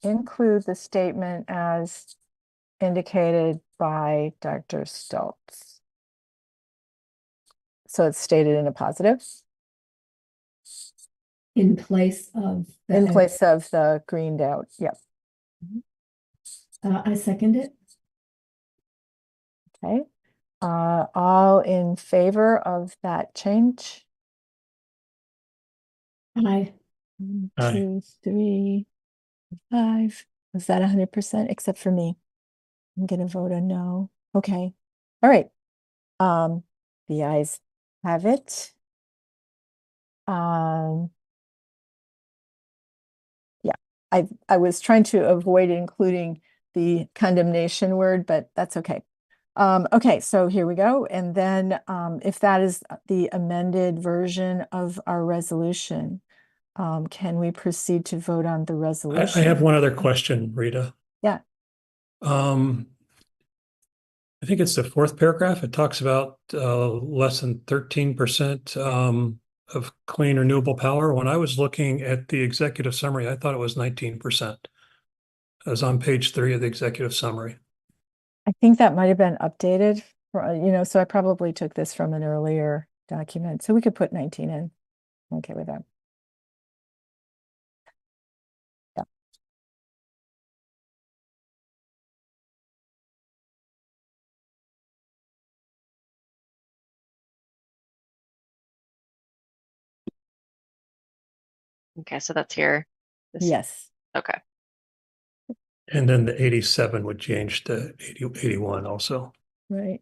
include the statement as indicated by Dr. Stoltz. So it's stated in a positive. in place of in the, place of the greened out, yep. I second it. Okay, all in favor of that change? Aye. One, Aye. 2, 3, 5. Was that 100% except for me? I'm gonna vote a no. Okay. All right. The ayes have it. Yeah, I was trying to avoid including the condemnation word, but that's okay. Okay, so here we go. And then if that is the amended version of our resolution, can we proceed to vote on the I resolution? have one other question, Rita. Yeah. I think it's the fourth paragraph. It talks about less than 13% of clean renewable power. When I was looking at the executive summary, I thought it was 19%. It was on page 3 of the executive summary. I think that might have been updated, so I probably took this from an earlier document. So we could put 19 in. I'm okay with that. Yeah. Okay, so that's here. Yes. Okay. And then the 87 would change to 81 also. Right.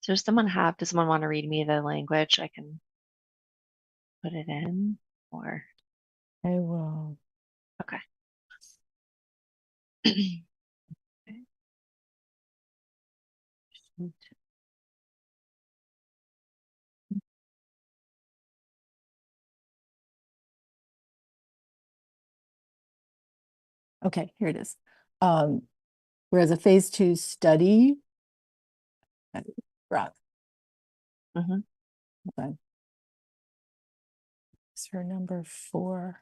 So does someone want to read me the language? I can put it in or. I will. Okay. Okay, here it is. Whereas a phase 2 study. Right. Mm-hmm. Okay. It's for number 4.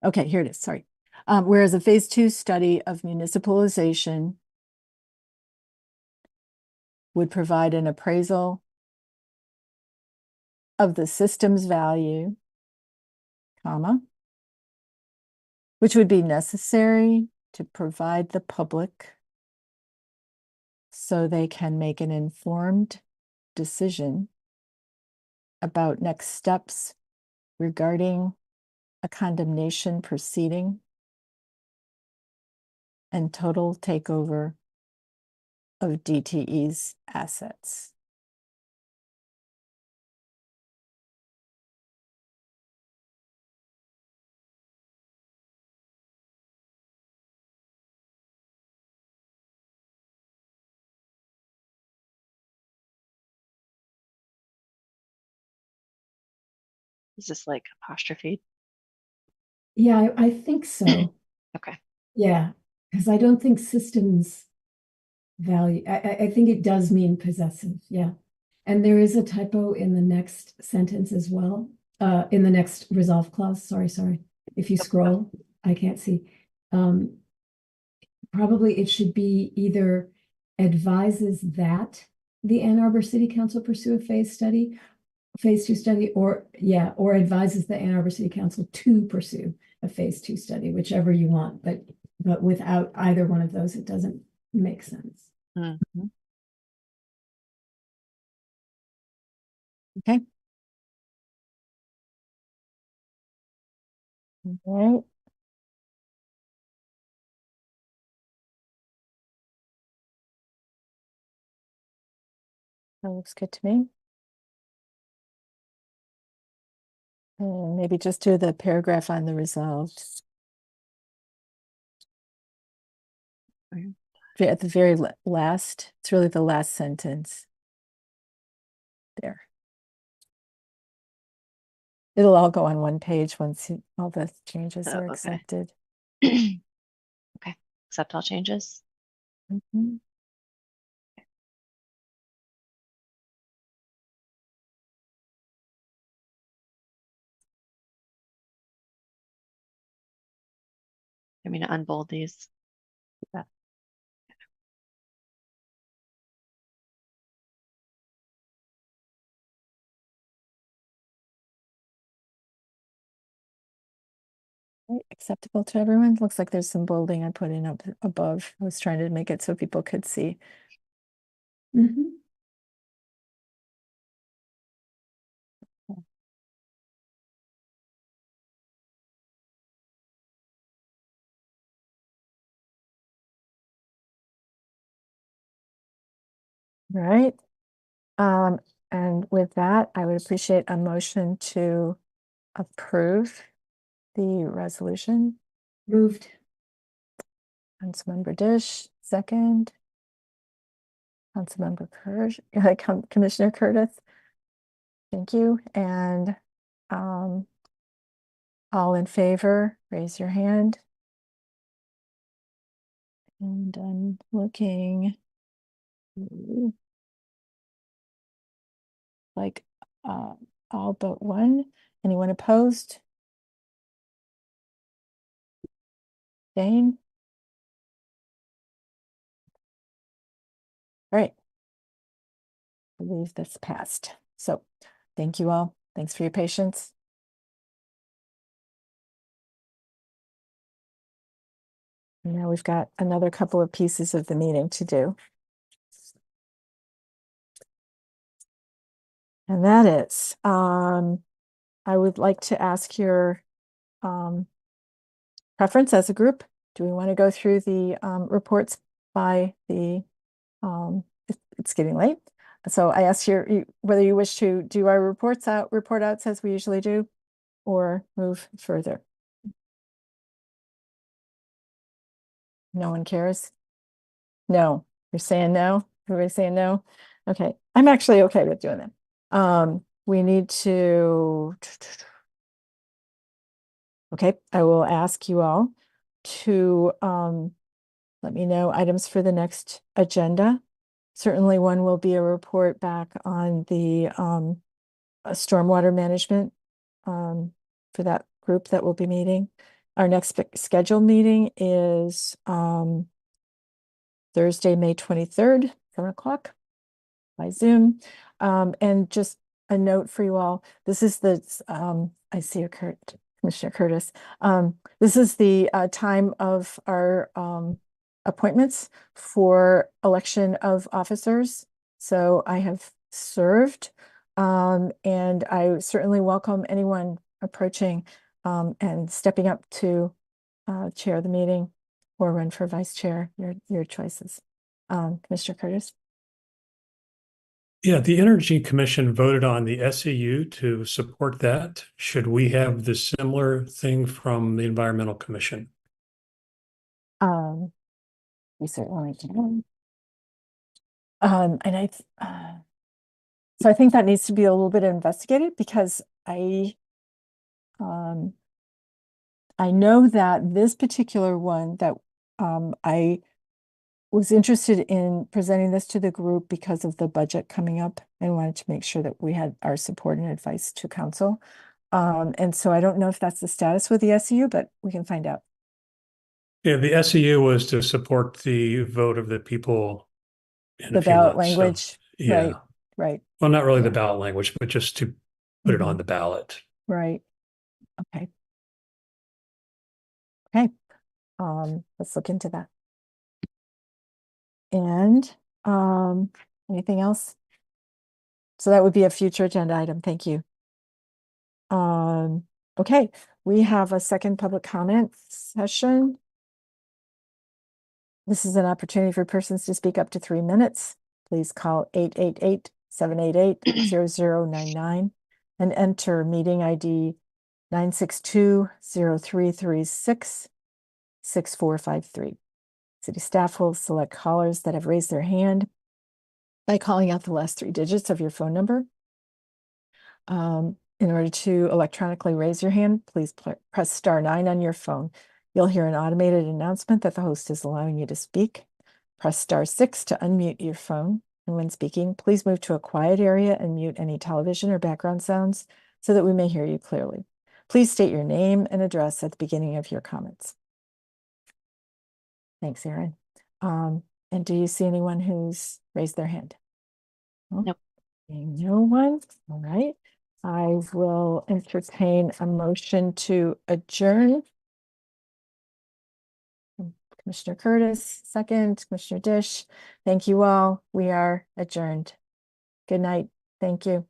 Okay, here it is. Sorry. Whereas a phase 2 study of municipalization would provide an appraisal of the system's value, comma, which would be necessary to provide the public so they can make an informed decision about next steps regarding a condemnation proceeding and total takeover of DTE's assets. Is this like apostrophe? Yeah, I think so. Okay. Yeah, because I don't think systems value, I think it does mean possessive, yeah. And there is a typo in the next sentence as well, in the next resolve clause, sorry. If you scroll, I can't see. Probably it should be either advises that the Ann Arbor City Council pursue a phase 2 study, or advises the Ann Arbor City Council to pursue a phase 2 study, whichever you want, but without either one of those, it doesn't make sense. Mm-hmm. Okay. All right. That looks good to me. And maybe just do the paragraph on the resolved. at the very last, it's really the last sentence. There. It'll all go on one page once all the changes are okay. accepted. Okay, accept all changes. Mhm. I mean, to unbold these. Yeah. Right, acceptable to everyone. Looks like there's some bolding I put in up above. I was trying to make it so people could see. Mhm. Right. And with that, I would appreciate a motion to approve the resolution. Moved. Councilmember Dish, second. Councilmember Commissioner Curtis. Thank you. And all in favor, raise your hand. And I'm looking like all but one. Anyone opposed? Dane? All right. I believe this passed. So thank you all. Thanks for your patience. Now we've got another couple of pieces of the meeting to do. And that is, I would like to ask your preference as a group. Do we want to go through the reports by the, it's getting late. So I ask you whether you wish to do our report outs as we usually do, or move further. No one cares? No, you're saying no? Everybody's saying no? Okay, I'm actually okay with doing that. We need to, okay, I will ask you all to let me know items for the next agenda. Certainly one will be a report back on the stormwater management for that group that will be meeting. Our next scheduled meeting is Thursday, May 23rd, 7 o'clock by Zoom. And just a note for you all, this is the, I see Commissioner Curtis. This is the time of our appointments for election of officers. So I have served, and I certainly welcome anyone approaching and stepping up to chair the meeting or run for vice chair, your choices. Commissioner Curtis. Yeah, the Energy Commission voted on the SEU to support that. Should we have the similar thing from the Environmental Commission? We certainly can. And so I think that needs to be a little bit investigated, because I know that this particular one that I was interested in presenting this to the group because of the budget coming up and wanted to make sure that we had our support and advice to council. And so I don't know if that's the status with the SEU, but we can find out. Yeah, the SEU was to support the vote of the people in The a few ballot months. language, So, yeah. Right. Well, not really Yeah. the ballot language, but just to put it on the ballot. Right. Okay. Okay. Let's look into that. And anything else? So that would be a future agenda item. Thank you. Okay, we have a second public comment session. This is an opportunity for persons to speak up to 3 minutes. Please call 888-788-0099 and enter meeting ID 962-0336-6453. City staff will select callers that have raised their hand by calling out the last 3 digits of your phone number. In order to electronically raise your hand, please press *9 on your phone. You'll hear an automated announcement that the host is allowing you to speak. Press *6 to unmute your phone. And when speaking, please move to a quiet area and mute any television or background sounds so that we may hear you clearly. Please state your name and address at the beginning of your comments. Thanks, Erin. And do you see anyone who's raised their hand? Nope. No one. All right. I will entertain a motion to adjourn. Commissioner Curtis, second. Commissioner Dish. Thank you all. We are adjourned. Good night. Thank you.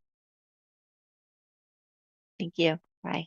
Thank you. Bye.